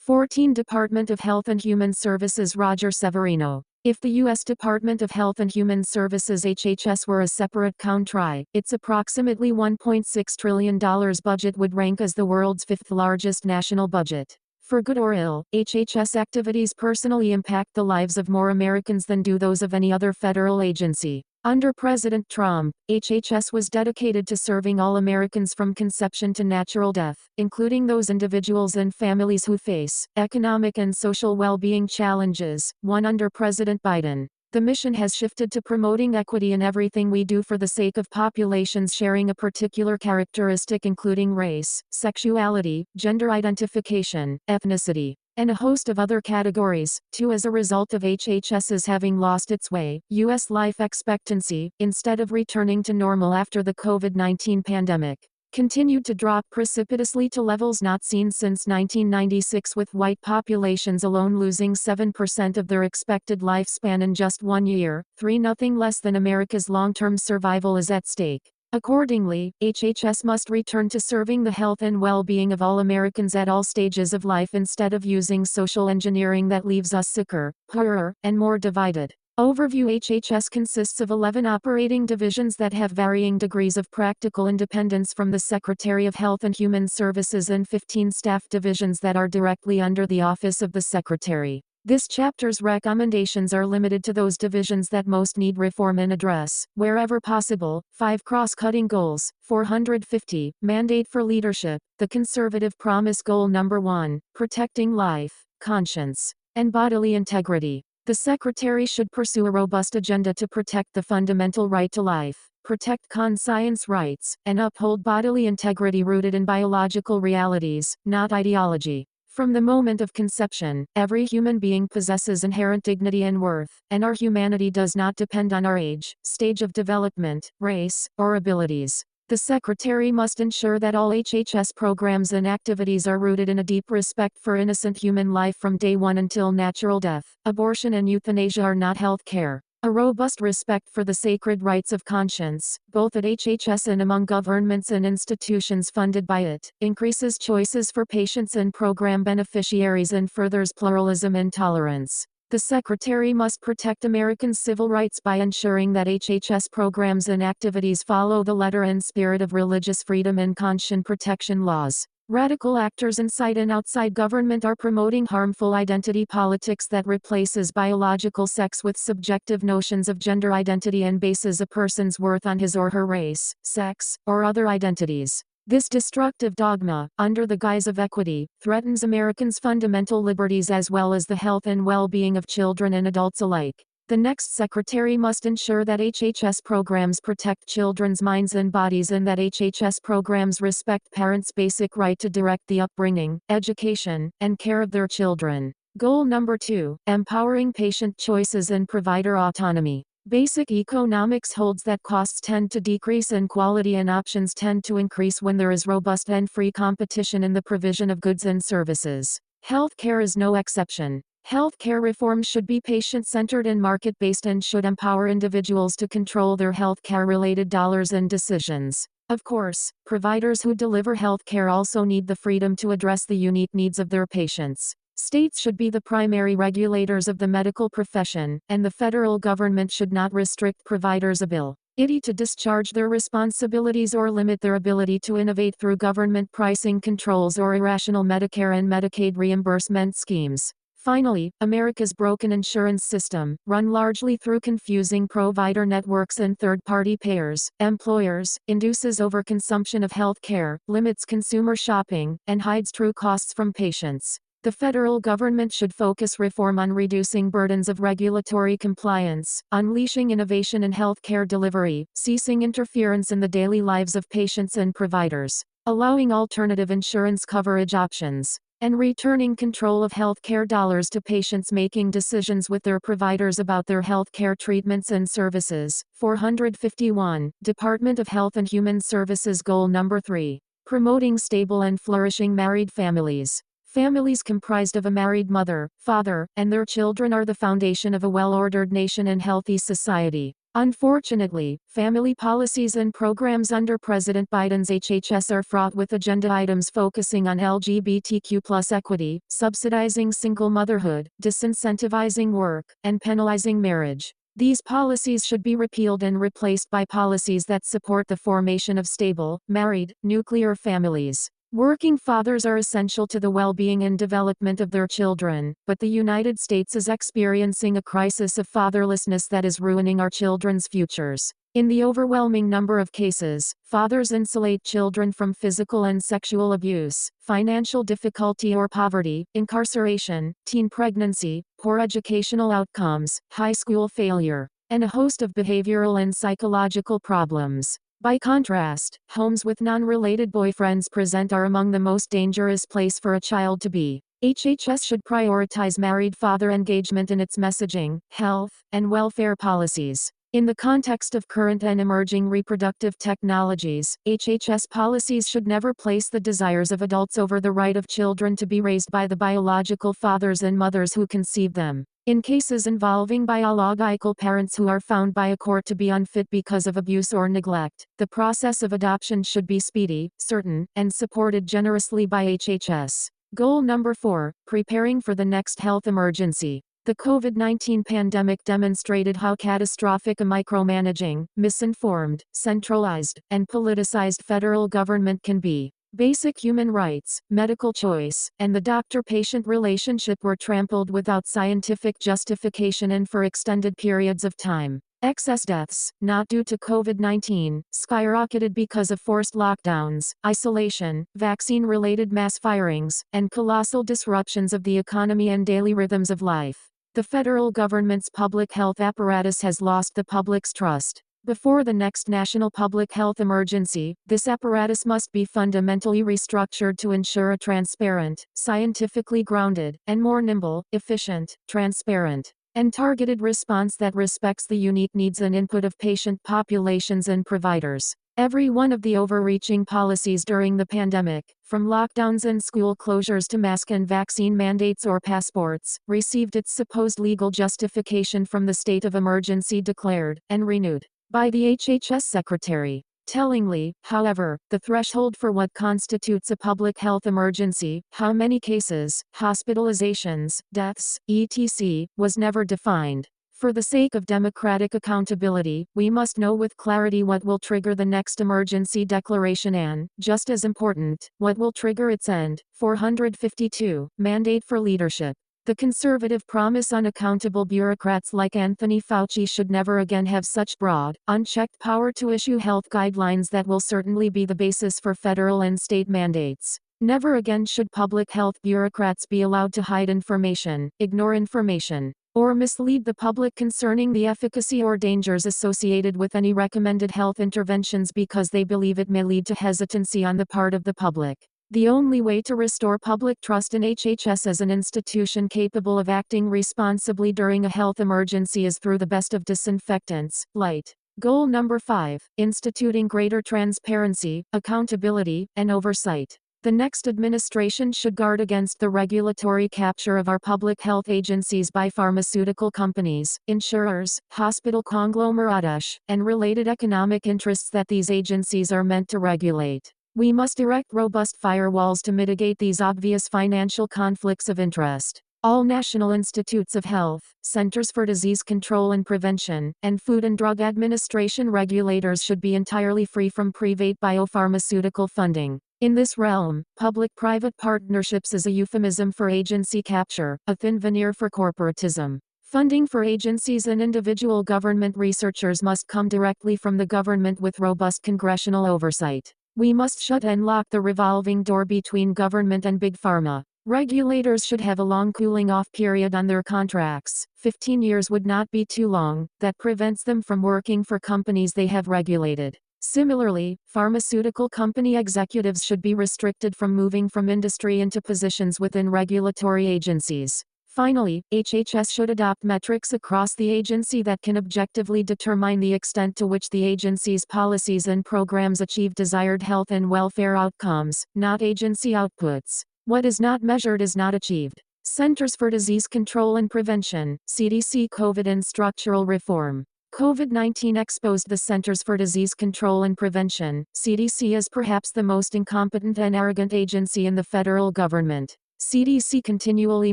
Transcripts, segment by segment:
14 Department of Health and Human Services Roger Severino. If the U.S. Department of Health and Human Services (HHS) were a separate country, its approximately $1.6 trillion budget would rank as the world's fifth largest national budget. For good or ill, HHS activities personally impact the lives of more Americans than do those of any other federal agency. Under President Trump, HHS was dedicated to serving all Americans from conception to natural death, including those individuals and families who face economic and social well-being challenges, one under President Biden. The mission has shifted to promoting equity in everything we do for the sake of populations sharing a particular characteristic including race, sexuality, gender identification, ethnicity, and a host of other categories, too. As a result of HHS's having lost its way, U.S. life expectancy, instead of returning to normal after the COVID-19 pandemic, continued to drop precipitously to levels not seen since 1996, with white populations alone losing 7% of their expected lifespan in just 1 year. 3. Nothing less than America's long-term survival is at stake. Accordingly, HHS must return to serving the health and well-being of all Americans at all stages of life instead of using social engineering that leaves us sicker, poorer, and more divided. Overview: HHS consists of 11 operating divisions that have varying degrees of practical independence from the Secretary of Health and Human Services and 15 staff divisions that are directly under the Office of the Secretary. This chapter's recommendations are limited to those divisions that most need reform and address, wherever possible, 5 cross-cutting goals. 450, mandate for leadership. The conservative promise: goal number 1, protecting life, conscience, and bodily integrity. The Secretary should pursue a robust agenda to protect the fundamental right to life, protect conscience rights, and uphold bodily integrity rooted in biological realities, not ideology. From the moment of conception, every human being possesses inherent dignity and worth, and our humanity does not depend on our age, stage of development, race, or abilities. The Secretary must ensure that all HHS programs and activities are rooted in a deep respect for innocent human life from day one until natural death. Abortion and euthanasia are not health care. A robust respect for the sacred rights of conscience, both at HHS and among governments and institutions funded by it, increases choices for patients and program beneficiaries and furthers pluralism and tolerance. The Secretary must protect Americans' civil rights by ensuring that HHS programs and activities follow the letter and spirit of religious freedom and conscience protection laws. Radical actors inside and outside government are promoting harmful identity politics that replaces biological sex with subjective notions of gender identity and bases a person's worth on his or her race, sex, or other identities. This destructive dogma, under the guise of equity, threatens Americans' fundamental liberties as well as the health and well-being of children and adults alike. The next Secretary must ensure that HHS programs protect children's minds and bodies and that HHS programs respect parents' basic right to direct the upbringing, education, and care of their children. Goal number 2, empowering patient choices and provider autonomy. Basic economics holds that costs tend to decrease and quality and options tend to increase when there is robust and free competition in the provision of goods and services. Healthcare is no exception. Healthcare reform should be patient-centered and market-based and should empower individuals to control their healthcare-related dollars and decisions. Of course, providers who deliver healthcare also need the freedom to address the unique needs of their patients. States should be the primary regulators of the medical profession, and the federal government should not restrict providers' ability to discharge their responsibilities or limit their ability to innovate through government pricing controls or irrational Medicare and Medicaid reimbursement schemes. Finally, America's broken insurance system, run largely through confusing provider networks and third-party payers, employers, induces overconsumption of health care, limits consumer shopping, and hides true costs from patients. The federal government should focus reform on reducing burdens of regulatory compliance, unleashing innovation in healthcare delivery, ceasing interference in the daily lives of patients and providers, allowing alternative insurance coverage options, and returning control of healthcare dollars to patients making decisions with their providers about their healthcare treatments and services. 451, Department of Health and Human Services Goal number 3, promoting stable and flourishing married families. Families comprised of a married mother, father, and their children are the foundation of a well-ordered nation and healthy society. Unfortunately, family policies and programs under President Biden's HHS are fraught with agenda items focusing on LGBTQ+ equity, subsidizing single motherhood, disincentivizing work, and penalizing marriage. These policies should be repealed and replaced by policies that support the formation of stable, married, nuclear families. Working fathers are essential to the well-being and development of their children, but the United States is experiencing a crisis of fatherlessness that is ruining our children's futures. In the overwhelming number of cases, fathers insulate children from physical and sexual abuse, financial difficulty or poverty, incarceration, teen pregnancy, poor educational outcomes, high school failure, and a host of behavioral and psychological problems. By contrast, homes with non-related boyfriends are among the most dangerous place for a child to be. HHS should prioritize married father engagement in its messaging, health, and welfare policies. In the context of current and emerging reproductive technologies, HHS policies should never place the desires of adults over the right of children to be raised by the biological fathers and mothers who conceive them. In cases involving biological parents who are found by a court to be unfit because of abuse or neglect, the process of adoption should be speedy, certain, and supported generously by HHS. Goal number 4, preparing for the next health emergency. The COVID-19 pandemic demonstrated how catastrophic a micromanaging, misinformed, centralized, and politicized federal government can be. Basic human rights, medical choice, and the doctor-patient relationship were trampled without scientific justification and for extended periods of time. Excess deaths, not due to COVID-19, skyrocketed because of forced lockdowns, isolation, vaccine-related mass firings, and colossal disruptions of the economy and daily rhythms of life. The federal government's public health apparatus has lost the public's trust. Before the next national public health emergency, this apparatus must be fundamentally restructured to ensure a transparent, scientifically grounded, and more nimble, efficient, transparent, and targeted response that respects the unique needs and input of patient populations and providers. Every one of the overreaching policies during the pandemic, from lockdowns and school closures to mask and vaccine mandates or passports, received its supposed legal justification from the state of emergency declared and renewed by the HHS Secretary. Tellingly, however, the threshold for what constitutes a public health emergency, how many cases, hospitalizations, deaths, etc., was never defined. For the sake of democratic accountability, we must know with clarity what will trigger the next emergency declaration and, just as important, what will trigger its end. 452. Mandate for leadership. The conservative promise unaccountable bureaucrats like Anthony Fauci should never again have such broad, unchecked power to issue health guidelines that will certainly be the basis for federal and state mandates. Never again should public health bureaucrats be allowed to hide information, ignore information, or mislead the public concerning the efficacy or dangers associated with any recommended health interventions because they believe it may lead to hesitancy on the part of the public. The only way to restore public trust in HHS as an institution capable of acting responsibly during a health emergency is through the best of disinfectants, light. Goal number 5, instituting greater transparency, accountability, and oversight. The next administration should guard against the regulatory capture of our public health agencies by pharmaceutical companies, insurers, hospital conglomerates, and related economic interests that these agencies are meant to regulate. We must erect robust firewalls to mitigate these obvious financial conflicts of interest. All national institutes of health, centers for disease control and prevention, and Food and Drug Administration regulators should be entirely free from private biopharmaceutical funding. In this realm, public-private partnerships is a euphemism for agency capture, a thin veneer for corporatism. Funding for agencies and individual government researchers must come directly from the government with robust congressional oversight. We must shut and lock the revolving door between government and big pharma. Regulators should have a long cooling-off period on their contracts. 15 years would not be too long, that prevents them from working for companies they have regulated. Similarly, pharmaceutical company executives should be restricted from moving from industry into positions within regulatory agencies. Finally, HHS should adopt metrics across the agency that can objectively determine the extent to which the agency's policies and programs achieve desired health and welfare outcomes, not agency outputs. What is not measured is not achieved. Centers for Disease Control and Prevention, CDC. COVID and structural reform. COVID-19 exposed the Centers for Disease Control and Prevention, CDC, as perhaps the most incompetent and arrogant agency in the federal government. CDC continually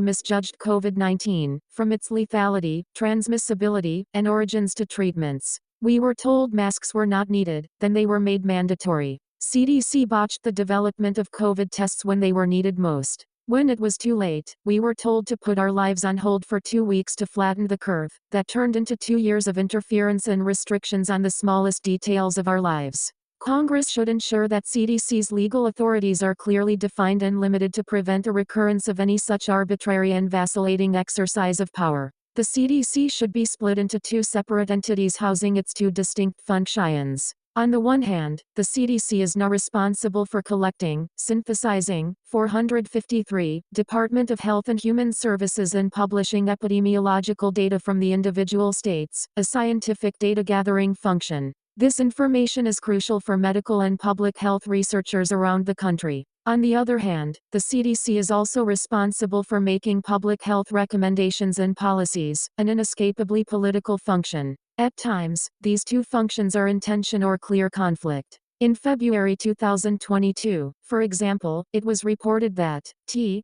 misjudged COVID-19, from its lethality, transmissibility, and origins to treatments. We were told masks were not needed, then they were made mandatory. CDC botched the development of COVID tests when they were needed most. When it was too late, we were told to put our lives on hold for 2 weeks to flatten the curve. That turned into 2 years of interference and restrictions on the smallest details of our lives. Congress should ensure that CDC's legal authorities are clearly defined and limited to prevent a recurrence of any such arbitrary and vacillating exercise of power. The CDC should be split into 2 separate entities housing its 2 distinct functions. On the one hand, the CDC is now responsible for collecting, synthesizing, 453, Department of Health and Human Services and publishing epidemiological data from the individual states, a scientific data gathering function. This information is crucial for medical and public health researchers around the country. On the other hand, the CDC is also responsible for making public health recommendations and policies, an inescapably political function. At times, these 2 functions are in tension or clear conflict. In February 2022, for example, it was reported that,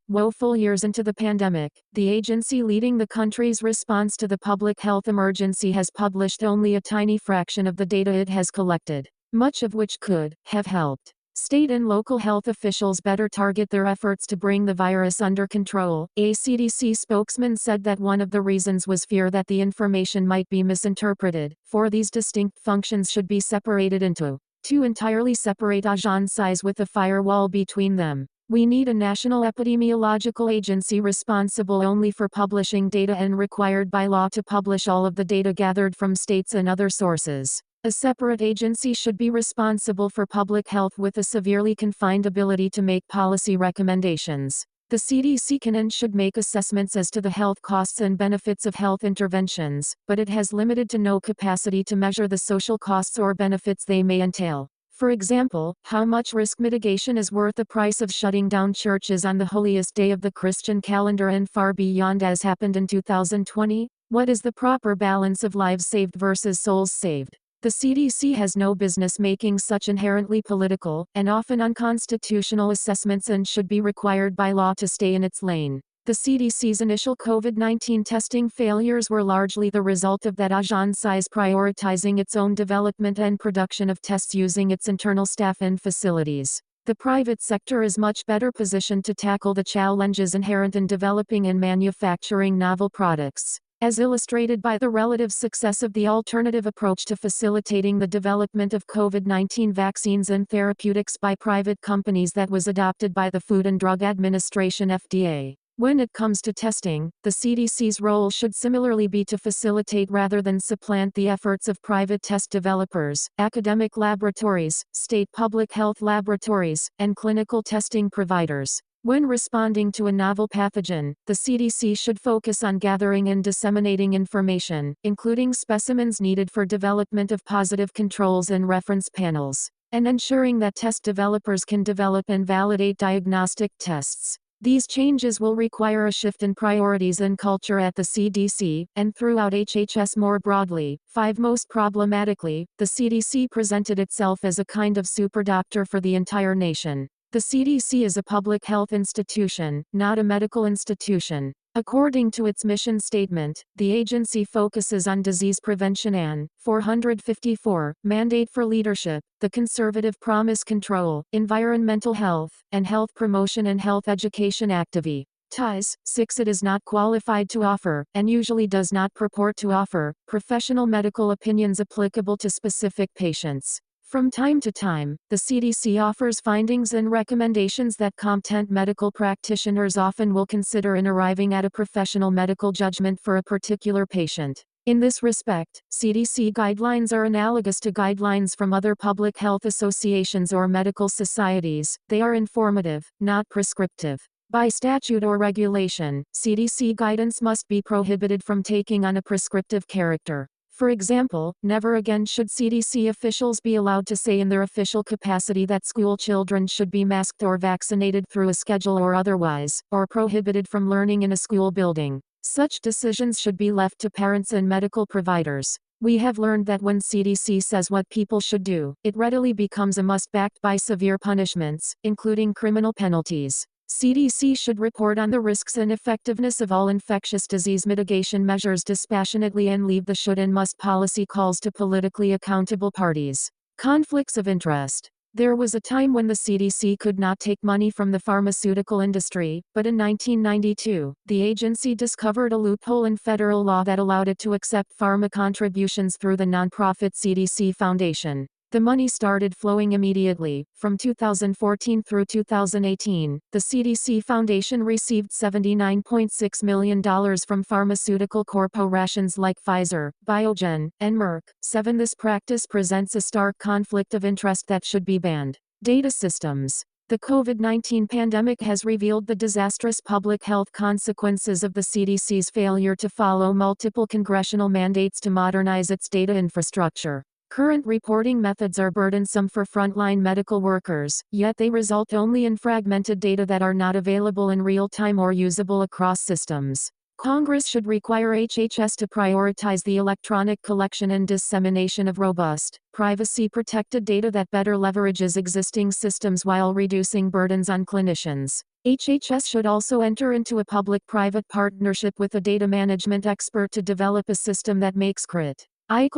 woeful years into the pandemic, the agency leading the country's response to the public health emergency has published only a tiny fraction of the data it has collected, much of which could have helped state and local health officials better target their efforts to bring the virus under control. A CDC spokesman said that one of the reasons was fear that the information might be misinterpreted. 4 these distinct functions should be separated into 2 entirely separate agencies with a firewall between them. We need a national epidemiological agency responsible only for publishing data and required by law to publish all of the data gathered from states and other sources. A separate agency should be responsible for public health with a severely confined ability to make policy recommendations. The CDC can and should make assessments as to the health costs and benefits of health interventions, but it has limited to no capacity to measure the social costs or benefits they may entail. For example, how much risk mitigation is worth the price of shutting down churches on the holiest day of the Christian calendar and far beyond, as happened in 2020? What is the proper balance of lives saved versus souls saved? The CDC has no business making such inherently political, and often unconstitutional assessments and should be required by law to stay in its lane. The CDC's initial COVID-19 testing failures were largely the result of that agency's prioritizing its own development and production of tests using its internal staff and facilities. The private sector is much better positioned to tackle the challenges inherent in developing and manufacturing novel products, as illustrated by the relative success of the alternative approach to facilitating the development of COVID-19 vaccines and therapeutics by private companies that was adopted by the Food and Drug Administration (FDA). When it comes to testing, the CDC's role should similarly be to facilitate rather than supplant the efforts of private test developers, academic laboratories, state public health laboratories, and clinical testing providers. When responding to a novel pathogen, the CDC should focus on gathering and disseminating information, including specimens needed for development of positive controls and reference panels, and ensuring that test developers can develop and validate diagnostic tests. These changes will require a shift in priorities and culture at the CDC, and throughout HHS more broadly. 5 Most problematically, the CDC presented itself as a kind of super doctor for the entire nation. The CDC is a public health institution, not a medical institution. According to its mission statement, the agency focuses on disease prevention and 454, mandate for leadership, the conservative promise control, environmental health, and health promotion and health education activity. Ties. 6 It is not qualified to offer, and usually does not purport to offer, professional medical opinions applicable to specific patients. From time to time, the CDC offers findings and recommendations that competent medical practitioners often will consider in arriving at a professional medical judgment for a particular patient. In this respect, CDC guidelines are analogous to guidelines from other public health associations or medical societies. They are informative, not prescriptive. By statute or regulation, CDC guidance must be prohibited from taking on a prescriptive character. For example, never again should CDC officials be allowed to say in their official capacity that school children should be masked or vaccinated through a schedule or otherwise, or prohibited from learning in a school building. Such decisions should be left to parents and medical providers. We have learned that when CDC says what people should do, it readily becomes a must backed by severe punishments, including criminal penalties. CDC should report on the risks and effectiveness of all infectious disease mitigation measures dispassionately and leave the should and must policy calls to politically accountable parties. Conflicts of interest. There was a time when the CDC could not take money from the pharmaceutical industry, but in 1992, the agency discovered a loophole in federal law that allowed it to accept pharma contributions through the nonprofit CDC Foundation. The money started flowing immediately. From 2014 through 2018, the CDC Foundation received $79.6 million from pharmaceutical corporations like Pfizer, Biogen, and Merck. 7. This practice presents a stark conflict of interest that should be banned. Data systems. The COVID-19 pandemic has revealed the disastrous public health consequences of the CDC's failure to follow multiple congressional mandates to modernize its data infrastructure. Current reporting methods are burdensome for frontline medical workers, yet they result only in fragmented data that are not available in real time or usable across systems. Congress should require HHS to prioritize the electronic collection and dissemination of robust, privacy-protected data that better leverages existing systems while reducing burdens on clinicians. HHS should also enter into a public-private partnership with a data management expert to develop a system that makes critical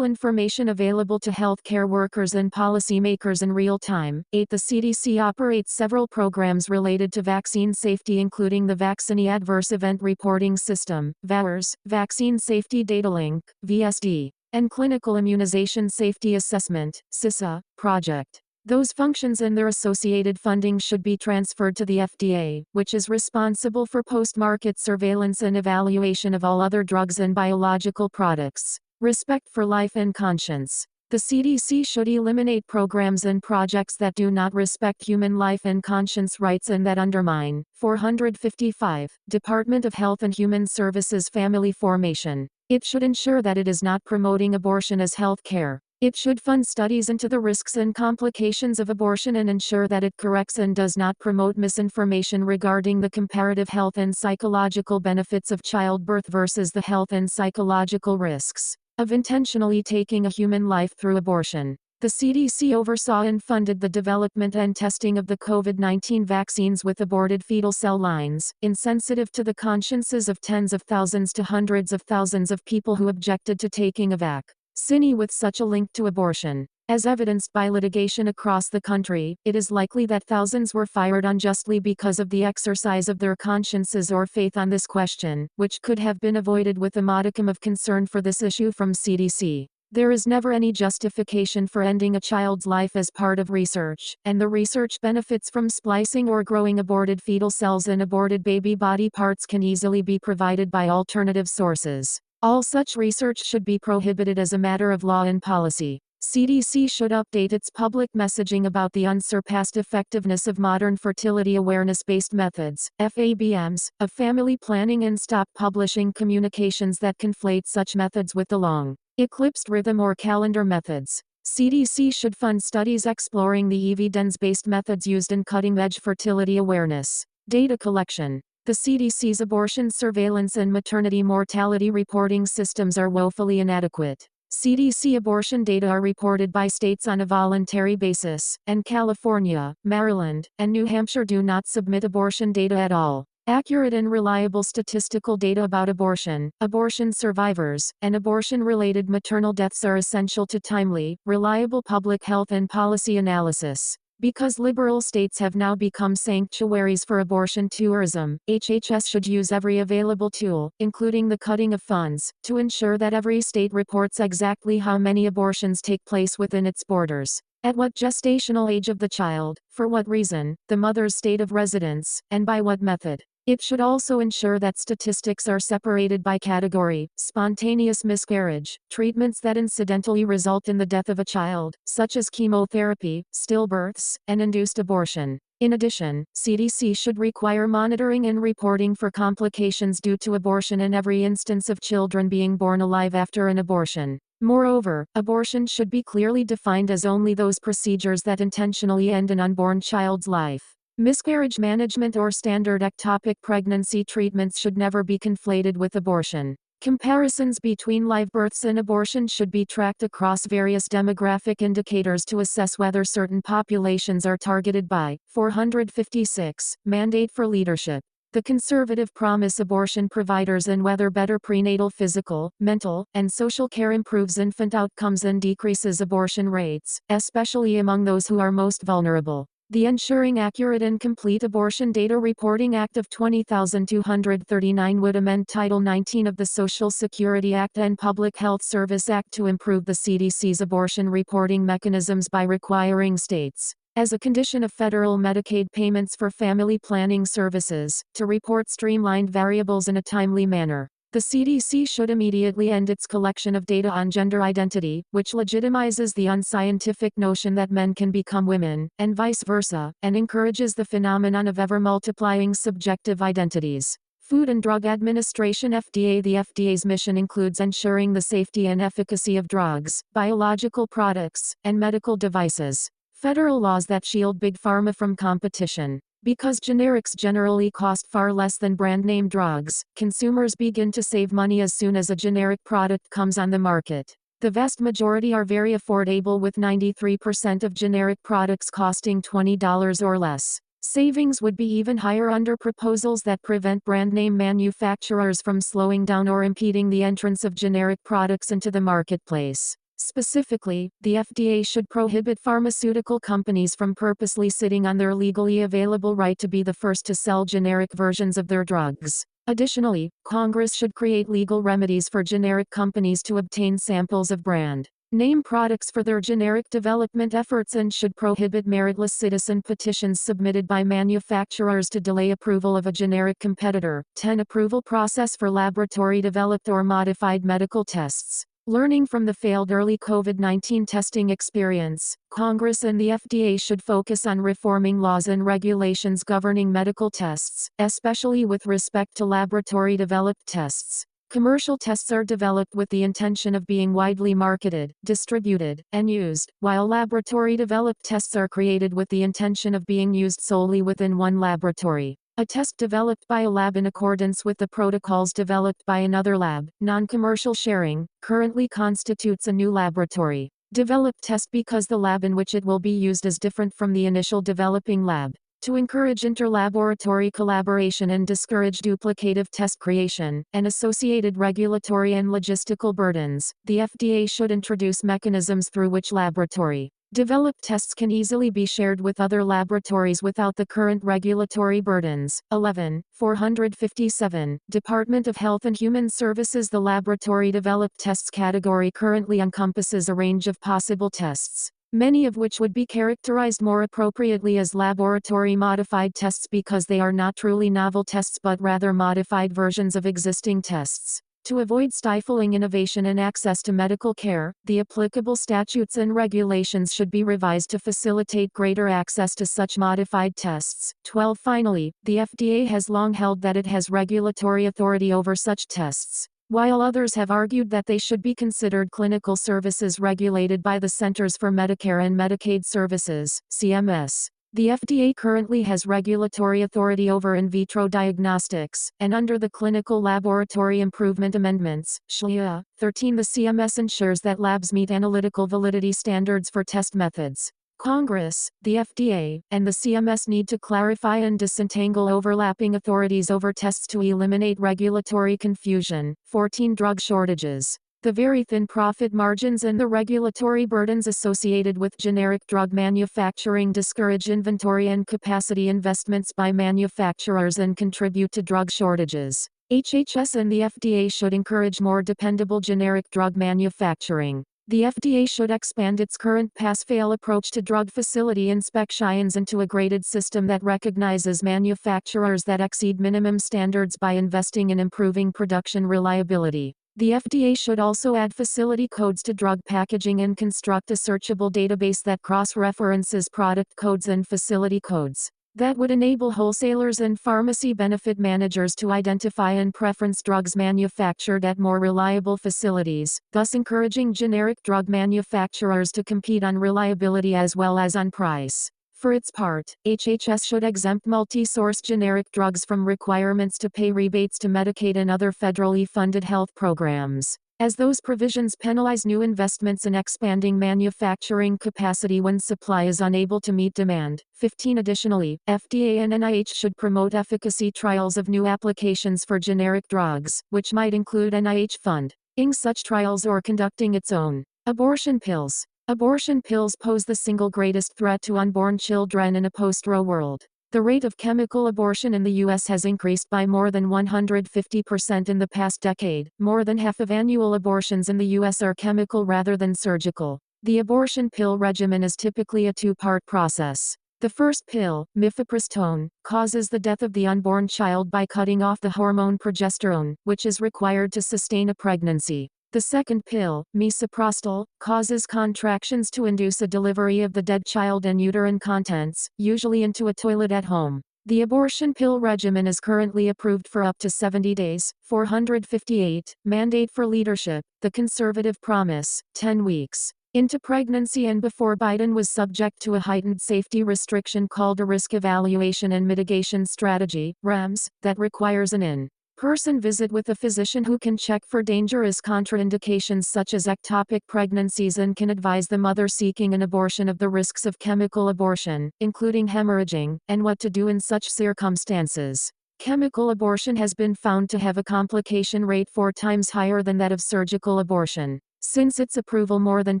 information available to healthcare workers and policymakers in real time. 8. The CDC operates several programs related to vaccine safety, including the Vaccine Adverse Event Reporting System, VAERS, Vaccine Safety Data Link, VSD, and Clinical Immunization Safety Assessment, CISA, project. Those functions and their associated funding should be transferred to the FDA, which is responsible for post-market surveillance and evaluation of all other drugs and biological products. Respect for life and conscience. The CDC should eliminate programs and projects that do not respect human life and conscience rights and that undermine. 455. Department of Health and Human Services Family Formation. It should ensure that it is not promoting abortion as health care. It should fund studies into the risks and complications of abortion and ensure that it corrects and does not promote misinformation regarding the comparative health and psychological benefits of childbirth versus the health and psychological risks of intentionally taking a human life through abortion. The CDC oversaw and funded the development and testing of the COVID-19 vaccines with aborted fetal cell lines, insensitive to the consciences of tens of thousands to hundreds of thousands of people who objected to taking a vaccine with such a link to abortion. As evidenced by litigation across the country, it is likely that thousands were fired unjustly because of the exercise of their consciences or faith on this question, which could have been avoided with a modicum of concern for this issue from CDC. There is never any justification for ending a child's life as part of research, and the research benefits from splicing or growing aborted fetal cells and aborted baby body parts can easily be provided by alternative sources. All such research should be prohibited as a matter of law and policy. CDC should update its public messaging about the unsurpassed effectiveness of modern fertility awareness-based methods, FABMs, of family planning and stop publishing communications that conflate such methods with the long, eclipsed rhythm or calendar methods. CDC should fund studies exploring the evidence-based methods used in cutting-edge fertility awareness. Data collection. The CDC's abortion surveillance and maternity mortality reporting systems are woefully inadequate. CDC abortion data are reported by states on a voluntary basis, and California, Maryland, and New Hampshire do not submit abortion data at all. Accurate and reliable statistical data about abortion, abortion survivors, and abortion-related maternal deaths are essential to timely, reliable public health and policy analysis. Because liberal states have now become sanctuaries for abortion tourism, HHS should use every available tool, including the cutting of funds, to ensure that every state reports exactly how many abortions take place within its borders, at what gestational age of the child, for what reason, the mother's state of residence, and by what method. It should also ensure that statistics are separated by category: spontaneous miscarriage, treatments that incidentally result in the death of a child, such as chemotherapy, stillbirths, and induced abortion. In addition, CDC should require monitoring and reporting for complications due to abortion in every instance of children being born alive after an abortion. Moreover, abortion should be clearly defined as only those procedures that intentionally end an unborn child's life. Miscarriage management or standard ectopic pregnancy treatments should never be conflated with abortion. Comparisons between live births and abortion should be tracked across various demographic indicators to assess whether certain populations are targeted by 456. Mandate for leadership. The conservative promise abortion providers and whether better prenatal physical, mental, and social care improves infant outcomes and decreases abortion rates, especially among those who are most vulnerable. The Ensuring Accurate and Complete Abortion Data Reporting Act of 20,239 would amend Title 19 of the Social Security Act and Public Health Service Act to improve the CDC's abortion reporting mechanisms by requiring states, as a condition of federal Medicaid payments for family planning services, to report streamlined variables in a timely manner. The CDC should immediately end its collection of data on gender identity, which legitimizes the unscientific notion that men can become women, and vice versa, and encourages the phenomenon of ever-multiplying subjective identities. Food and Drug Administration (FDA). The FDA's mission includes ensuring the safety and efficacy of drugs, biological products, and medical devices. Federal laws that shield Big Pharma from competition. Because generics generally cost far less than brand-name drugs, consumers begin to save money as soon as a generic product comes on the market. The vast majority are very affordable, with 93% of generic products costing $20 or less. Savings would be even higher under proposals that prevent brand-name manufacturers from slowing down or impeding the entrance of generic products into the marketplace. Specifically, the FDA should prohibit pharmaceutical companies from purposely sitting on their legally available right to be the first to sell generic versions of their drugs. Additionally, Congress should create legal remedies for generic companies to obtain samples of brand name products for their generic development efforts and should prohibit meritless citizen petitions submitted by manufacturers to delay approval of a generic competitor. 10. Approval process for laboratory-developed or modified medical tests. Learning from the failed early COVID-19 testing experience, Congress and the FDA should focus on reforming laws and regulations governing medical tests, especially with respect to laboratory-developed tests. Commercial tests are developed with the intention of being widely marketed, distributed, and used, while laboratory-developed tests are created with the intention of being used solely within one laboratory. A test developed by a lab in accordance with the protocols developed by another lab, non-commercial sharing, currently constitutes a new laboratory developed test because the lab in which it will be used is different from the initial developing lab. To encourage interlaboratory collaboration and discourage duplicative test creation, and associated regulatory and logistical burdens, the FDA should introduce mechanisms through which laboratory developed tests can easily be shared with other laboratories without the current regulatory burdens. 11. 457. Department of Health and Human Services. The laboratory-developed tests category currently encompasses a range of possible tests, many of which would be characterized more appropriately as laboratory-modified tests because they are not truly novel tests but rather modified versions of existing tests. To avoid stifling innovation and access to medical care, the applicable statutes and regulations should be revised to facilitate greater access to such modified tests. 12. Finally, the FDA has long held that it has regulatory authority over such tests, while others have argued that they should be considered clinical services regulated by the Centers for Medicare and Medicaid Services, CMS. The FDA currently has regulatory authority over in vitro diagnostics, and under the Clinical Laboratory Improvement Amendments, (SLIA) 13, the CMS ensures that labs meet analytical validity standards for test methods. Congress, the FDA, and the CMS need to clarify and disentangle overlapping authorities over tests to eliminate regulatory confusion. 14. Drug shortages. The very thin profit margins and the regulatory burdens associated with generic drug manufacturing discourage inventory and capacity investments by manufacturers and contribute to drug shortages. HHS and the FDA should encourage more dependable generic drug manufacturing. The FDA should expand its current pass-fail approach to drug facility inspections into a graded system that recognizes manufacturers that exceed minimum standards by investing in improving production reliability. The FDA should also add facility codes to drug packaging and construct a searchable database that cross-references product codes and facility codes. That would enable wholesalers and pharmacy benefit managers to identify and preference drugs manufactured at more reliable facilities, thus encouraging generic drug manufacturers to compete on reliability as well as on price. For its part, HHS should exempt multi-source generic drugs from requirements to pay rebates to Medicaid and other federally funded health programs, as those provisions penalize new investments in expanding manufacturing capacity when supply is unable to meet demand. 15. Additionally, FDA and NIH should promote efficacy trials of new applications for generic drugs, which might include NIH funding such trials or conducting its own. Abortion pills. Abortion pills pose the single greatest threat to unborn children in a post-Roe world. The rate of chemical abortion in the U.S. has increased by more than 150% in the past decade. More than half of annual abortions in the U.S. are chemical rather than surgical. The abortion pill regimen is typically a two-part process. The first pill, mifepristone, causes the death of the unborn child by cutting off the hormone progesterone, which is required to sustain a pregnancy. The second pill, misoprostol, causes contractions to induce a delivery of the dead child and uterine contents, usually into a toilet at home. The abortion pill regimen is currently approved for up to 70 days. 458. Mandate for leadership. The conservative promise, 10 weeks into pregnancy and before Biden was subject to a heightened safety restriction called a Risk Evaluation and Mitigation Strategy, REMS, that requires an in-person visit with a physician who can check for dangerous contraindications such as ectopic pregnancies and can advise the mother seeking an abortion of the risks of chemical abortion, including hemorrhaging, and what to do in such circumstances. Chemical abortion has been found to have a complication rate 4 times higher than that of surgical abortion. Since its approval more than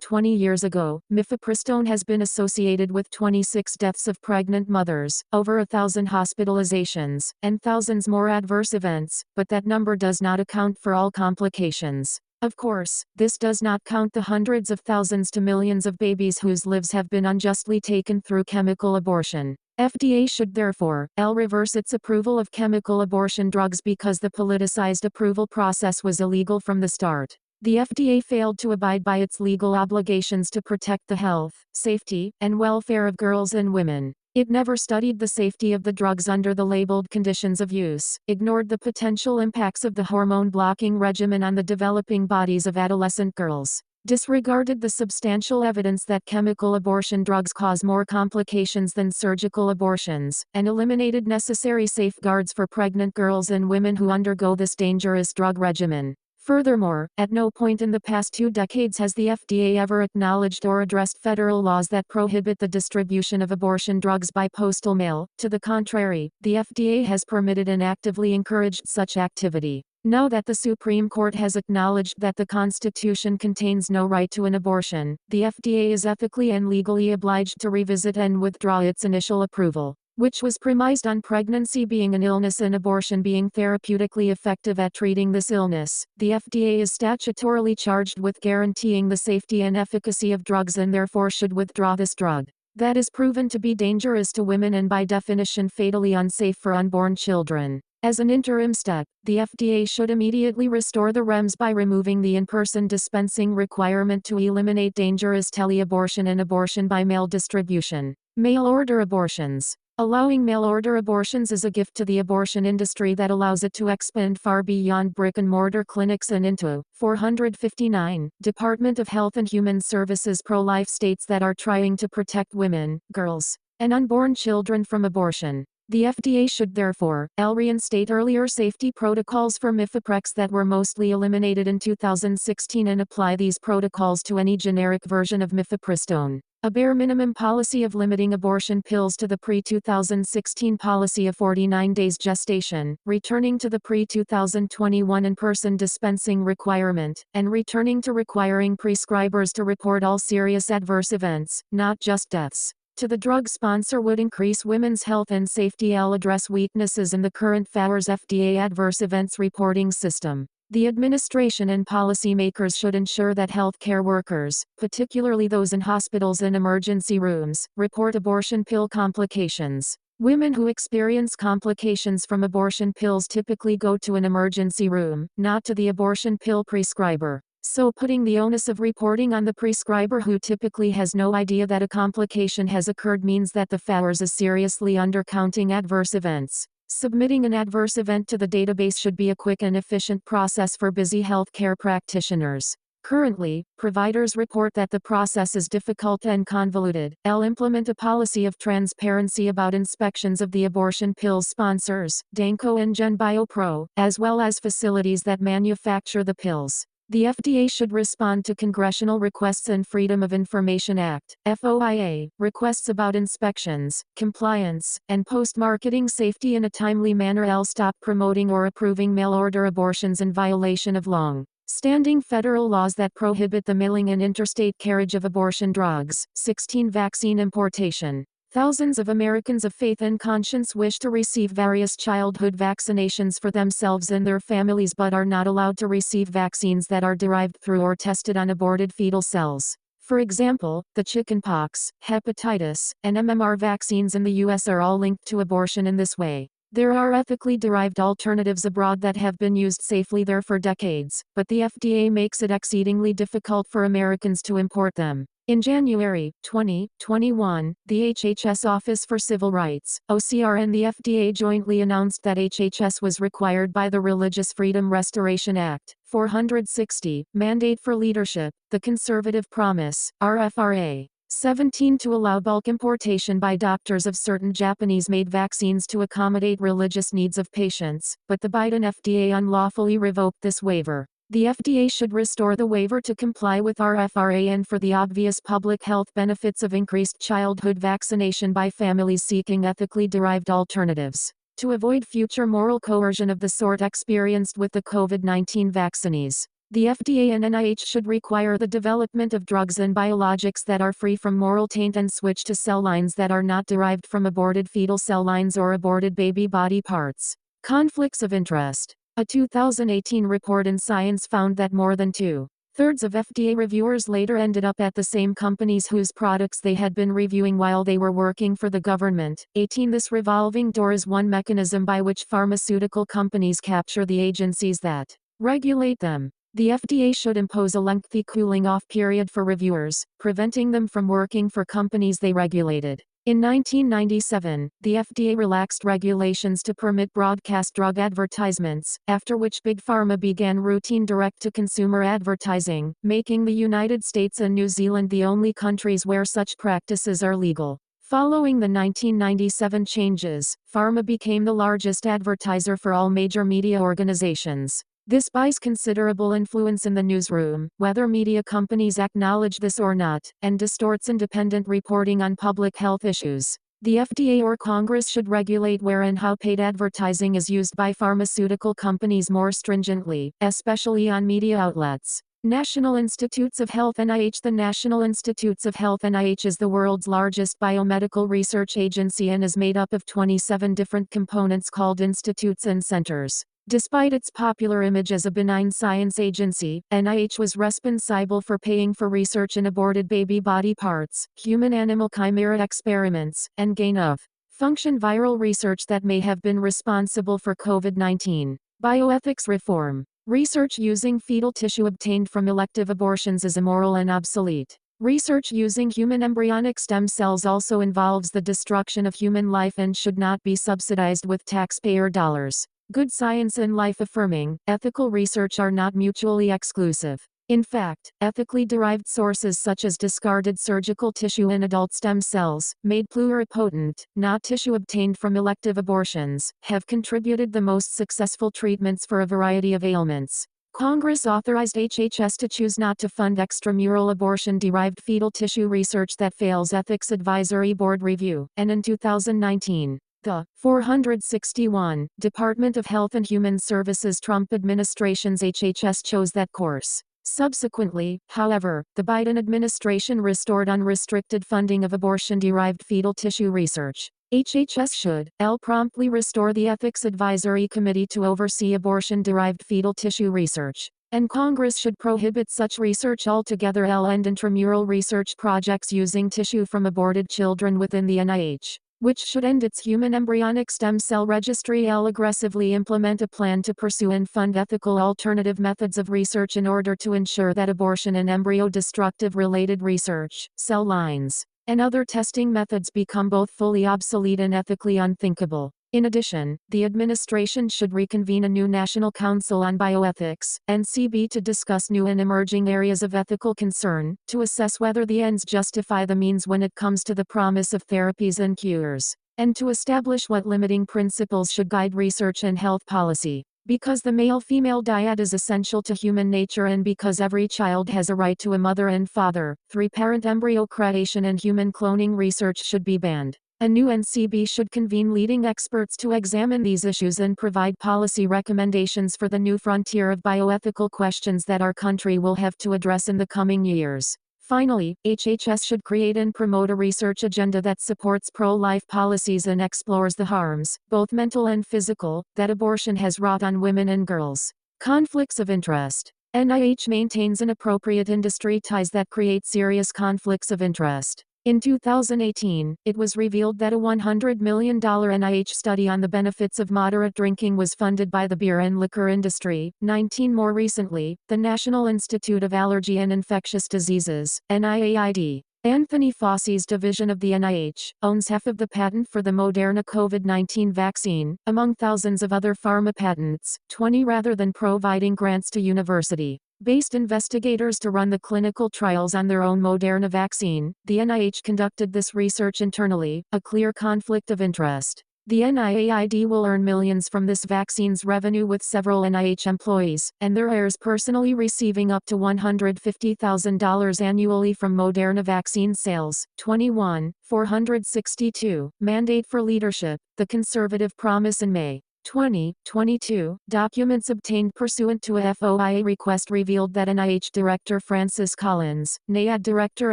20 years ago, mifepristone has been associated with 26 deaths of pregnant mothers, over 1,000 hospitalizations, and thousands more adverse events, but that number does not account for all complications. Of course, this does not count the hundreds of thousands to millions of babies whose lives have been unjustly taken through chemical abortion. FDA should therefore, reverse its approval of chemical abortion drugs because the politicized approval process was illegal from the start. The FDA failed to abide by its legal obligations to protect the health, safety, and welfare of girls and women. It never studied the safety of the drugs under the labeled conditions of use, ignored the potential impacts of the hormone-blocking regimen on the developing bodies of adolescent girls, disregarded the substantial evidence that chemical abortion drugs cause more complications than surgical abortions, and eliminated necessary safeguards for pregnant girls and women who undergo this dangerous drug regimen. Furthermore, at no point in the past 2 decades has the FDA ever acknowledged or addressed federal laws that prohibit the distribution of abortion drugs by postal mail. To the contrary, the FDA has permitted and actively encouraged such activity. Now that the Supreme Court has acknowledged that the Constitution contains no right to an abortion, the FDA is ethically and legally obliged to revisit and withdraw its initial approval, which was premised on pregnancy being an illness and abortion being therapeutically effective at treating this illness. The FDA is statutorily charged with guaranteeing the safety and efficacy of drugs and therefore should withdraw this drug that is proven to be dangerous to women and by definition fatally unsafe for unborn children. As an interim step, the FDA should immediately restore the REMS by removing the in-person dispensing requirement to eliminate dangerous teleabortion and abortion by mail distribution. Mail-order abortions. Allowing mail-order abortions is a gift to the abortion industry that allows it to expand far beyond brick-and-mortar clinics and into 459. Department of Health and Human Services pro-life states that are trying to protect women, girls, and unborn children from abortion. The FDA should therefore, reinstate earlier safety protocols for mifeprex that were mostly eliminated in 2016 and apply these protocols to any generic version of mifepristone. A bare minimum policy of limiting abortion pills to the pre-2016 policy of 49 days gestation, returning to the pre-2021 in-person dispensing requirement, and returning to requiring prescribers to report all serious adverse events, not just deaths, to the drug sponsor would increase women's health and safety. Address weaknesses in the current FAWERS FDA adverse events reporting system. The administration and policymakers should ensure that healthcare workers, particularly those in hospitals and emergency rooms, report abortion pill complications. Women who experience complications from abortion pills typically go to an emergency room, not to the abortion pill prescriber. So putting the onus of reporting on the prescriber who typically has no idea that a complication has occurred means that the FAWERS is seriously undercounting adverse events. Submitting an adverse event to the database should be a quick and efficient process for busy healthcare practitioners. Currently, providers report that the process is difficult and convoluted. L. Implement a policy of transparency about inspections of the abortion pills sponsors, Danco and GenBioPro, as well as facilities that manufacture the pills. The FDA should respond to congressional requests and Freedom of Information Act, FOIA, requests about inspections, compliance, and post-marketing safety in a timely manner. L. Stop promoting or approving mail-order abortions in violation of long-standing federal laws that prohibit the mailing and interstate carriage of abortion drugs. 16. Vaccine importation. Thousands of Americans of faith and conscience wish to receive various childhood vaccinations for themselves and their families but are not allowed to receive vaccines that are derived through or tested on aborted fetal cells. For example, the chickenpox, hepatitis, and MMR vaccines in the U.S. are all linked to abortion in this way. There are ethically derived alternatives abroad that have been used safely there for decades, but the FDA makes it exceedingly difficult for Americans to import them. In January 2021, the HHS Office for Civil Rights, OCR, and the FDA jointly announced that HHS was required by the Religious Freedom Restoration Act, 460, Mandate for Leadership, the Conservative Promise, RFRA. 17 to allow bulk importation by doctors of certain Japanese-made vaccines to accommodate religious needs of patients, but the Biden FDA unlawfully revoked this waiver. The FDA should restore the waiver to comply with RFRA and for the obvious public health benefits of increased childhood vaccination by families seeking ethically derived alternatives. To avoid future moral coercion of the sort experienced with the COVID-19 vaccines, the FDA and NIH should require the development of drugs and biologics that are free from moral taint and switch to cell lines that are not derived from aborted fetal cell lines or aborted baby body parts. Conflicts of interest. A 2018 report in Science found that more than 2/3 of FDA reviewers later ended up at the same companies whose products they had been reviewing while they were working for the government. 18. This revolving door is one mechanism by which pharmaceutical companies capture the agencies that regulate them. The FDA should impose a lengthy cooling-off period for reviewers, preventing them from working for companies they regulated. In 1997, the FDA relaxed regulations to permit broadcast drug advertisements, after which Big Pharma began routine direct-to-consumer advertising, making the United States and New Zealand the only countries where such practices are legal. Following the 1997 changes, pharma became the largest advertiser for all major media organizations. This buys considerable influence in the newsroom, whether media companies acknowledge this or not, and distorts independent reporting on public health issues. The FDA or Congress should regulate where and how paid advertising is used by pharmaceutical companies more stringently, especially on media outlets. National Institutes of Health (NIH). The National Institutes of Health (NIH) is the world's largest biomedical research agency and is made up of 27 different components called institutes and centers. Despite its popular image as a benign science agency, NIH was responsible for paying for research in aborted baby body parts, human-animal chimera experiments, and gain-of-function viral research that may have been responsible for COVID-19. Bioethics reform. Research using fetal tissue obtained from elective abortions is immoral and obsolete. Research using human embryonic stem cells also involves the destruction of human life and should not be subsidized with taxpayer dollars. Good science and life-affirming, ethical research are not mutually exclusive. In fact, ethically derived sources such as discarded surgical tissue and adult stem cells, made pluripotent, not tissue obtained from elective abortions, have contributed the most successful treatments for a variety of ailments. Congress authorized HHS to choose not to fund extramural abortion-derived fetal tissue research that fails Ethics Advisory Board review, and in 2019, the 461 Department of Health and Human Services Trump administration's HHS chose that course. Subsequently, however, the Biden administration restored unrestricted funding of abortion-derived fetal tissue research. HHS should promptly restore the Ethics Advisory Committee to oversee abortion-derived fetal tissue research. And Congress should prohibit such research altogether and intramural research projects using tissue from aborted children within the NIH, which should end its human embryonic stem cell registry. Aggressively implement a plan to pursue and fund ethical alternative methods of research in order to ensure that abortion and embryo-destructive related research, cell lines, and other testing methods become both fully obsolete and ethically unthinkable. In addition, the administration should reconvene a new National Council on Bioethics, NCB, to discuss new and emerging areas of ethical concern, to assess whether the ends justify the means when it comes to the promise of therapies and cures, and to establish what limiting principles should guide research and health policy. Because the male-female dyad is essential to human nature and because every child has a right to a mother and father, three-parent embryo creation and human cloning research should be banned. A new NCB should convene leading experts to examine these issues and provide policy recommendations for the new frontier of bioethical questions that our country will have to address in the coming years. Finally, HHS should create and promote a research agenda that supports pro-life policies and explores the harms, both mental and physical, that abortion has wrought on women and girls. Conflicts of interest. NIH maintains inappropriate industry ties that create serious conflicts of interest. In 2018, it was revealed that a $100 million NIH study on the benefits of moderate drinking was funded by the beer and liquor industry. 19 More recently, the National Institute of Allergy and Infectious Diseases, NIAID, Anthony Fauci's division of the NIH, owns half of the patent for the Moderna COVID-19 vaccine, among thousands of other pharma patents, 20 rather than providing grants to university-based investigators to run the clinical trials on their own Moderna vaccine. The NIH conducted this research internally, a clear conflict of interest. The NIAID will earn millions from this vaccine's revenue, with several NIH employees, and their heirs personally receiving up to $150,000 annually from Moderna vaccine sales. 21, 462, Mandate for Leadership, the Conservative Promise. In May 2022, documents obtained pursuant to a FOIA request revealed that NIH Director Francis Collins, NIAID Director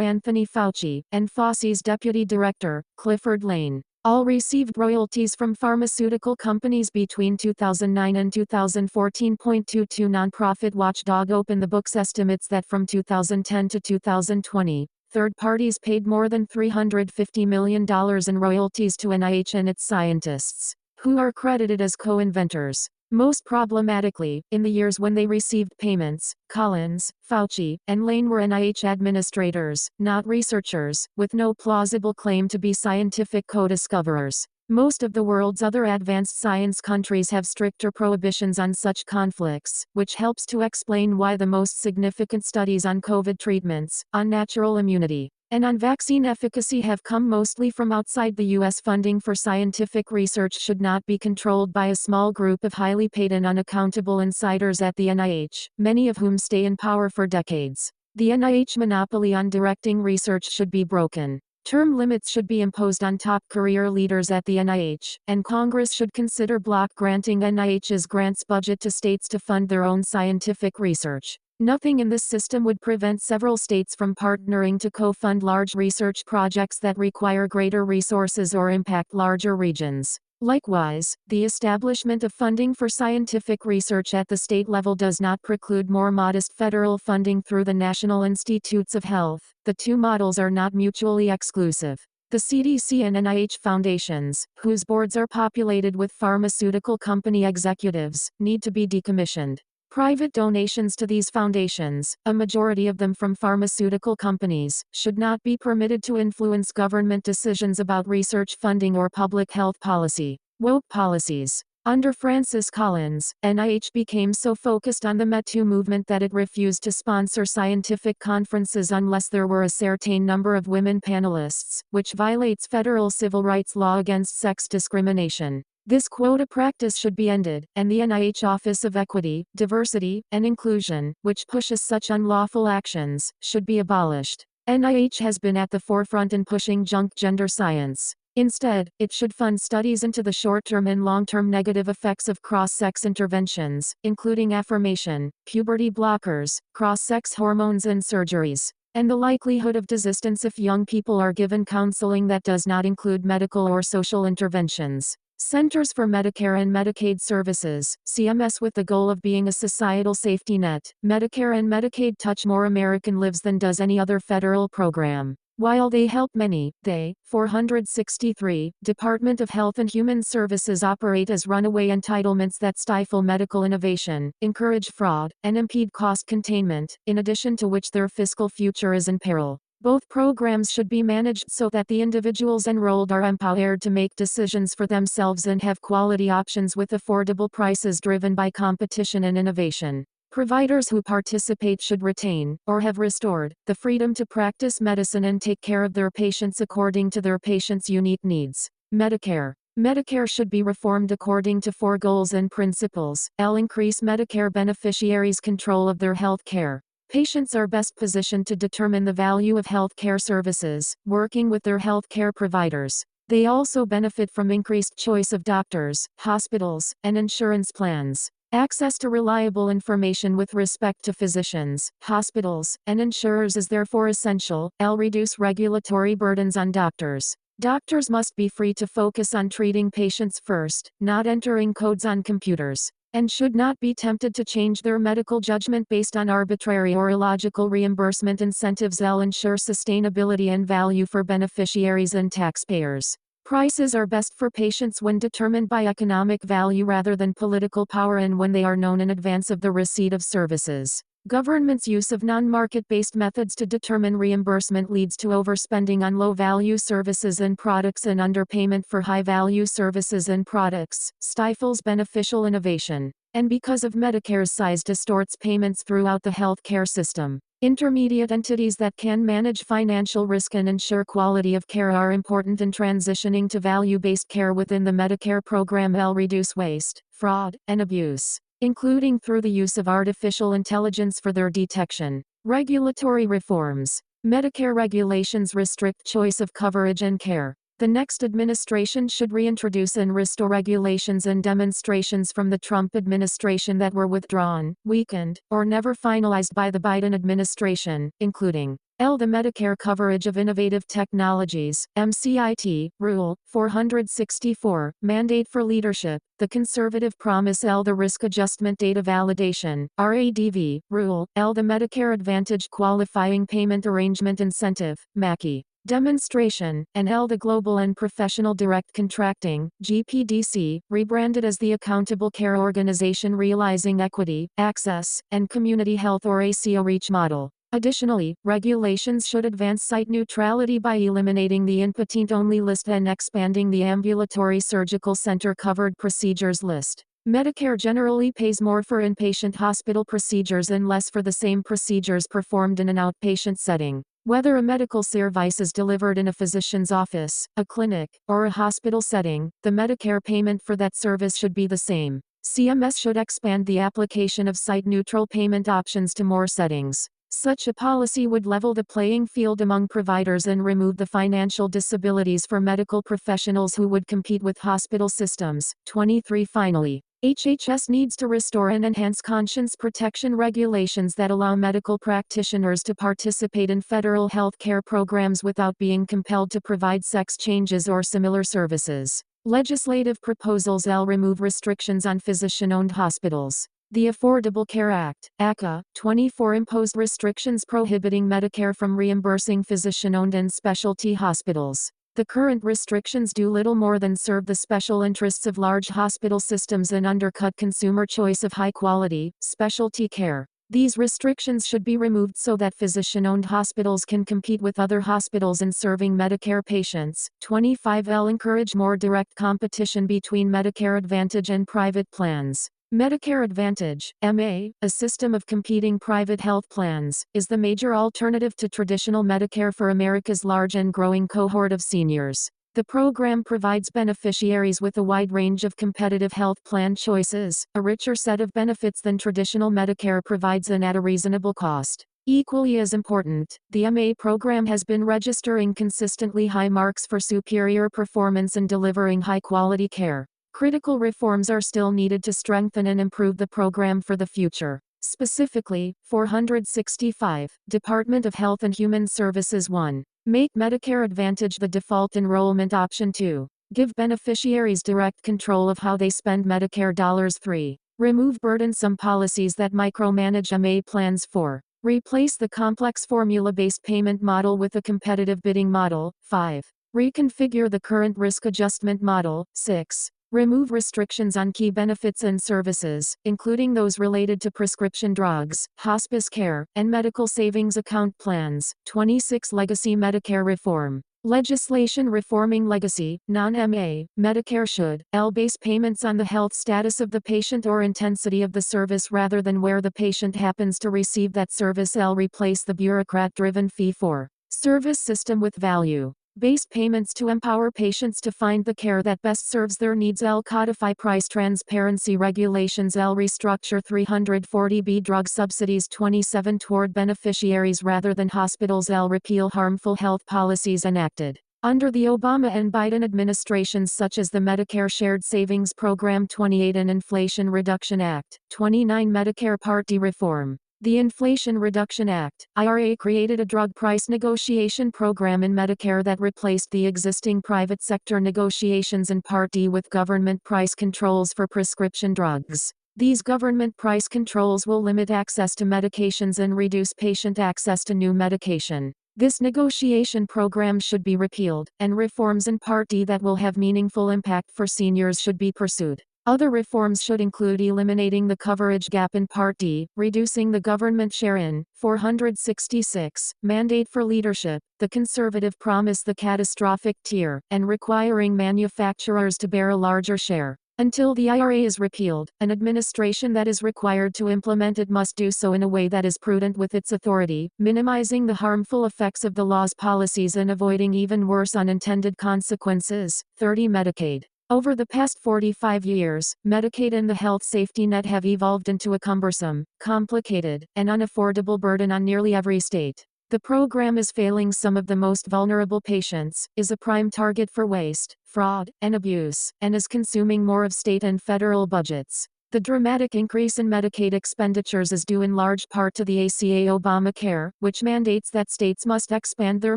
Anthony Fauci, and Fauci's Deputy Director, Clifford Lane, all received royalties from pharmaceutical companies between 2009 and 2014. 22 Nonprofit watchdog Open the Books estimates that from 2010 to 2020, third parties paid more than $350 million in royalties to NIH and its scientists, who are credited as co-inventors. Most problematically, in the years when they received payments, Collins, Fauci, and Lane were NIH administrators, not researchers, with no plausible claim to be scientific co-discoverers. Most of the world's other advanced science countries have stricter prohibitions on such conflicts, which helps to explain why the most significant studies on COVID treatments, on natural immunity, and on vaccine efficacy have come mostly from outside the U.S. Funding for scientific research should not be controlled by a small group of highly paid and unaccountable insiders at the NIH, many of whom stay in power for decades. The NIH monopoly on directing research should be broken. Term limits should be imposed on top career leaders at the NIH, and Congress should consider block granting NIH's grants budget to states to fund their own scientific research. Nothing in this system would prevent several states from partnering to co-fund large research projects that require greater resources or impact larger regions. Likewise, the establishment of funding for scientific research at the state level does not preclude more modest federal funding through the National Institutes of Health. The two models are not mutually exclusive. The CDC and NIH foundations, whose boards are populated with pharmaceutical company executives, need to be decommissioned. Private donations to these foundations, a majority of them from pharmaceutical companies, should not be permitted to influence government decisions about research funding or public health policy. Woke policies. Under Francis Collins, NIH became so focused on the Me Too movement that it refused to sponsor scientific conferences unless there were a certain number of women panelists, which violates federal civil rights law against sex discrimination. This quota practice should be ended, and the NIH Office of Equity, Diversity, and Inclusion, which pushes such unlawful actions, should be abolished. NIH has been at the forefront in pushing junk gender science. Instead, it should fund studies into the short-term and long-term negative effects of cross-sex interventions, including affirmation, puberty blockers, cross-sex hormones and surgeries, and the likelihood of desistance if young people are given counseling that does not include medical or social interventions. Centers for Medicare and Medicaid Services, CMS, with the goal of being a societal safety net. Medicare and Medicaid touch more American lives than does any other federal program. While they help many, they, 463, Department of Health and Human Services operate as runaway entitlements that stifle medical innovation, encourage fraud, and impede cost containment, in addition to which their fiscal future is in peril. Both programs should be managed so that the individuals enrolled are empowered to make decisions for themselves and have quality options with affordable prices driven by competition and innovation. Providers who participate should retain, or have restored, the freedom to practice medicine and take care of their patients according to their patients' unique needs. Medicare. Medicare should be reformed according to 4 goals and principles. Increase Medicare beneficiaries' control of their health care. Patients are best positioned to determine the value of health care services, working with their health care providers. They also benefit from increased choice of doctors, hospitals, and insurance plans. Access to reliable information with respect to physicians, hospitals, and insurers is therefore essential. Reduce regulatory burdens on doctors. Doctors must be free to focus on treating patients first, not entering codes on computers, and should not be tempted to change their medical judgment based on arbitrary or illogical reimbursement incentives. Ensure sustainability and value for beneficiaries and taxpayers. Prices are best for patients when determined by economic value rather than political power and when they are known in advance of the receipt of services. Government's use of non-market-based methods to determine reimbursement leads to overspending on low-value services and products and underpayment for high-value services and products, stifles beneficial innovation, and because of Medicare's size distorts payments throughout the healthcare system. Intermediate entities that can manage financial risk and ensure quality of care are important in transitioning to value-based care within the Medicare program. Reduce waste, fraud, and abuse, including through the use of artificial intelligence for their detection. Regulatory reforms. Medicare regulations restrict choice of coverage and care. The next administration should reintroduce and restore regulations and demonstrations from the Trump administration that were withdrawn, weakened, or never finalized by the Biden administration, including the Medicare Coverage of Innovative Technologies, MCIT, Rule 464, Mandate for Leadership, the Conservative Promise. The Risk Adjustment Data Validation, RADV, Rule, the Medicare Advantage Qualifying Payment Arrangement Incentive, MACI. Demonstration, and the Global and Professional Direct Contracting, GPDC, rebranded as the Accountable Care Organization Realizing Equity, Access, and Community Health or ACO REACH model. Additionally, regulations should advance site neutrality by eliminating the inpatient-only list and expanding the ambulatory surgical center covered procedures list. Medicare generally pays more for inpatient hospital procedures and less for the same procedures performed in an outpatient setting. Whether a medical service is delivered in a physician's office, a clinic, or a hospital setting, the Medicare payment for that service should be the same. CMS should expand the application of site-neutral payment options to more settings. Such a policy would level the playing field among providers and remove the financial disabilities for medical professionals who would compete with hospital systems. 23. Finally, HHS needs to restore and enhance conscience protection regulations that allow medical practitioners to participate in federal health care programs without being compelled to provide sex changes or similar services. Legislative proposals remove restrictions on physician-owned hospitals. The Affordable Care Act, ACA, 24 imposed restrictions prohibiting Medicare from reimbursing physician-owned and specialty hospitals. The current restrictions do little more than serve the special interests of large hospital systems and undercut consumer choice of high-quality, specialty care. These restrictions should be removed so that physician-owned hospitals can compete with other hospitals in serving Medicare patients. 25. Encourage more direct competition between Medicare Advantage and private plans. Medicare Advantage, MA, a system of competing private health plans, is the major alternative to traditional Medicare for America's large and growing cohort of seniors. The program provides beneficiaries with a wide range of competitive health plan choices, a richer set of benefits than traditional Medicare provides and at a reasonable cost. Equally as important, the MA program has been registering consistently high marks for superior performance in delivering high-quality care. Critical reforms are still needed to strengthen and improve the program for the future. Specifically, 465, Department of Health and Human Services 1. Make Medicare Advantage the default enrollment option. 2. Give beneficiaries direct control of how they spend Medicare dollars. 3. Remove burdensome policies that micromanage MA plans. 4. Replace the complex formula-based payment model with a competitive bidding model. 5. Reconfigure the current risk adjustment model. 6. Remove restrictions on key benefits and services, including those related to prescription drugs, hospice care, and medical savings account plans. 26. Legacy Medicare reform. Legislation reforming legacy, non-MA, Medicare should, base payments on the health status of the patient or intensity of the service rather than where the patient happens to receive that service. Replace the bureaucrat-driven fee-for-service system with value-based payments to empower patients to find the care that best serves their needs. Codify price transparency regulations. Restructure 340B drug subsidies. 27. Toward beneficiaries rather than hospitals. Repeal harmful health policies enacted under the Obama and Biden administrations such as the Medicare Shared Savings Program. 28. And Inflation Reduction Act. 29. Medicare Part D reform. The Inflation Reduction Act, IRA, created a drug price negotiation program in Medicare that replaced the existing private sector negotiations in Part D with government price controls for prescription drugs. These government price controls will limit access to medications and reduce patient access to new medication. This negotiation program should be repealed, and reforms in Part D that will have meaningful impact for seniors should be pursued. Other reforms should include eliminating the coverage gap in Part D, reducing the government share in 466, mandate for leadership, the conservative promise, the catastrophic tier, and requiring manufacturers to bear a larger share. Until the IRA is repealed, an administration that is required to implement it must do so in a way that is prudent with its authority, minimizing the harmful effects of the law's policies and avoiding even worse unintended consequences. 30. Medicaid. Over the past 45 years, Medicaid and the health safety net have evolved into a cumbersome, complicated, and unaffordable burden on nearly every state. The program is failing some of the most vulnerable patients, is a prime target for waste, fraud, and abuse, and is consuming more of state and federal budgets. The dramatic increase in Medicaid expenditures is due in large part to the ACA Obamacare, which mandates that states must expand their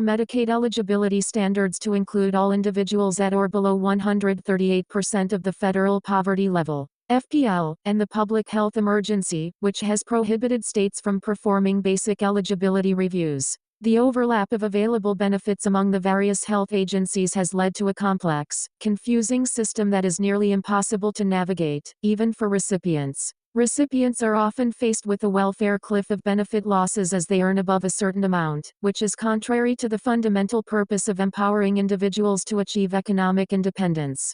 Medicaid eligibility standards to include all individuals at or below 138% of the federal poverty level, FPL, and the public health emergency, which has prohibited states from performing basic eligibility reviews. The overlap of available benefits among the various health agencies has led to a complex, confusing system that is nearly impossible to navigate, even for recipients. Recipients are often faced with a welfare cliff of benefit losses as they earn above a certain amount, which is contrary to the fundamental purpose of empowering individuals to achieve economic independence.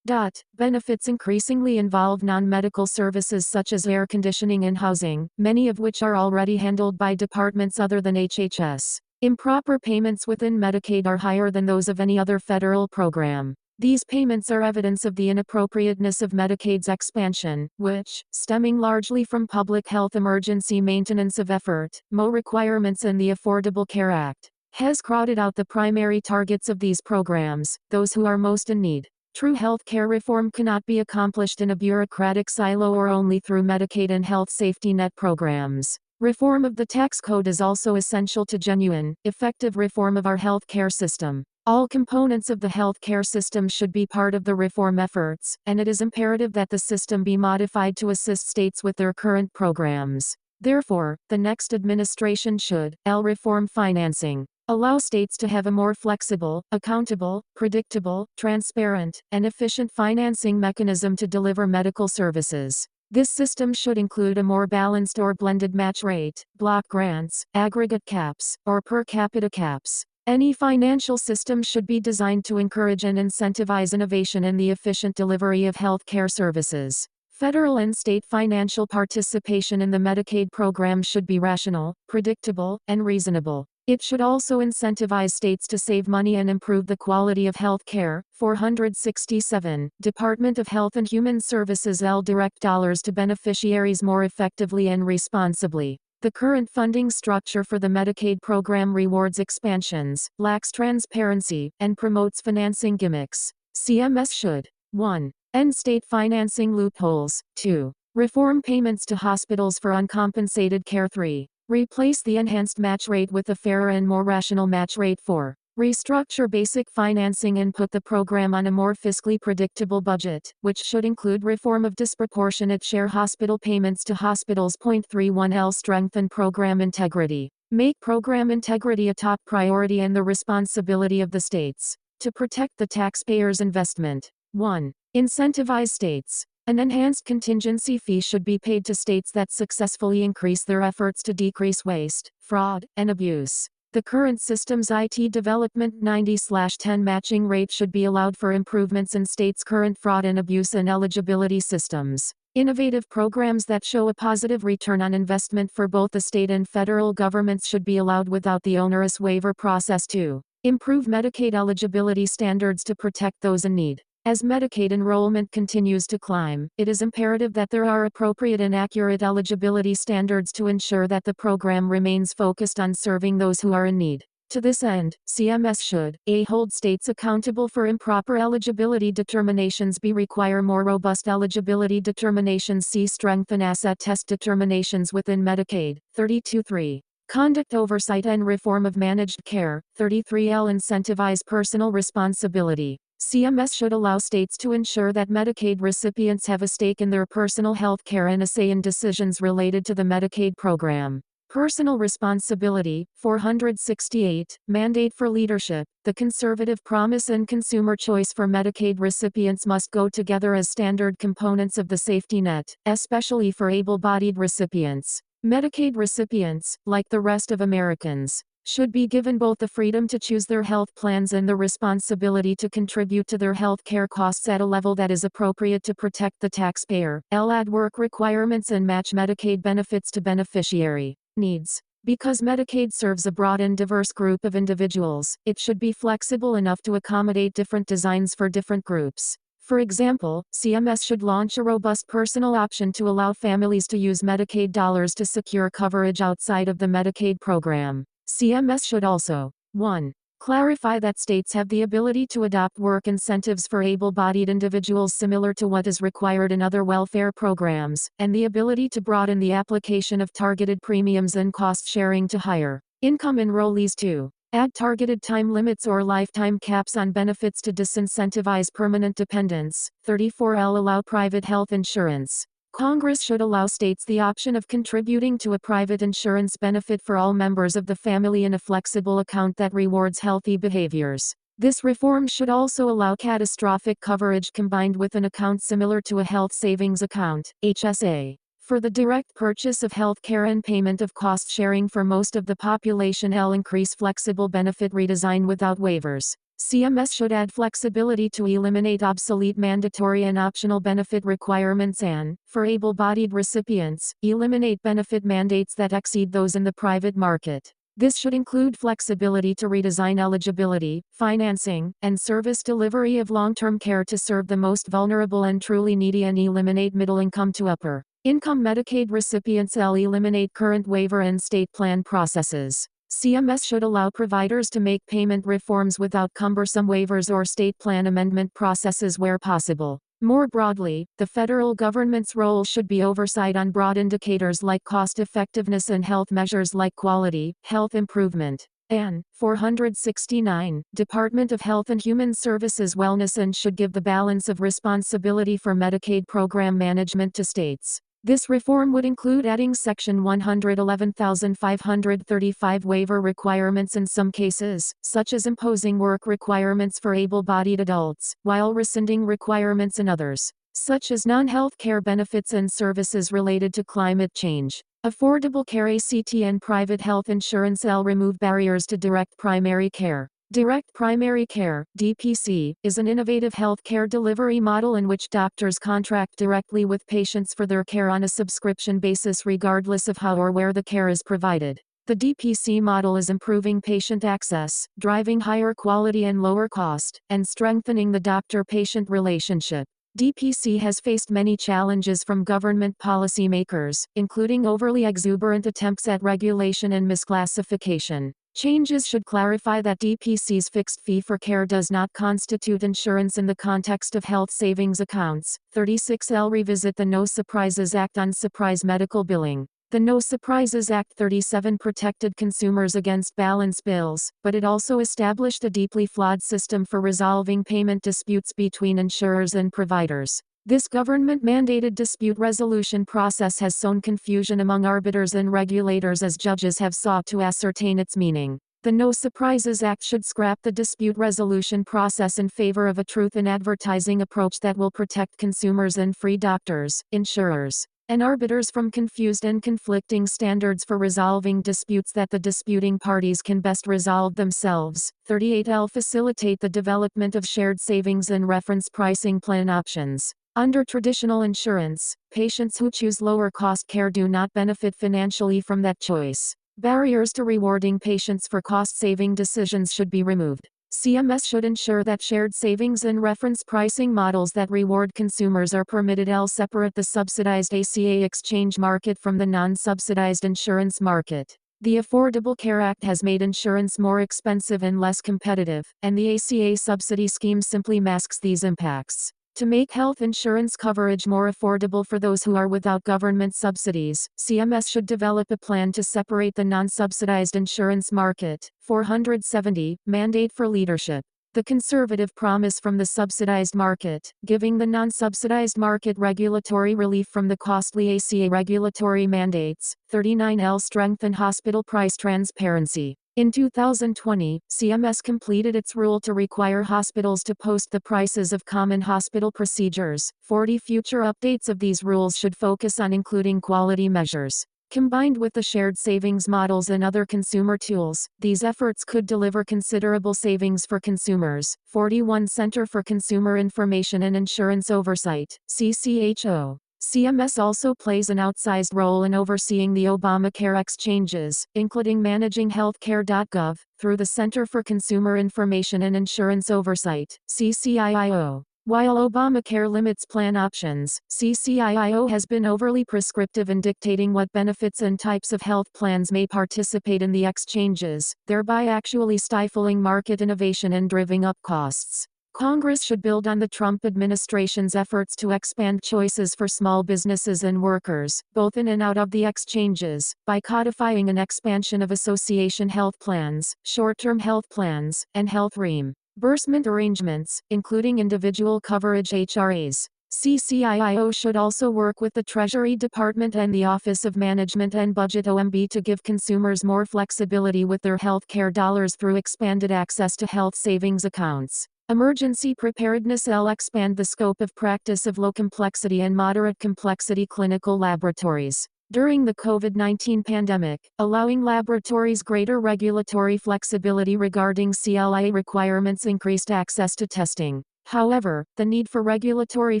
Benefits increasingly involve non-medical services such as air conditioning and housing, many of which are already handled by departments other than HHS. Improper payments within Medicaid are higher than those of any other federal program. These payments are evidence of the inappropriateness of Medicaid's expansion, which, stemming largely from public health emergency maintenance of effort, MO requirements and the Affordable Care Act, has crowded out the primary targets of these programs, those who are most in need. True health care reform cannot be accomplished in a bureaucratic silo or only through Medicaid and health safety net programs. Reform of the tax code is also essential to genuine, effective reform of our health care system. All components of the health care system should be part of the reform efforts, and it is imperative that the system be modified to assist states with their current programs. Therefore, the next administration should reform financing. Allow states to have a more flexible, accountable, predictable, transparent, and efficient financing mechanism to deliver medical services. This system should include a more balanced or blended match rate, block grants, aggregate caps, or per capita caps. Any financial system should be designed to encourage and incentivize innovation in the efficient delivery of health care services. Federal and state financial participation in the Medicaid program should be rational, predictable, and reasonable. It should also incentivize states to save money and improve the quality of health care. 467. Department of Health and Human Services direct dollars to beneficiaries more effectively and responsibly. The current funding structure for the Medicaid program rewards expansions, lacks transparency, and promotes financing gimmicks. CMS should 1. End state financing loopholes. 2. Reform payments to hospitals for uncompensated care. 3. Replace the enhanced match rate with a fairer and more rational match rate. 4. Restructure basic financing and put the program on a more fiscally predictable budget, which should include reform of disproportionate share hospital payments to hospitals. 31. Strengthen program integrity. Make program integrity a top priority and the responsibility of the states. To protect the taxpayers' investment. 1. Incentivize states. An enhanced contingency fee should be paid to states that successfully increase their efforts to decrease waste, fraud, and abuse. The current system's IT development 90/10 matching rate should be allowed for improvements in states' current fraud and abuse and eligibility systems. Innovative programs that show a positive return on investment for both the state and federal governments should be allowed without the onerous waiver process to improve Medicaid eligibility standards to protect those in need. As Medicaid enrollment continues to climb, it is imperative that there are appropriate and accurate eligibility standards to ensure that the program remains focused on serving those who are in need. To this end, CMS should a. hold states accountable for improper eligibility determinations, b. require more robust eligibility determinations, c. strengthen asset test determinations within Medicaid. 32.3. Conduct oversight and reform of managed care. 33L. Incentivize personal responsibility. CMS should allow states to ensure that Medicaid recipients have a stake in their personal health care and a say in decisions related to the Medicaid program. Personal responsibility. 468. Mandate for leadership. The conservative promise and consumer choice for Medicaid recipients must go together as standard components of the safety net, especially for able-bodied recipients. Medicaid recipients, like the rest of Americans, should be given both the freedom to choose their health plans and the responsibility to contribute to their health care costs at a level that is appropriate to protect the taxpayer. Add work requirements and match Medicaid benefits to beneficiary needs. Because Medicaid serves a broad and diverse group of individuals, it should be flexible enough to accommodate different designs for different groups. For example, CMS should launch a robust personal option to allow families to use Medicaid dollars to secure coverage outside of the Medicaid program. CMS should also 1. Clarify that states have the ability to adopt work incentives for able-bodied individuals similar to what is required in other welfare programs, and the ability to broaden the application of targeted premiums and cost sharing to higher income enrollees. 2. Add targeted time limits or lifetime caps on benefits to disincentivize permanent dependence. 34L. Allow private health insurance. Congress should allow states the option of contributing to a private insurance benefit for all members of the family in a flexible account that rewards healthy behaviors. This reform should also allow catastrophic coverage combined with an account similar to a health savings account, HSA, for the direct purchase of health care and payment of cost sharing for most of the population. Increase flexible benefit redesign without waivers. CMS should add flexibility to eliminate obsolete mandatory and optional benefit requirements and, for able-bodied recipients, eliminate benefit mandates that exceed those in the private market. This should include flexibility to redesign eligibility, financing, and service delivery of long-term care to serve the most vulnerable and truly needy and eliminate middle-income to upper-income Medicaid recipients. Eliminate current waiver and state plan processes. CMS should allow providers to make payment reforms without cumbersome waivers or state plan amendment processes where possible. More broadly, the federal government's role should be oversight on broad indicators like cost effectiveness and health measures like quality, health improvement, and 469, Department of Health and Human Services wellness and should give the balance of responsibility for Medicaid program management to states. This reform would include adding Section 111,535 waiver requirements in some cases, such as imposing work requirements for able-bodied adults, while rescinding requirements in others, such as non-health care benefits and services related to climate change. Affordable care ACT and private health insurance. Remove barriers to direct primary care. Direct primary care, DPC, is an innovative healthcare delivery model in which doctors contract directly with patients for their care on a subscription basis regardless of how or where the care is provided. The DPC model is improving patient access, driving higher quality and lower cost, and strengthening the doctor-patient relationship. DPC has faced many challenges from government policymakers, including overly exuberant attempts at regulation and misclassification. Changes should clarify that DPC's fixed fee for care does not constitute insurance in the context of health savings accounts. 36L. Revisit the No Surprises Act on surprise medical billing. The No Surprises Act 37 protected consumers against balance bills, but it also established a deeply flawed system for resolving payment disputes between insurers and providers. This government-mandated dispute resolution process has sown confusion among arbiters and regulators as judges have sought to ascertain its meaning. The No Surprises Act should scrap the dispute resolution process in favor of a truth in advertising approach that will protect consumers and free doctors, insurers, and arbiters from confused and conflicting standards for resolving disputes that the disputing parties can best resolve themselves. 38L facilitate the development of shared savings and reference pricing plan options. Under traditional insurance, patients who choose lower cost care do not benefit financially from that choice. Barriers to rewarding patients for cost-saving decisions should be removed. CMS should ensure that shared savings and reference pricing models that reward consumers are permitted. Separate the subsidized ACA exchange market from the non-subsidized insurance market. The Affordable Care Act has made insurance more expensive and less competitive, and the ACA subsidy scheme simply masks these impacts. To make health insurance coverage more affordable for those who are without government subsidies, CMS should develop a plan to separate the non-subsidized insurance market. 470. Mandate for leadership. The conservative promise from the subsidized market, giving the non-subsidized market regulatory relief from the costly ACA regulatory mandates. 39L. Strengthen hospital price transparency. In 2020, CMS completed its rule to require hospitals to post the prices of common hospital procedures. 40 Future updates of these rules should focus on including quality measures. Combined with the shared savings models and other consumer tools, these efforts could deliver considerable savings for consumers. 41 Center for Consumer Information and Insurance Oversight, CCHO. CMS also plays an outsized role in overseeing the Obamacare exchanges, including managing healthcare.gov, through the Center for Consumer Information and Insurance Oversight, CCIIO. While Obamacare limits plan options, CCIIO has been overly prescriptive in dictating what benefits and types of health plans may participate in the exchanges, thereby actually stifling market innovation and driving up costs. Congress should build on the Trump administration's efforts to expand choices for small businesses and workers, both in and out of the exchanges, by codifying an expansion of association health plans, short-term health plans, and health reimbursement arrangements, including individual coverage HRAs. CCIIO should also work with the Treasury Department and the Office of Management and Budget (OMB) to give consumers more flexibility with their health care dollars through expanded access to health savings accounts. Emergency preparedness. Expand the scope of practice of low complexity and moderate complexity clinical laboratories. During the COVID-19 pandemic, allowing laboratories greater regulatory flexibility regarding CLIA requirements increased access to testing. However, the need for regulatory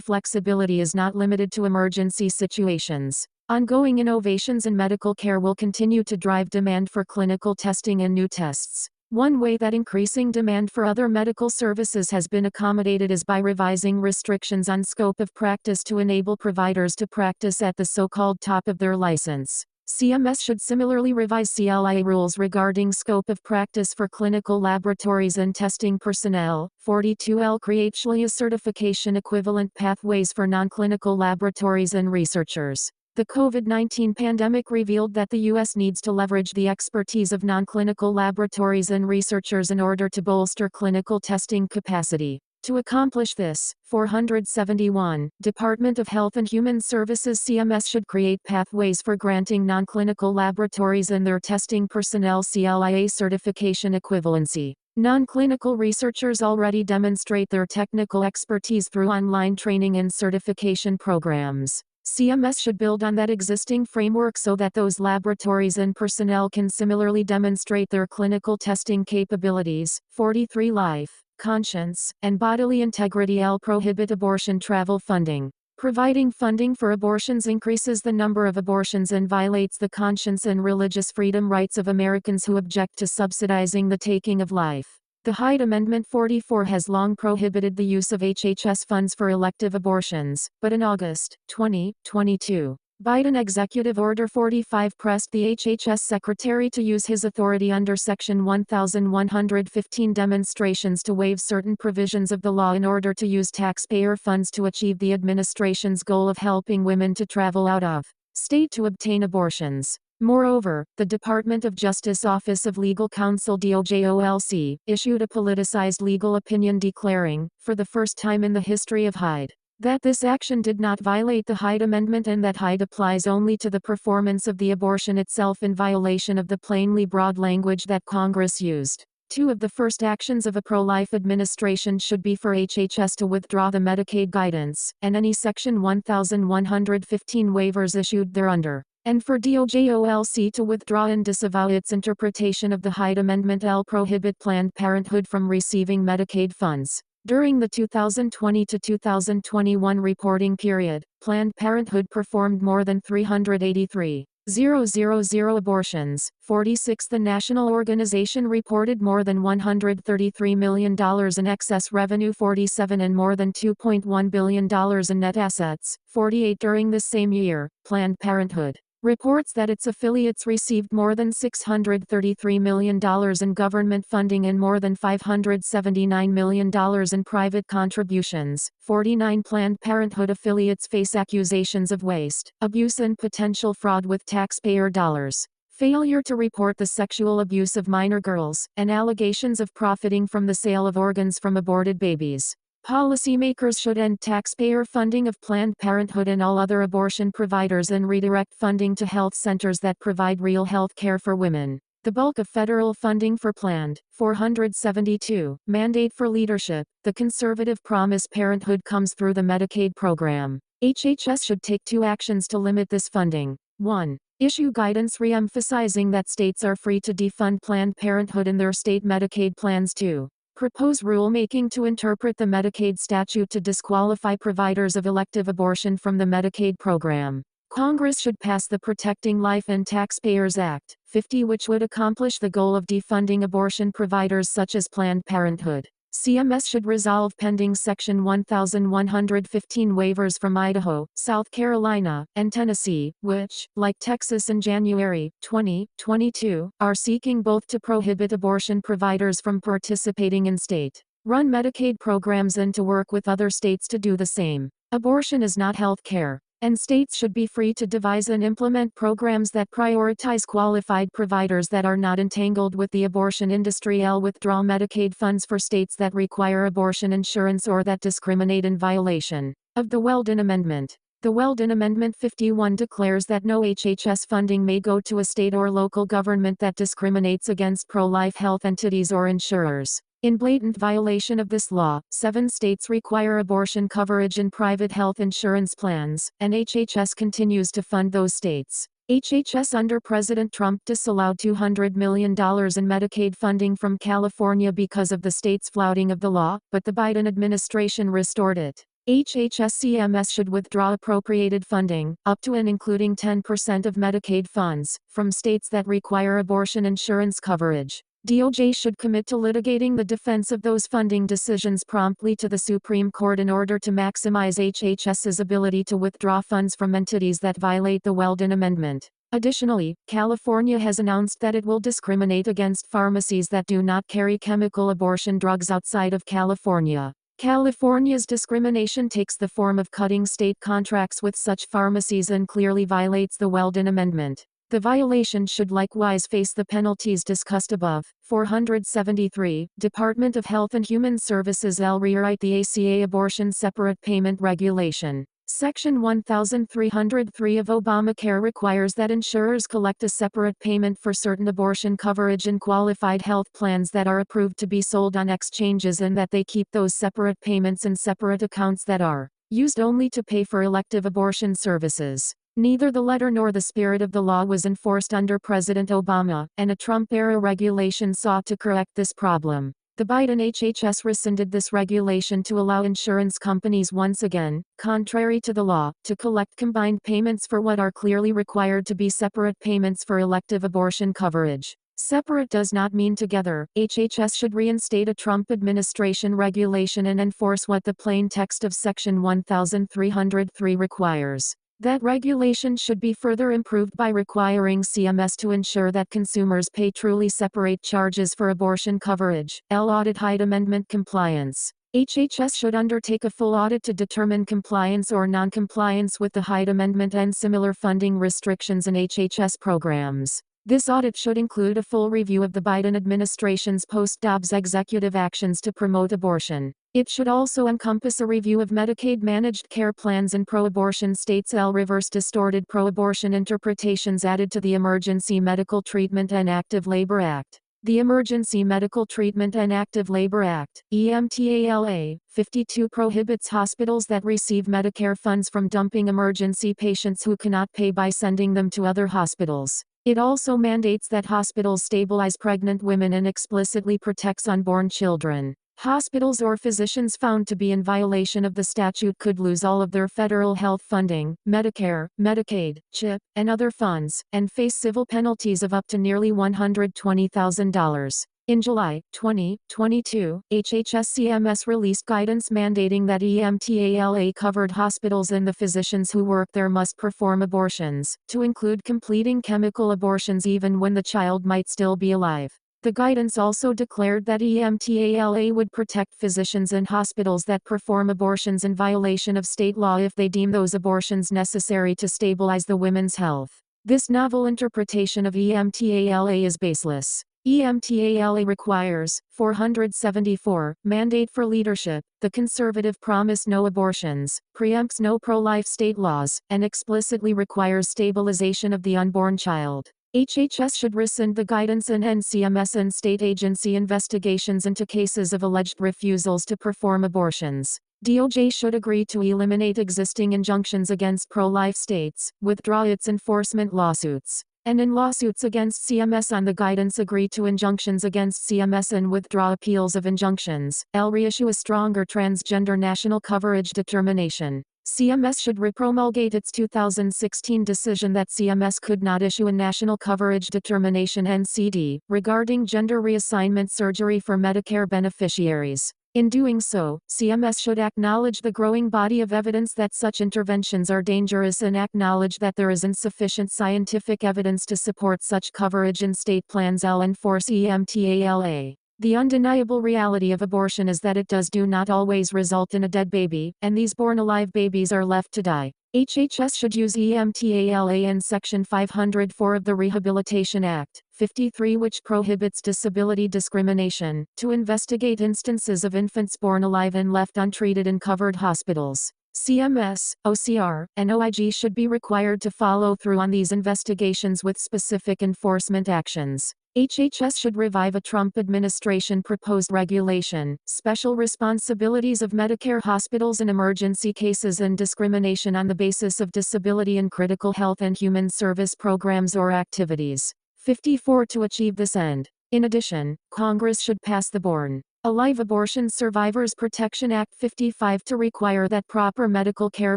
flexibility is not limited to emergency situations. Ongoing innovations in medical care will continue to drive demand for clinical testing and new tests. One way that increasing demand for other medical services has been accommodated is by revising restrictions on scope of practice to enable providers to practice at the so-called top of their license. CMS should similarly revise CLIA rules regarding scope of practice for clinical laboratories and testing personnel. 42L. Create CLIA certification equivalent pathways for non-clinical laboratories and researchers. The COVID-19 pandemic revealed that the U.S. needs to leverage the expertise of non-clinical laboratories and researchers in order to bolster clinical testing capacity. To accomplish this, 471, Department of Health and Human Services CMS should create pathways for granting non-clinical laboratories and their testing personnel CLIA certification equivalency. Non-clinical researchers already demonstrate their technical expertise through online training and certification programs. CMS should build on that existing framework so that those laboratories and personnel can similarly demonstrate their clinical testing capabilities. 43 Life, conscience, and bodily integrity. Prohibit abortion travel funding. Providing funding for abortions increases the number of abortions and violates the conscience and religious freedom rights of Americans who object to subsidizing the taking of life. The Hyde Amendment 44 has long prohibited the use of HHS funds for elective abortions, but in August 2022, Biden Executive Order 45 pressed the HHS Secretary to use his authority under Section 1115 demonstrations to waive certain provisions of the law in order to use taxpayer funds to achieve the administration's goal of helping women to travel out of state to obtain abortions. Moreover, the Department of Justice Office of Legal Counsel DOJ/OLC issued a politicized legal opinion declaring, for the first time in the history of Hyde that this action did not violate the Hyde Amendment and that Hyde applies only to the performance of the abortion itself in violation of the plainly broad language that Congress used. Two of the first actions of a pro-life administration should be for HHS to withdraw the Medicaid guidance, and any Section 1115 waivers issued thereunder, and for DOJ/OLC to withdraw and disavow its interpretation of the Hyde Amendment prohibit Planned Parenthood from receiving Medicaid funds. During the 2020 to 2021 reporting period, Planned Parenthood performed more than 383,000 abortions. 46. The national organization reported more than $133 million in excess revenue. 47. And more than $2.1 billion in net assets. 48. During this same year, Planned Parenthood reports that its affiliates received more than $633 million in government funding and more than $579 million in private contributions. 49. Planned Parenthood affiliates face accusations of waste, abuse and potential fraud with taxpayer dollars, failure to report the sexual abuse of minor girls, and allegations of profiting from the sale of organs from aborted babies. Policymakers should end taxpayer funding of Planned Parenthood and all other abortion providers and redirect funding to health centers that provide real health care for women. The bulk of federal funding for Planned 472 mandate for leadership. The conservative Promise Parenthood comes through the Medicaid program. HHS should take two actions to limit this funding. 1. Issue guidance re-emphasizing that states are free to defund Planned Parenthood in their state Medicaid plans. 2. Propose rulemaking to interpret the Medicaid statute to disqualify providers of elective abortion from the Medicaid program. Congress should pass the Protecting Life and Taxpayers Act, 50, which would accomplish the goal of defunding abortion providers such as Planned Parenthood. CMS should resolve pending Section 1115 waivers from Idaho, South Carolina, and Tennessee, which, like Texas in January 2022, are seeking both to prohibit abortion providers from participating in state-run Medicaid programs and to work with other states to do the same. Abortion is not health care, and states should be free to devise and implement programs that prioritize qualified providers that are not entangled with the abortion industry. Withdraw Medicaid funds for states that require abortion insurance or that discriminate in violation of the Weldon Amendment. The Weldon Amendment 51 declares that no HHS funding may go to a state or local government that discriminates against pro-life health entities or insurers. In blatant violation of this law, 7 states require abortion coverage in private health insurance plans, and HHS continues to fund those states. HHS under President Trump disallowed $200 million in Medicaid funding from California because of the state's flouting of the law, but the Biden administration restored it. HHS-CMS should withdraw appropriated funding, up to and including 10% of Medicaid funds, from states that require abortion insurance coverage. DOJ should commit to litigating the defense of those funding decisions promptly to the Supreme Court in order to maximize HHS's ability to withdraw funds from entities that violate the Weldon Amendment. Additionally, California has announced that it will discriminate against pharmacies that do not carry chemical abortion drugs outside of California. California's discrimination takes the form of cutting state contracts with such pharmacies and clearly violates the Weldon Amendment. The violation should likewise face the penalties discussed above. 473. Department of Health and Human Services rewrite the ACA Abortion Separate Payment Regulation. Section 1303 of Obamacare requires that insurers collect a separate payment for certain abortion coverage in qualified health plans that are approved to be sold on exchanges and that they keep those separate payments in separate accounts that are used only to pay for elective abortion services. Neither the letter nor the spirit of the law was enforced under President Obama, and a Trump-era regulation sought to correct this problem. The Biden HHS rescinded this regulation to allow insurance companies once again, contrary to the law, to collect combined payments for what are clearly required to be separate payments for elective abortion coverage. Separate does not mean together. HHS should reinstate a Trump administration regulation and enforce what the plain text of Section 1303 requires. That regulation should be further improved by requiring CMS to ensure that consumers pay truly separate charges for abortion coverage. Audit Hyde Amendment compliance. HHS should undertake a full audit to determine compliance or non-compliance with the Hyde Amendment and similar funding restrictions in HHS programs. This audit should include a full review of the Biden administration's post-Dobbs executive actions to promote abortion. It should also encompass a review of Medicaid managed care plans in pro-abortion states. Reverse distorted pro-abortion interpretations added to the Emergency Medical Treatment and Active Labor Act. The Emergency Medical Treatment and Active Labor Act, EMTALA, 52 prohibits hospitals that receive Medicare funds from dumping emergency patients who cannot pay by sending them to other hospitals. It also mandates that hospitals stabilize pregnant women and explicitly protects unborn children. Hospitals or physicians found to be in violation of the statute could lose all of their federal health funding, Medicare, Medicaid, CHIP, and other funds, and face civil penalties of up to nearly $120,000. In July 2022, HHS-CMS released guidance mandating that EMTALA-covered hospitals and the physicians who work there must perform abortions, to include completing chemical abortions even when the child might still be alive. The guidance also declared that EMTALA would protect physicians and hospitals that perform abortions in violation of state law if they deem those abortions necessary to stabilize the women's health. This novel interpretation of EMTALA is baseless. EMTALA requires, 474, mandate for leadership, the conservative promise no abortions, preempts no pro-life state laws, and explicitly requires stabilization of the unborn child. HHS should rescind the guidance and end CMS and state agency investigations into cases of alleged refusals to perform abortions. DOJ should agree to eliminate existing injunctions against pro-life states, withdraw its enforcement lawsuits, and in lawsuits against CMS on the guidance agree to injunctions against CMS and withdraw appeals of injunctions. Reissue a stronger transgender national coverage determination. CMS should repromulgate its 2016 decision that CMS could not issue a National Coverage Determination (NCD) regarding gender reassignment surgery for Medicare beneficiaries. In doing so, CMS should acknowledge the growing body of evidence that such interventions are dangerous and acknowledge that there is insufficient scientific evidence to support such coverage in state plans. Enforce EMTALA. The undeniable reality of abortion is that it does not always result in a dead baby, and these born-alive babies are left to die. HHS should use EMTALA and Section 504 of the Rehabilitation Act, 53, which prohibits disability discrimination, to investigate instances of infants born alive and left untreated in covered hospitals. CMS, OCR, and OIG should be required to follow through on these investigations with specific enforcement actions. HHS should revive a Trump administration proposed regulation, special responsibilities of Medicare hospitals in emergency cases and discrimination on the basis of disability in critical health and human service programs or activities. 54 to achieve this end. In addition, Congress should pass the Born Alive Abortion Survivors Protection Act 55 to require that proper medical care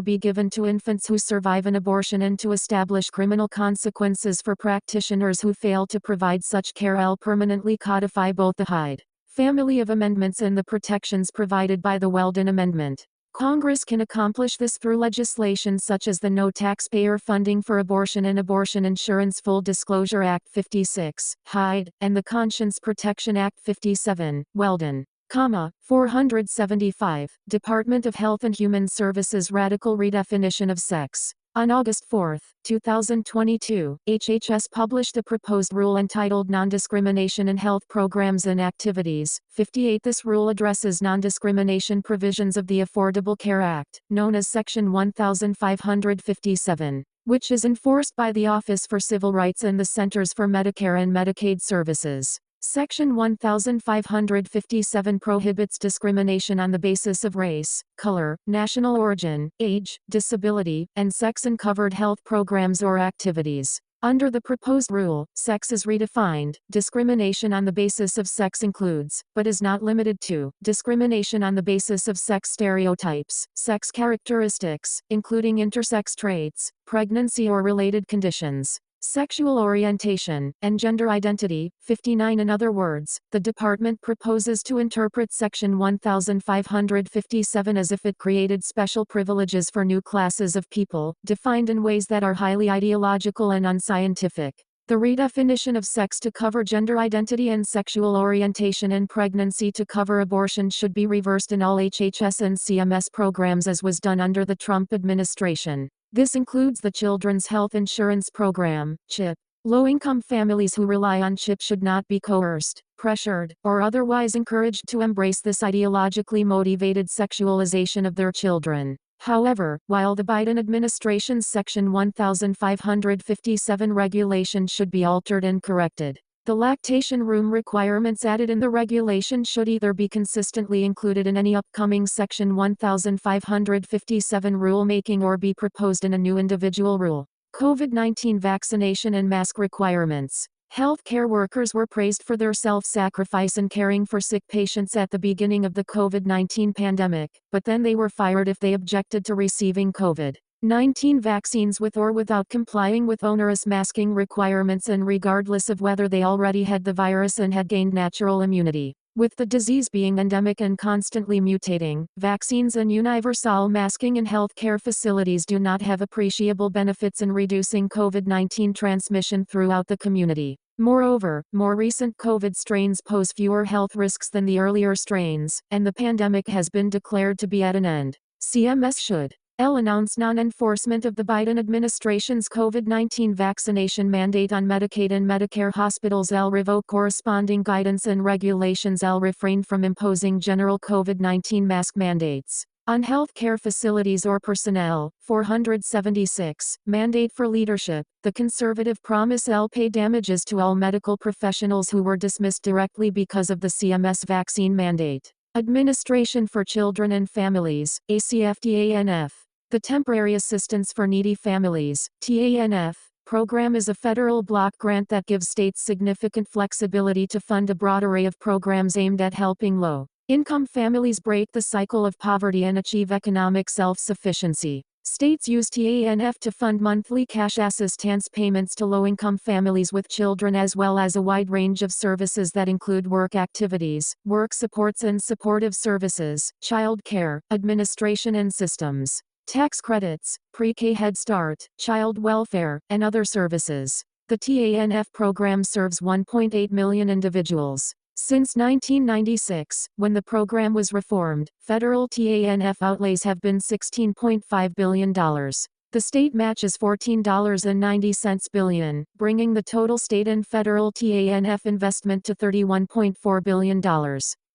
be given to infants who survive an abortion and to establish criminal consequences for practitioners who fail to provide such care. Permanently codify both the Hyde family of amendments and the protections provided by the Weldon Amendment. Congress can accomplish this through legislation such as the No Taxpayer Funding for Abortion and Abortion Insurance Full Disclosure Act 56, Hyde, and the Conscience Protection Act 57, Weldon. 475, Department of Health and Human Services Radical Redefinition of Sex. On August 4, 2022, HHS published a proposed rule entitled Non-Discrimination in Health Programs and Activities. 58. This rule addresses non-discrimination provisions of the Affordable Care Act, known as Section 1557, which is enforced by the Office for Civil Rights and the Centers for Medicare and Medicaid Services. Section 1557 prohibits discrimination on the basis of race, color, national origin, age, disability, and sex in covered health programs or activities. Under the proposed rule, sex is redefined. Discrimination on the basis of sex includes, but is not limited to, discrimination on the basis of sex stereotypes, sex characteristics, including intersex traits, pregnancy or related conditions, sexual orientation, and gender identity. 59. In other words, the department proposes to interpret Section 1557 as if it created special privileges for new classes of people, defined in ways that are highly ideological and unscientific. The redefinition of sex to cover gender identity and sexual orientation and pregnancy to cover abortion should be reversed in all HHS and CMS programs as was done under the Trump administration. This includes the Children's Health Insurance Program, CHIP, Low-income families who rely on CHIP should not be coerced, pressured, or otherwise encouraged to embrace this ideologically motivated sexualization of their children. However, while the Biden administration's Section 1557 regulation should be altered and corrected, the lactation room requirements added in the regulation should either be consistently included in any upcoming Section 1557 rulemaking or be proposed in a new individual rule. COVID-19 vaccination and mask requirements. Healthcare workers were praised for their self-sacrifice in caring for sick patients at the beginning of the COVID-19 pandemic, but then they were fired if they objected to receiving COVID-19 vaccines with or without complying with onerous masking requirements and regardless of whether they already had the virus and had gained natural immunity. With the disease being endemic and constantly mutating, vaccines and universal masking in healthcare facilities do not have appreciable benefits in reducing COVID-19 transmission throughout the community. Moreover, more recent COVID strains pose fewer health risks than the earlier strains, and the pandemic has been declared to be at an end. CMS should announce non-enforcement of the Biden administration's COVID-19 vaccination mandate on Medicaid and Medicare hospitals. Revoke corresponding guidance and regulations. Refrain from imposing general COVID-19 mask mandates on healthcare facilities or personnel. 476. Mandate for leadership. The conservative promise pay damages to all medical professionals who were dismissed directly because of the CMS vaccine mandate. Administration for Children and Families, ACFTANF. The Temporary Assistance for Needy Families, TANF, program is a federal block grant that gives states significant flexibility to fund a broad array of programs aimed at helping low-income families break the cycle of poverty and achieve economic self-sufficiency. States use TANF to fund monthly cash assistance payments to low-income families with children as well as a wide range of services that include work activities, work supports and supportive services, child care, administration and systems, tax credits, pre-K Head Start, child welfare, and other services. The TANF program serves 1.8 million individuals. Since 1996, when the program was reformed, federal TANF outlays have been $16.5 billion. The state match is $14.90 billion, bringing the total state and federal TANF investment to $31.4 billion.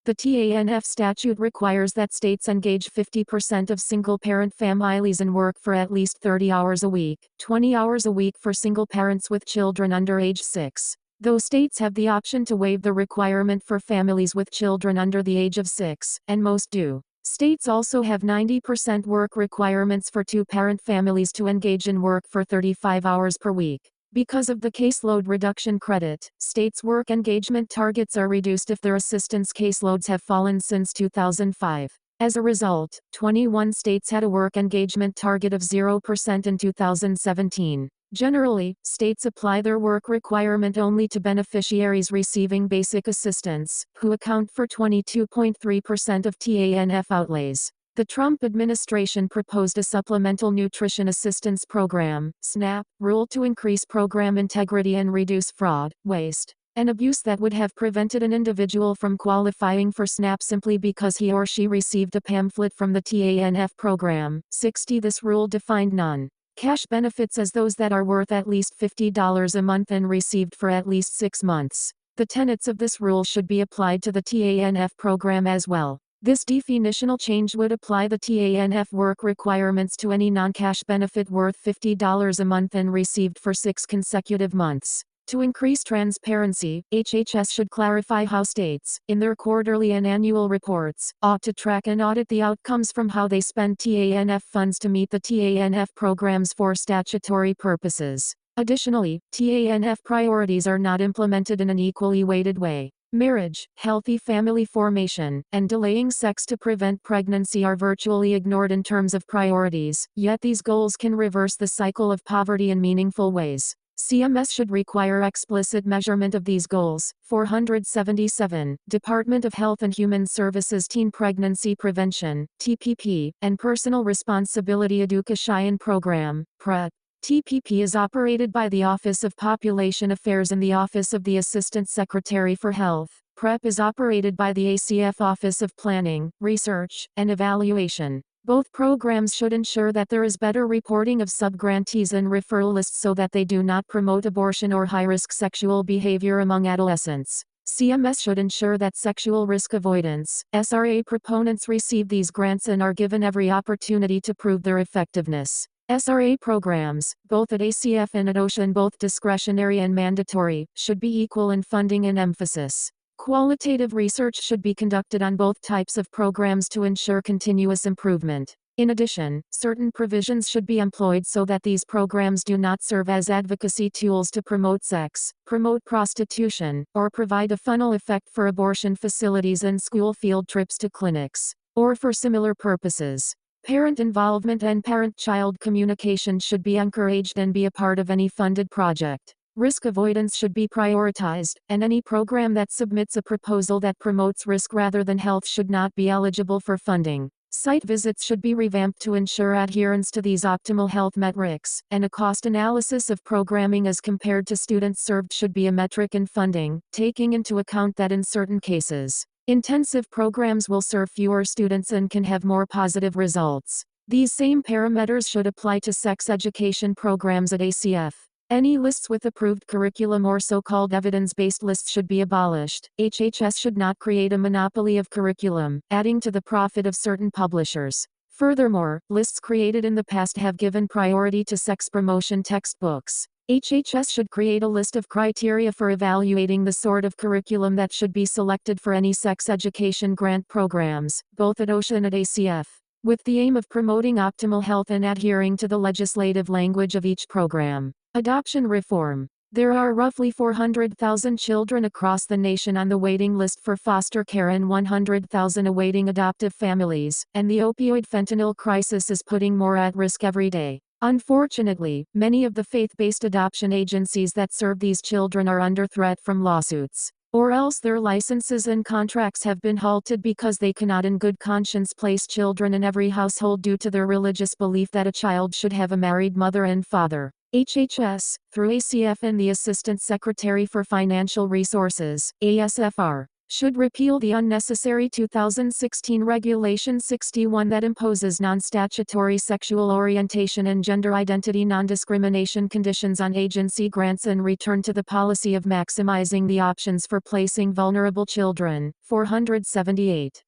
The TANF statute requires that states engage 50% of single-parent families in work for at least 30 hours a week, 20 hours a week for single parents with children under age 6. Though states have the option to waive the requirement for families with children under the age of 6, and most do, states also have 90% work requirements for two-parent families to engage in work for 35 hours per week. Because of the caseload reduction credit, states' work engagement targets are reduced if their assistance caseloads have fallen since 2005. As a result, 21 states had a work engagement target of 0% in 2017. Generally, states apply their work requirement only to beneficiaries receiving basic assistance, who account for 22.3% of TANF outlays. The Trump administration proposed a Supplemental Nutrition Assistance Program, SNAP, rule to increase program integrity and reduce fraud, waste, and abuse that would have prevented an individual from qualifying for SNAP simply because he or she received a pamphlet from the TANF program. 60. This rule defined non-cash benefits as those that are worth at least $50 a month and received for at least 6 months. The tenets of this rule should be applied to the TANF program as well. This definitional change would apply the TANF work requirements to any non-cash benefit worth $50 a month and received for 6 consecutive months. To increase transparency, HHS should clarify how states, in their quarterly and annual reports, ought to track and audit the outcomes from how they spend TANF funds to meet the TANF programs for statutory purposes. Additionally, TANF priorities are not implemented in an equally weighted way. Marriage, healthy family formation, and delaying sex to prevent pregnancy are virtually ignored in terms of priorities, yet these goals can reverse the cycle of poverty in meaningful ways. CMS should require explicit measurement of these goals. 477. Department of Health and Human Services Teen Pregnancy Prevention, TPP, and Personal Responsibility Education Program, PrEP. TPP is operated by the Office of Population Affairs and the Office of the Assistant Secretary for Health. PrEP is operated by the ACF Office of Planning, Research, and Evaluation. Both programs should ensure that there is better reporting of subgrantees and referral lists so that they do not promote abortion or high-risk sexual behavior among adolescents. CMS should ensure that sexual risk avoidance (SRA) proponents receive these grants and are given every opportunity to prove their effectiveness. SRA programs, both at ACF and at OSHA and both discretionary and mandatory, should be equal in funding and emphasis. Qualitative research should be conducted on both types of programs to ensure continuous improvement. In addition, certain provisions should be employed so that these programs do not serve as advocacy tools to promote sex, promote prostitution, or provide a funnel effect for abortion facilities and school field trips to clinics, or for similar purposes. Parent involvement and parent-child communication should be encouraged and be a part of any funded project. Risk avoidance should be prioritized, and any program that submits a proposal that promotes risk rather than health should not be eligible for funding. Site visits should be revamped to ensure adherence to these optimal health metrics, and a cost analysis of programming as compared to students served should be a metric in funding, taking into account that in certain cases, intensive programs will serve fewer students and can have more positive results. These same parameters should apply to sex education programs at ACF. Any lists with approved curriculum or so-called evidence-based lists should be abolished. HHS should not create a monopoly of curriculum, adding to the profit of certain publishers. Furthermore, lists created in the past have given priority to sex promotion textbooks. HHS should create a list of criteria for evaluating the sort of curriculum that should be selected for any sex education grant programs, both at OSHA and at ACF, with the aim of promoting optimal health and adhering to the legislative language of each program. Adoption reform. There are roughly 400,000 children across the nation on the waiting list for foster care and 100,000 awaiting adoptive families, and the opioid fentanyl crisis is putting more at risk every day. Unfortunately, many of the faith-based adoption agencies that serve these children are under threat from lawsuits, or else their licenses and contracts have been halted because they cannot in good conscience place children in every household due to their religious belief that a child should have a married mother and father. HHS, through ACF and the Assistant Secretary for Financial Resources, ASFR, should repeal the unnecessary 2016 Regulation 61 that imposes non-statutory sexual orientation and gender identity non-discrimination conditions on agency grants and return to the policy of maximizing the options for placing vulnerable children. 478.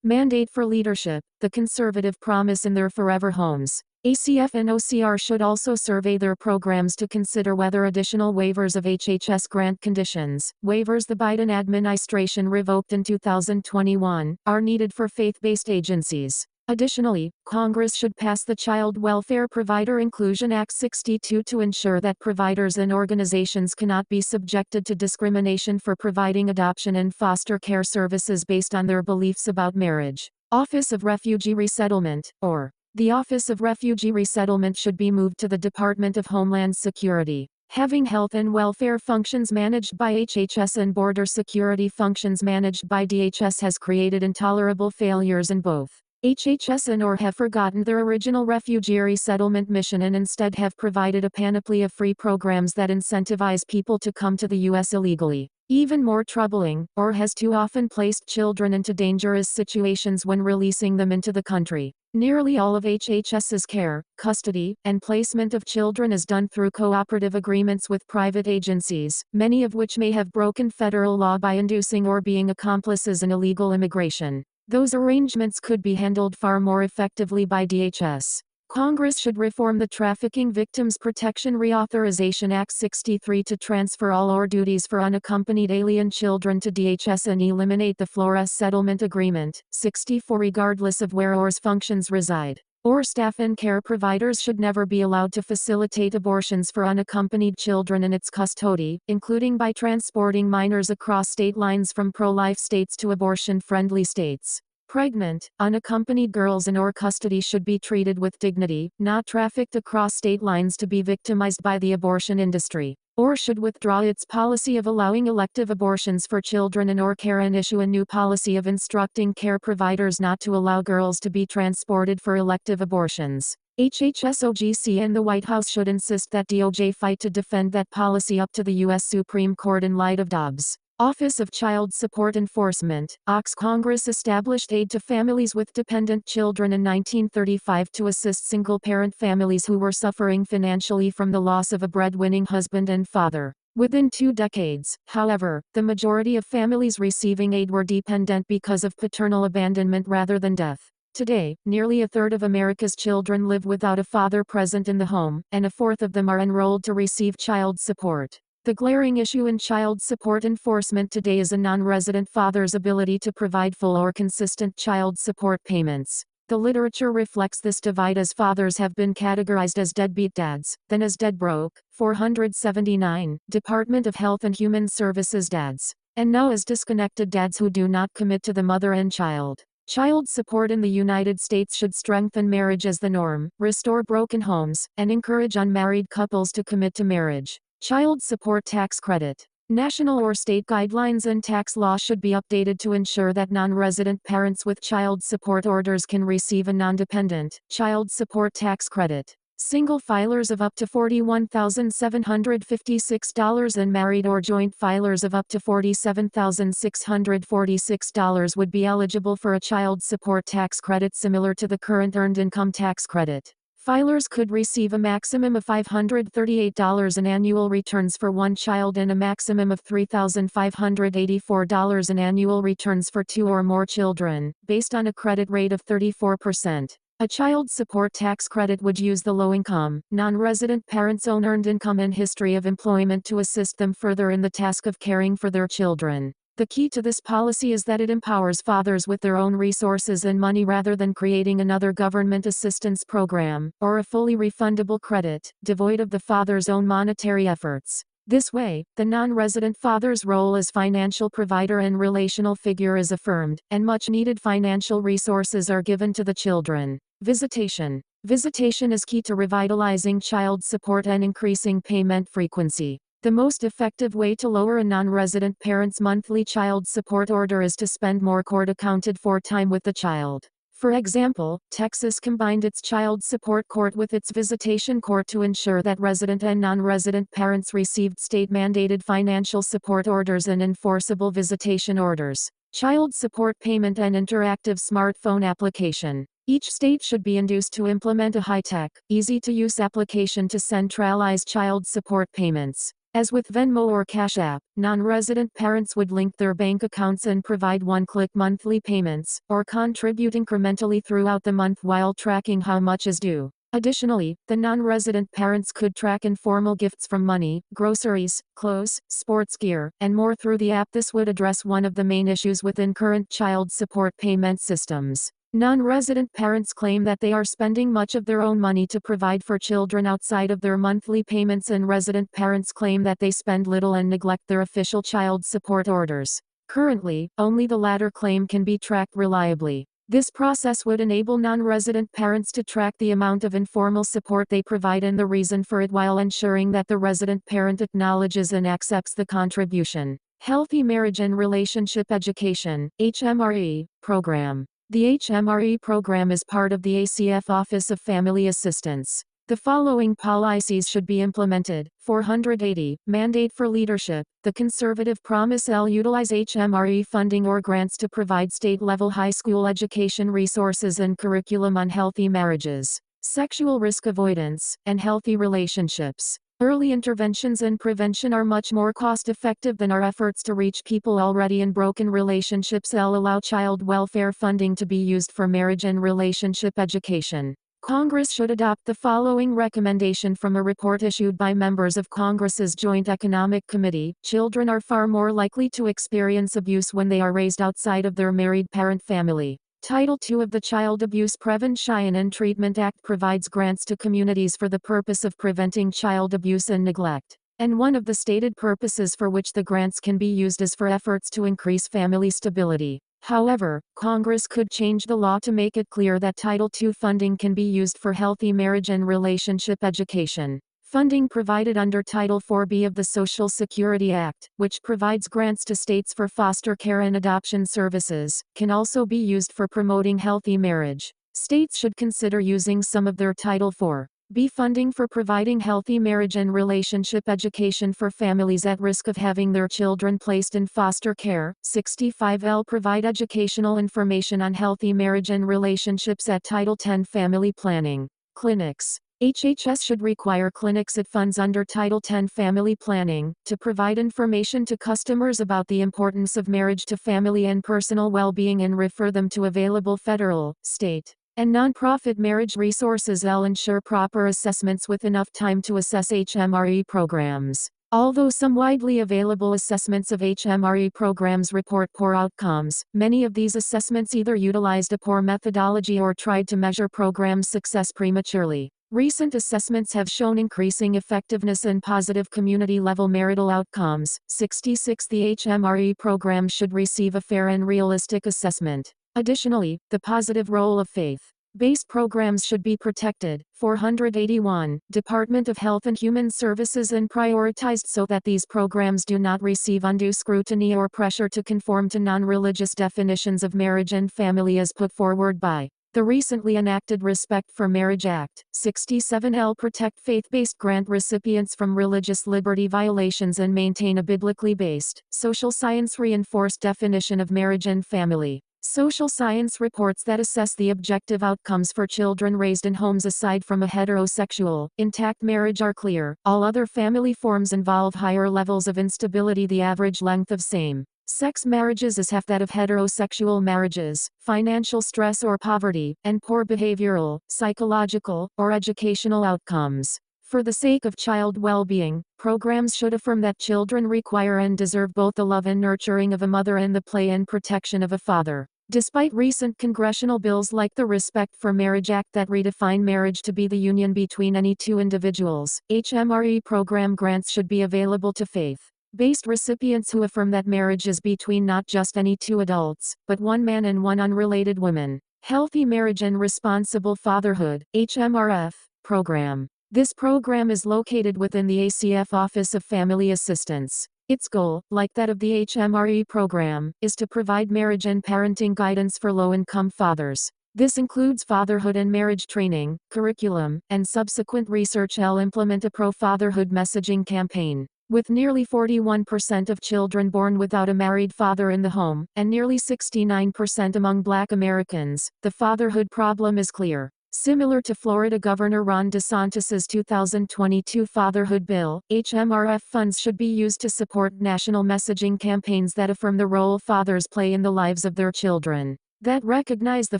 Mandate for leadership, the conservative promise in their forever homes. ACF and OCR should also survey their programs to consider whether additional waivers of HHS grant conditions, waivers the Biden administration revoked in 2021, are needed for faith-based agencies. Additionally, Congress should pass the Child Welfare Provider Inclusion Act 62 to ensure that providers and organizations cannot be subjected to discrimination for providing adoption and foster care services based on their beliefs about marriage. Office of Refugee Resettlement, or the Office of Refugee Resettlement should be moved to the Department of Homeland Security. Having health and welfare functions managed by HHS and border security functions managed by DHS has created intolerable failures in both. HHS and OR have forgotten their original refugee resettlement mission and instead have provided a panoply of free programs that incentivize people to come to the U.S. illegally. Even more troubling, OR has too often placed children into dangerous situations when releasing them into the country. Nearly all of HHS's care, custody, and placement of children is done through cooperative agreements with private agencies, many of which may have broken federal law by inducing or being accomplices in illegal immigration. Those arrangements could be handled far more effectively by DHS. Congress should reform the Trafficking Victims Protection Reauthorization Act 63 to transfer all OR duties for unaccompanied alien children to DHS and eliminate the Flores Settlement Agreement, 64 regardless of where OR's functions reside. OR staff and care providers should never be allowed to facilitate abortions for unaccompanied children in its custody, including by transporting minors across state lines from pro-life states to abortion-friendly states. Pregnant, unaccompanied girls in OR custody should be treated with dignity, not trafficked across state lines to be victimized by the abortion industry. OR should withdraw its policy of allowing elective abortions for children in OR care and issue a new policy of instructing care providers not to allow girls to be transported for elective abortions. HHS OGC and the White House should insist that DOJ fight to defend that policy up to the U.S. Supreme Court in light of Dobbs. Office of Child Support Enforcement, OCS. Congress established aid to families with dependent children in 1935 to assist single-parent families who were suffering financially from the loss of a breadwinning husband and father. Within 2 decades, however, the majority of families receiving aid were dependent because of paternal abandonment rather than death. Today, nearly a third of America's children live without a father present in the home, and a fourth of them are enrolled to receive child support. The glaring issue in child support enforcement today is a non-resident father's ability to provide full or consistent child support payments. The literature reflects this divide, as fathers have been categorized as deadbeat dads, then as dead broke, 479, Department of Health and Human Services dads, and now as disconnected dads who do not commit to the mother and child. Child support in the United States should strengthen marriage as the norm, restore broken homes, and encourage unmarried couples to commit to marriage. Child support tax credit. National or state guidelines and tax law should be updated to ensure that non-resident parents with child support orders can receive a non-dependent child support tax credit. Single filers of up to $41,756 and married or joint filers of up to $47,646 would be eligible for a child support tax credit similar to the current earned income tax credit. Filers could receive a maximum of $538 in annual returns for one child and a maximum of $3,584 in annual returns for 2 or more children, based on a credit rate of 34%. A child support tax credit would use the low-income, non-resident parents' own earned income and history of employment to assist them further in the task of caring for their children. The key to this policy is that it empowers fathers with their own resources and money rather than creating another government assistance program, or a fully refundable credit, devoid of the father's own monetary efforts. This way, the non-resident father's role as financial provider and relational figure is affirmed, and much-needed financial resources are given to the children. Visitation. Visitation is key to revitalizing child support and increasing payment frequency. The most effective way to lower a non-resident parent's monthly child support order is to spend more court-accounted-for time with the child. For example, Texas combined its child support court with its visitation court to ensure that resident and non-resident parents received state-mandated financial support orders and enforceable visitation orders. Child support payment and interactive smartphone application. Each state should be induced to implement a high-tech, easy-to-use application to centralize child support payments. As with Venmo or Cash App, non-resident parents would link their bank accounts and provide one-click monthly payments, or contribute incrementally throughout the month while tracking how much is due. Additionally, the non-resident parents could track informal gifts from money, groceries, clothes, sports gear, and more through the app. This would address one of the main issues within current child support payment systems. Non-resident parents claim that they are spending much of their own money to provide for children outside of their monthly payments, and resident parents claim that they spend little and neglect their official child support orders. Currently, only the latter claim can be tracked reliably. This process would enable non-resident parents to track the amount of informal support they provide and the reason for it, while ensuring that the resident parent acknowledges and accepts the contribution. Healthy Marriage and Relationship Education, HMRE, program. The HMRE program is part of the ACF Office of Family Assistance. The following policies should be implemented. 480. Mandate for leadership. The Conservative Promise L. Utilize HMRE funding or grants to provide state-level high school education resources and curriculum on healthy marriages, sexual risk avoidance, and healthy relationships. Early interventions and prevention are much more cost-effective than our efforts to reach people already in broken relationships. L. Allow child welfare funding to be used for marriage and relationship education. Congress should adopt the following recommendation from a report issued by members of Congress's Joint Economic Committee. Children are far more likely to experience abuse when they are raised outside of their married parent family. Title II of the Child Abuse Prevention and Treatment Act provides grants to communities for the purpose of preventing child abuse and neglect. And one of the stated purposes for which the grants can be used is for efforts to increase family stability. However, Congress could change the law to make it clear that Title II funding can be used for healthy marriage and relationship education. Funding provided under Title IV-B of the Social Security Act, which provides grants to states for foster care and adoption services, can also be used for promoting healthy marriage. States should consider using some of their Title IV B. Funding for providing healthy marriage and relationship education for families at risk of having their children placed in foster care. 65L. Provide educational information on healthy marriage and relationships at Title X family planning clinics. HHS should require clinics it funds under Title X family planning to provide information to customers about the importance of marriage to family and personal well-being and refer them to available federal, state, and nonprofit marriage resources. L. Ensure proper assessments with enough time to assess HMRE programs. Although some widely available assessments of HMRE programs report poor outcomes, many of these assessments either utilized a poor methodology or tried to measure programs' success prematurely. Recent assessments have shown increasing effectiveness and positive community-level marital outcomes. 66. The HMRE program should receive a fair and realistic assessment. Additionally, the positive role of faith-based programs should be protected. 481. Department of Health and Human Services and prioritized so that these programs do not receive undue scrutiny or pressure to conform to non-religious definitions of marriage and family as put forward by the recently enacted Respect for Marriage Act. 67L. Protect faith-based grant recipients from religious liberty violations and maintain a biblically based, social science-reinforced definition of marriage and family. Social science reports that assess the objective outcomes for children raised in homes aside from a heterosexual, intact marriage are clear. All other family forms involve higher levels of instability. The average length of same-sex marriages is half that of heterosexual marriages. Financial stress or poverty, and poor behavioral, psychological, or educational outcomes. For the sake of child well-being, programs should affirm that children require and deserve both the love and nurturing of a mother and the play and protection of a father. Despite recent congressional bills like the Respect for Marriage Act that redefine marriage to be the union between any two individuals, HMRE program grants should be available to faith-based recipients who affirm that marriage is between not just any two adults, but one man and one unrelated woman. Healthy Marriage and Responsible Fatherhood, HMRF, program. This program is located within the ACF Office of Family Assistance. Its goal, like that of the HMRE program, is to provide marriage and parenting guidance for low-income fathers. This includes fatherhood and marriage training, curriculum, and subsequent research. L. Implement a pro-fatherhood messaging campaign. With nearly 41% of children born without a married father in the home, and nearly 69% among Black Americans, the fatherhood problem is clear. Similar to Florida Governor Ron DeSantis's 2022 fatherhood bill, HMRF funds should be used to support national messaging campaigns that affirm the role fathers play in the lives of their children, that recognize the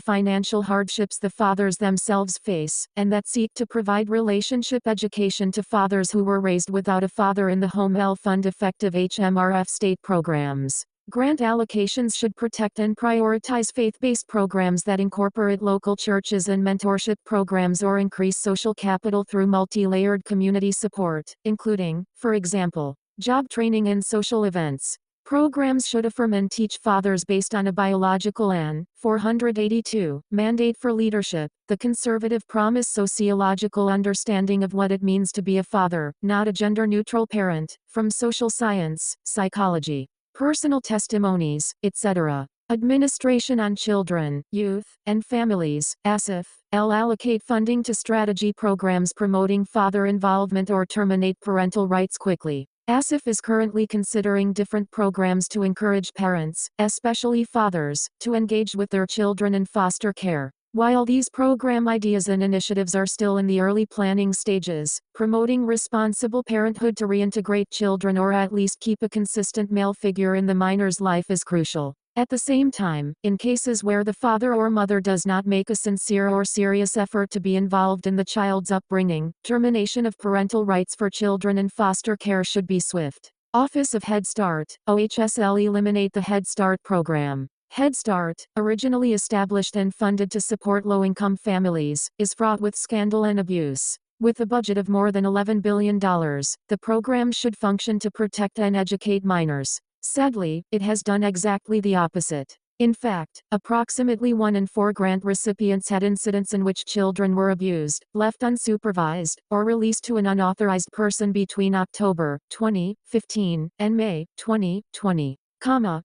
financial hardships the fathers themselves face, and that seek to provide relationship education to fathers who were raised without a father in the home. L. Fund effective HMRF state programs. Grant allocations should protect and prioritize faith-based programs that incorporate local churches and mentorship programs or increase social capital through multi-layered community support, including, for example, job training and social events. Programs should affirm and teach fathers based on a biological and 482 mandate for leadership, the conservative promise sociological understanding of what it means to be a father, not a gender-neutral parent, from social science, psychology, personal testimonies, etc. Administration on Children, Youth, and Families, ASIF. L. Allocate funding to strategy programs promoting father involvement or terminate parental rights quickly. ASIF is currently considering different programs to encourage parents, especially fathers, to engage with their children in foster care. While these program ideas and initiatives are still in the early planning stages, promoting responsible parenthood to reintegrate children or at least keep a consistent male figure in the minor's life is crucial. At the same time, in cases where the father or mother does not make a sincere or serious effort to be involved in the child's upbringing, termination of parental rights for children in foster care should be swift. Office of Head Start, OHSL. Eliminate the Head Start program. Head Start, originally established and funded to support low-income families, is fraught with scandal and abuse. With a budget of more than $11 billion, the program should function to protect and educate minors. Sadly, it has done exactly the opposite. In fact, approximately 1 in 4 grant recipients had incidents in which children were abused, left unsupervised, or released to an unauthorized person between October 2015 and May 2020.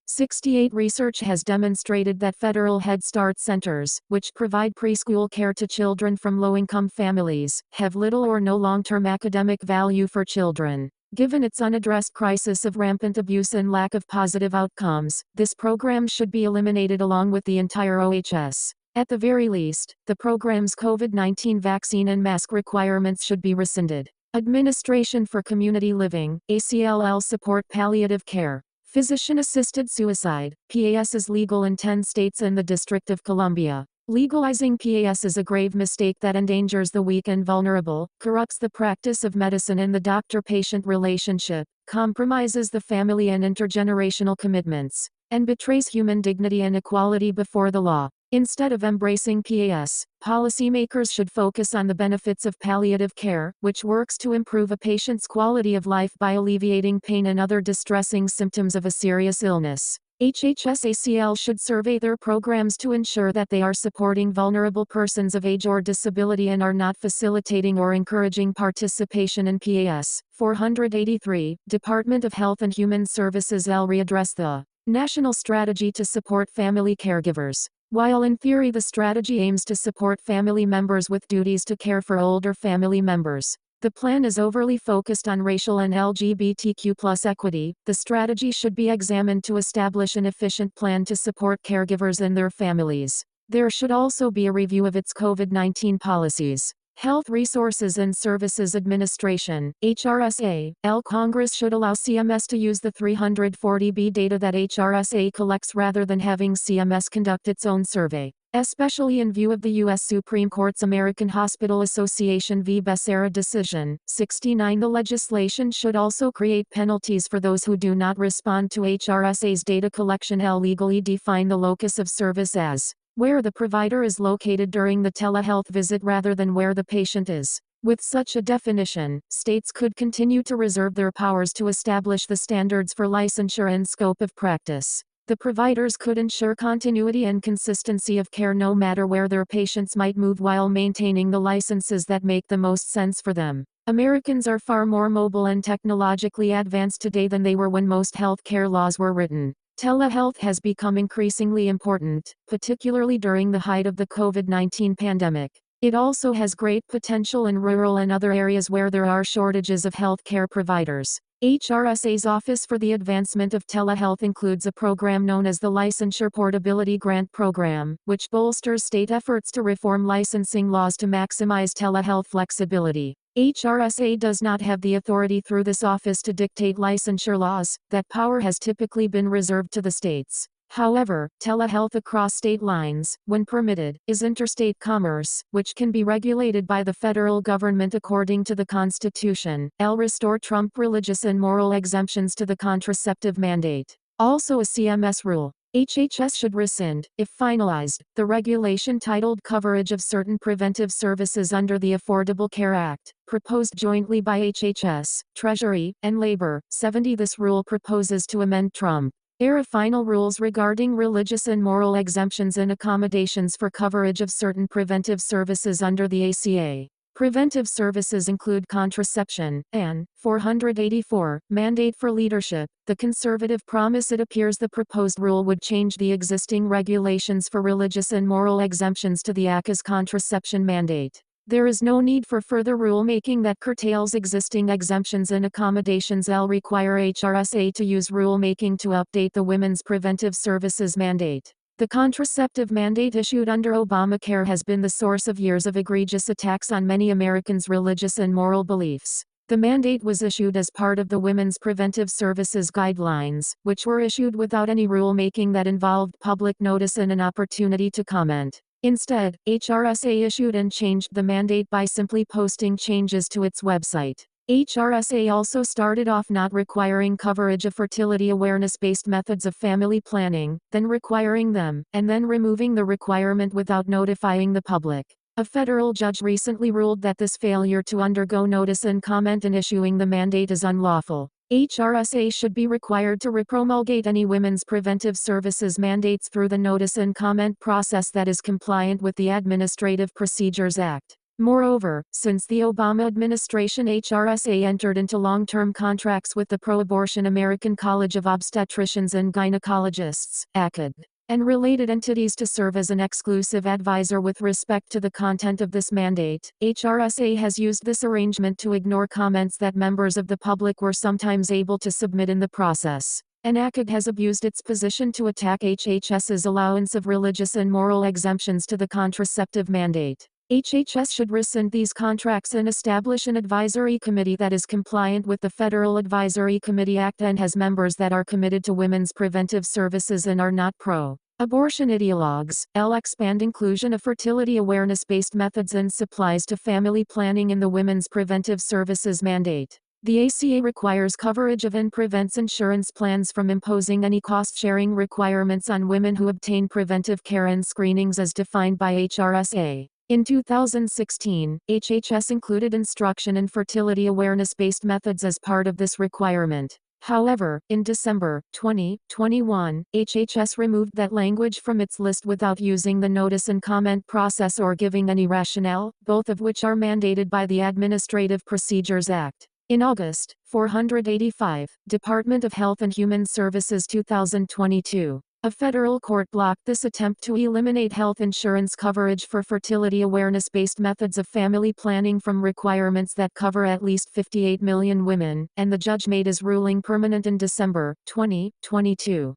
68 research has demonstrated that federal Head Start centers, which provide preschool care to children from low-income families, have little or no long-term academic value for children. Given its unaddressed crisis of rampant abuse and lack of positive outcomes, this program should be eliminated along with the entire OHS. At the very least, the program's COVID-19 vaccine and mask requirements should be rescinded. Administration for Community Living, ACLL support palliative care. Physician-assisted suicide, PAS is legal in 10 states and the District of Columbia. Legalizing PAS is a grave mistake that endangers the weak and vulnerable, corrupts the practice of medicine and the doctor-patient relationship, compromises the family and intergenerational commitments, and betrays human dignity and equality before the law. Instead of embracing PAS, policymakers should focus on the benefits of palliative care, which works to improve a patient's quality of life by alleviating pain and other distressing symptoms of a serious illness. HHS-ACL should survey their programs to ensure that they are supporting vulnerable persons of age or disability and are not facilitating or encouraging participation in PAS. 483, Department of Health and Human Services readdress the National Strategy to Support Family Caregivers. While in theory the strategy aims to support family members with duties to care for older family members, the plan is overly focused on racial and LGBTQ+ equity. The strategy should be examined to establish an efficient plan to support caregivers and their families. There should also be a review of its COVID-19 policies. Health Resources and Services Administration, HRSA, Congress should allow CMS to use the 340B data that HRSA collects rather than having CMS conduct its own survey, especially in view of the U.S. Supreme Court's American Hospital Association v. Becerra decision. 69 The legislation should also create penalties for those who do not respond to HRSA's data collection. Legally define the locus of service as where the provider is located during the telehealth visit rather than where the patient is. With such a definition, states could continue to reserve their powers to establish the standards for licensure and scope of practice. The providers could ensure continuity and consistency of care no matter where their patients might move while maintaining the licenses that make the most sense for them. Americans are far more mobile and technologically advanced today than they were when most healthcare laws were written. Telehealth has become increasingly important, particularly during the height of the COVID-19 pandemic. It also has great potential in rural and other areas where there are shortages of healthcare providers. HRSA's Office for the Advancement of Telehealth includes a program known as the Licensure Portability Grant Program, which bolsters state efforts to reform licensing laws to maximize telehealth flexibility. HRSA does not have the authority through this office to dictate licensure laws. That power has typically been reserved to the states. However, telehealth across state lines, when permitted, is interstate commerce, which can be regulated by the federal government according to the Constitution. Restore Trump religious and moral exemptions to the contraceptive mandate. Also a CMS rule. HHS should rescind, if finalized, the regulation titled Coverage of Certain Preventive Services under the Affordable Care Act, proposed jointly by HHS, Treasury, and Labor. 70 This rule proposes to amend Trump-era final rules regarding religious and moral exemptions and accommodations for coverage of certain preventive services under the ACA. Preventive services include contraception, and 484, mandate for leadership. The conservative promise. It appears the proposed rule would change the existing regulations for religious and moral exemptions to the ACA's contraception mandate. There is no need for further rulemaking that curtails existing exemptions and accommodations. Require HRSA to use rulemaking to update the Women's Preventive Services Mandate. The contraceptive mandate issued under Obamacare has been the source of years of egregious attacks on many Americans' religious and moral beliefs. The mandate was issued as part of the Women's Preventive Services Guidelines, which were issued without any rulemaking that involved public notice and an opportunity to comment. Instead, HRSA issued and changed the mandate by simply posting changes to its website. HRSA also started off not requiring coverage of fertility awareness-based methods of family planning, then requiring them, and then removing the requirement without notifying the public. A federal judge recently ruled that this failure to undergo notice and comment in issuing the mandate is unlawful. HRSA should be required to repromulgate any women's preventive services mandates through the notice and comment process that is compliant with the Administrative Procedures Act. Moreover, since the Obama administration, HRSA entered into long-term contracts with the pro-abortion American College of Obstetricians and Gynecologists, ACOG, and related entities to serve as an exclusive advisor with respect to the content of this mandate. HRSA has used this arrangement to ignore comments that members of the public were sometimes able to submit in the process. And ACOG has abused its position to attack HHS's allowance of religious and moral exemptions to the contraceptive mandate. HHS should rescind these contracts and establish an advisory committee that is compliant with the Federal Advisory Committee Act and has members that are committed to women's preventive services and are not pro-abortion ideologues. Expand inclusion of fertility awareness-based methods and supplies to family planning in the Women's Preventive Services Mandate. The ACA requires coverage of and prevents insurance plans from imposing any cost-sharing requirements on women who obtain preventive care and screenings as defined by HRSA. In 2016, HHS included instruction in fertility awareness-based methods as part of this requirement. However, in December 2021, HHS removed that language from its list without using the notice and comment process or giving any rationale, both of which are mandated by the Administrative Procedures Act. In August 485, Department of Health and Human Services 2022. A federal court blocked this attempt to eliminate health insurance coverage for fertility awareness-based methods of family planning from requirements that cover at least 58 million women, and the judge made his ruling permanent in December 2022.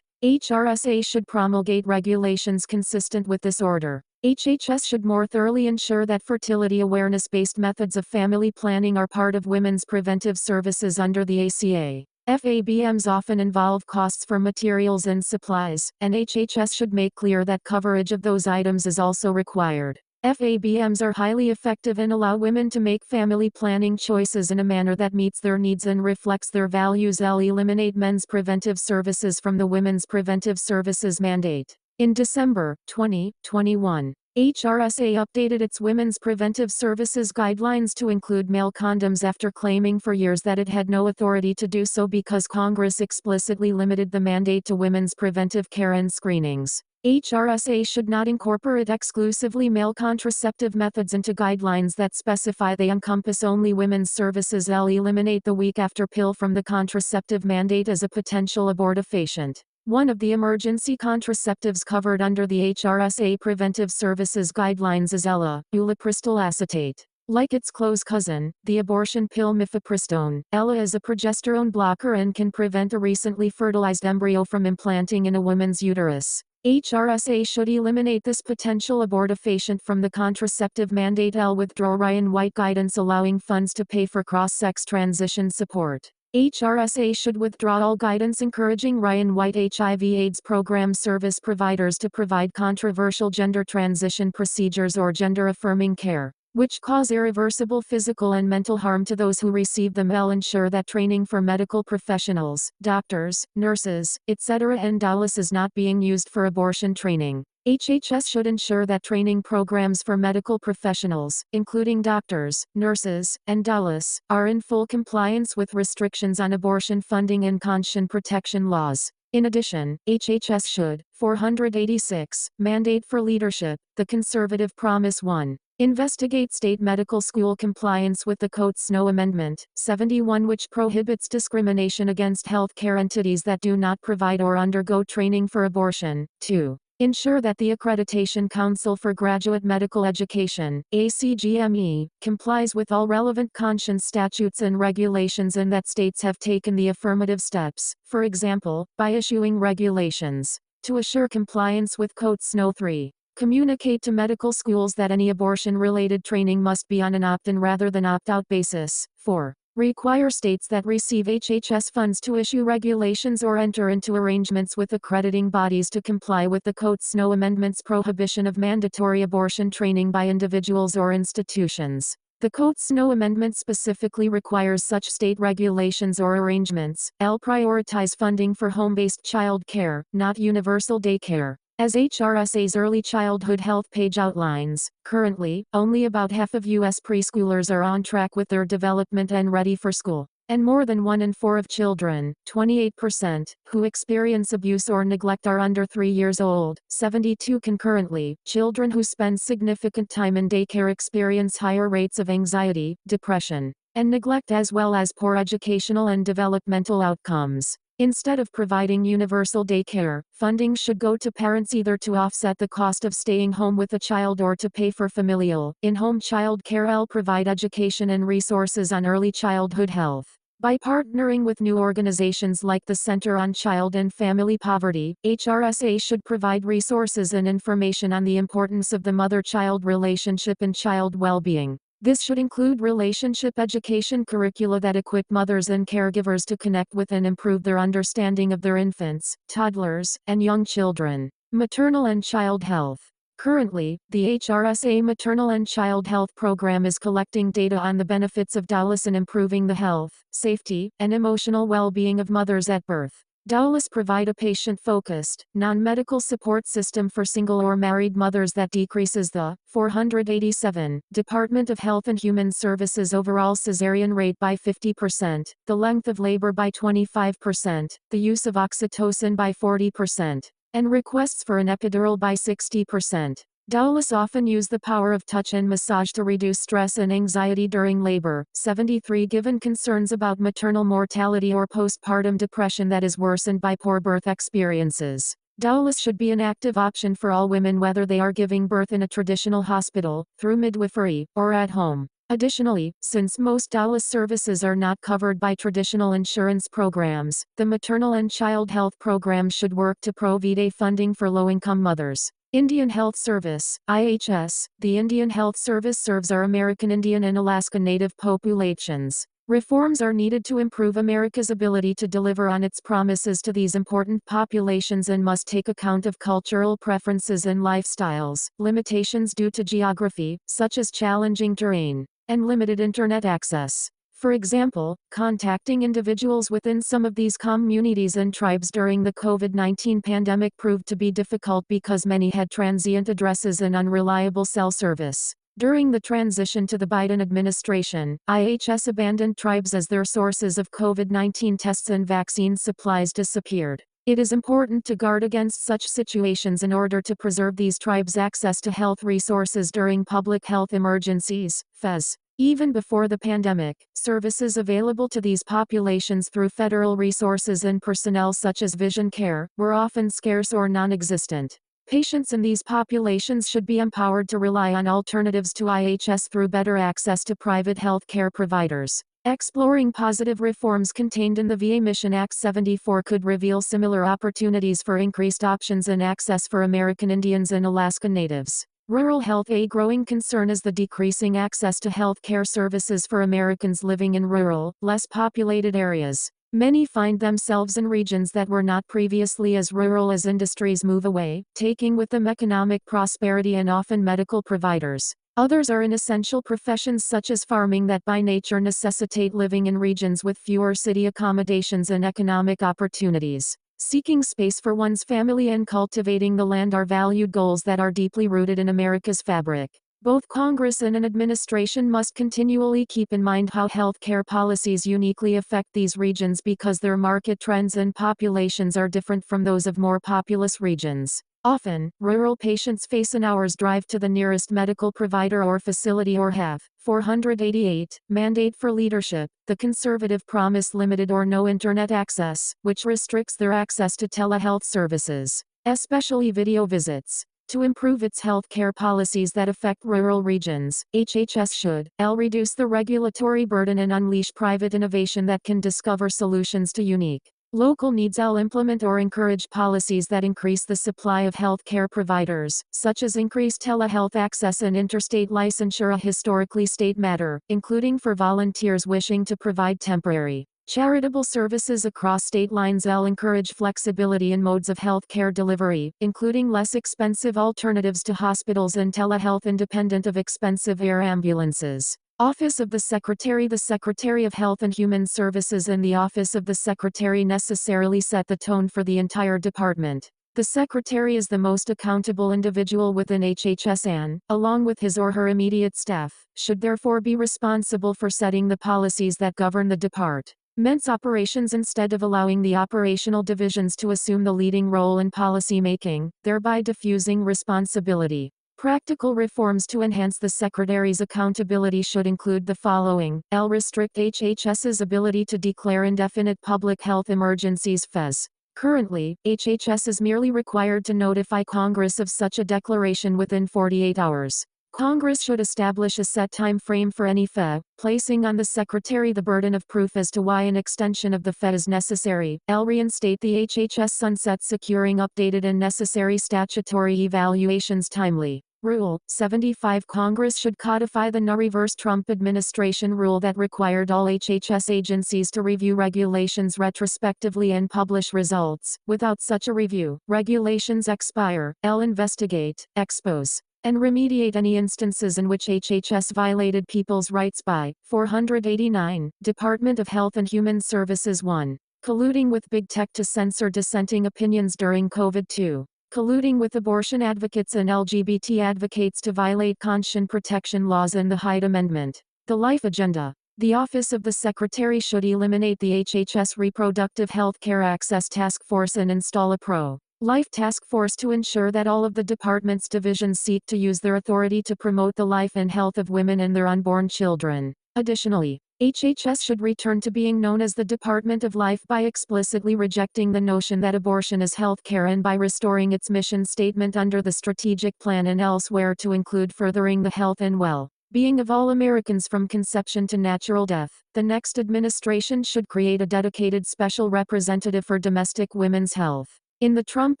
HRSA should promulgate regulations consistent with this order. HHS should more thoroughly ensure that fertility awareness-based methods of family planning are part of women's preventive services under the ACA. FABMs often involve costs for materials and supplies, and HHS should make clear that coverage of those items is also required. FABMs are highly effective and allow women to make family planning choices in a manner that meets their needs and reflects their values. Eliminate men's preventive services from the Women's Preventive Services Mandate. In December 2021, HRSA updated its Women's Preventive Services Guidelines to include male condoms after claiming for years that it had no authority to do so because Congress explicitly limited the mandate to women's preventive care and screenings. HRSA should not incorporate exclusively male contraceptive methods into guidelines that specify they encompass only women's services. Eliminate the week after pill from the contraceptive mandate as a potential abortifacient. One of the emergency contraceptives covered under the HRSA Preventive Services Guidelines is ulipristal acetate. Like its close cousin, the abortion pill mifepristone, ELA is a progesterone blocker and can prevent a recently fertilized embryo from implanting in a woman's uterus. HRSA should eliminate this potential abortifacient from the contraceptive mandate. Withdraw Ryan White guidance allowing funds to pay for cross-sex transition support. HRSA should withdraw all guidance encouraging Ryan White HIV/AIDS program service providers to provide controversial gender transition procedures or gender-affirming care, which cause irreversible physical and mental harm to those who receive them. Ensure that training for medical professionals, doctors, nurses, etc. and doulas is not being used for abortion training. HHS should ensure that training programs for medical professionals, including doctors, nurses, and doulas, are in full compliance with restrictions on abortion funding and conscience protection laws. In addition, HHS should, 486, mandate for leadership, the conservative promise 1. Investigate state medical school compliance with the Coates-Snow Amendment, 71 which prohibits discrimination against healthcare entities that do not provide or undergo training for abortion. 2. Ensure that the Accreditation Council for Graduate Medical Education, ACGME, complies with all relevant conscience statutes and regulations and that states have taken the affirmative steps, for example, by issuing regulations to assure compliance with Coates-Snow. 3. Communicate to medical schools that any abortion-related training must be on an opt-in rather than opt-out basis. 4. Require states that receive HHS funds to issue regulations or enter into arrangements with accrediting bodies to comply with the Coates-Snow Amendment's prohibition of mandatory abortion training by individuals or institutions. The Coates-Snow Amendment specifically requires such state regulations or arrangements. Prioritize funding for home-based child care, not universal daycare. As HRSA's Early Childhood Health page outlines, currently, only about half of U.S. preschoolers are on track with their development and ready for school. And more than 1 in 4 of children, 28%, who experience abuse or neglect are under 3 years old. 72 concurrently, children who spend significant time in daycare experience higher rates of anxiety, depression, and neglect as well as poor educational and developmental outcomes. Instead of providing universal daycare, funding should go to parents either to offset the cost of staying home with a child or to pay for familial, in-home child care. Provide education and resources on early childhood health. By partnering with new organizations like the Center on Child and Family Poverty, HRSA should provide resources and information on the importance of the mother-child relationship and child well-being. This should include relationship education curricula that equip mothers and caregivers to connect with and improve their understanding of their infants, toddlers, and young children. Maternal and child health. Currently, the HRSA Maternal and Child Health Program is collecting data on the benefits of DALAS in improving the health, safety, and emotional well-being of mothers at birth. DALAS provide a patient-focused, non-medical support system for single or married mothers that decreases the 487 Department of Health and Human Services overall cesarean rate by 50%, the length of labor by 25%, the use of oxytocin by 40%, and requests for an epidural by 60%. DALAS often use the power of touch and massage to reduce stress and anxiety during labor. 73 Given concerns about maternal mortality or postpartum depression that is worsened by poor birth experiences, DALAS should be an active option for all women whether they are giving birth in a traditional hospital, through midwifery, or at home. Additionally, since most DALAS services are not covered by traditional insurance programs, the Maternal and Child Health Program should work to provide funding for low-income mothers. Indian Health Service, IHS. The Indian Health Service serves our American Indian and Alaska Native populations. Reforms are needed to improve America's ability to deliver on its promises to these important populations and must take account of cultural preferences and lifestyles, limitations due to geography, such as challenging terrain, and limited internet access. For example, contacting individuals within some of these communities and tribes during the COVID-19 pandemic proved to be difficult because many had transient addresses and unreliable cell service. During the transition to the Biden administration, IHS abandoned tribes as their sources of COVID-19 tests and vaccine supplies disappeared. It is important to guard against such situations in order to preserve these tribes' access to health resources during public health emergencies, FES. Even before the pandemic, services available to these populations through federal resources and personnel such as vision care, were often scarce or non-existent. Patients in these populations should be empowered to rely on alternatives to IHS through better access to private health care providers. Exploring positive reforms contained in the VA Mission Act 74 could reveal similar opportunities for increased options and access for American Indians and Alaska Natives. Rural health. A growing concern is the decreasing access to health care services for Americans living in rural, less populated areas. Many find themselves in regions that were not previously as rural as industries move away, taking with them economic prosperity and often medical providers. Others are in essential professions such as farming that by nature necessitate living in regions with fewer city accommodations and economic opportunities. Seeking space for one's family and cultivating the land are valued goals that are deeply rooted in America's fabric. Both Congress and an administration must continually keep in mind how healthcare policies uniquely affect these regions because their market trends and populations are different from those of more populous regions. Often, rural patients face an hour's drive to the nearest medical provider or facility or have 488 mandate for leadership. The conservative promise limited or no internet access, which restricts their access to telehealth services, especially video visits. To improve its healthcare policies that affect rural regions, HHS should reduce the regulatory burden and unleash private innovation that can discover solutions to unique local needs. Implement or encourage policies that increase the supply of healthcare providers, such as increased telehealth access and interstate licensure, a historically state matter, including for volunteers wishing to provide temporary charitable services across state lines. Encourage flexibility in modes of healthcare delivery, including less expensive alternatives to hospitals and telehealth independent of expensive air ambulances. Office of the Secretary. The Secretary of Health and Human Services and the Office of the Secretary necessarily set the tone for the entire department. The secretary is the most accountable individual within HHS and, along with his or her immediate staff, should therefore be responsible for setting the policies that govern the department's operations instead of allowing the operational divisions to assume the leading role in policy making, thereby diffusing responsibility. Practical reforms to enhance the Secretary's accountability should include the following. Restrict HHS's ability to declare indefinite public health emergencies (FES). Currently, HHS is merely required to notify Congress of such a declaration within 48 hours. Congress should establish a set time frame for any FE, placing on the Secretary the burden of proof as to why an extension of the FE is necessary. Reinstate the HHS sunset securing updated and necessary statutory evaluations timely. Rule 75. Congress should codify the no-reverse Trump administration rule that required all HHS agencies to review regulations retrospectively and publish results. Without such a review, regulations expire. Investigate, expose, and remediate any instances in which HHS violated people's rights by. 489. Department of Health and Human Services 1. Colluding with big tech to censor dissenting opinions during COVID. 2. Colluding with abortion advocates and LGBT advocates to violate conscience protection laws and the Hyde Amendment. The Life Agenda. The Office of the Secretary should eliminate the HHS Reproductive Health Care Access Task Force and install a pro-life task force to ensure that all of the department's divisions seek to use their authority to promote the life and health of women and their unborn children. Additionally, HHS should return to being known as the Department of Life by explicitly rejecting the notion that abortion is health care and by restoring its mission statement under the strategic plan and elsewhere to include furthering the health and well-being of all Americans from conception to natural death. The next administration should create a dedicated special representative for domestic women's health. In the Trump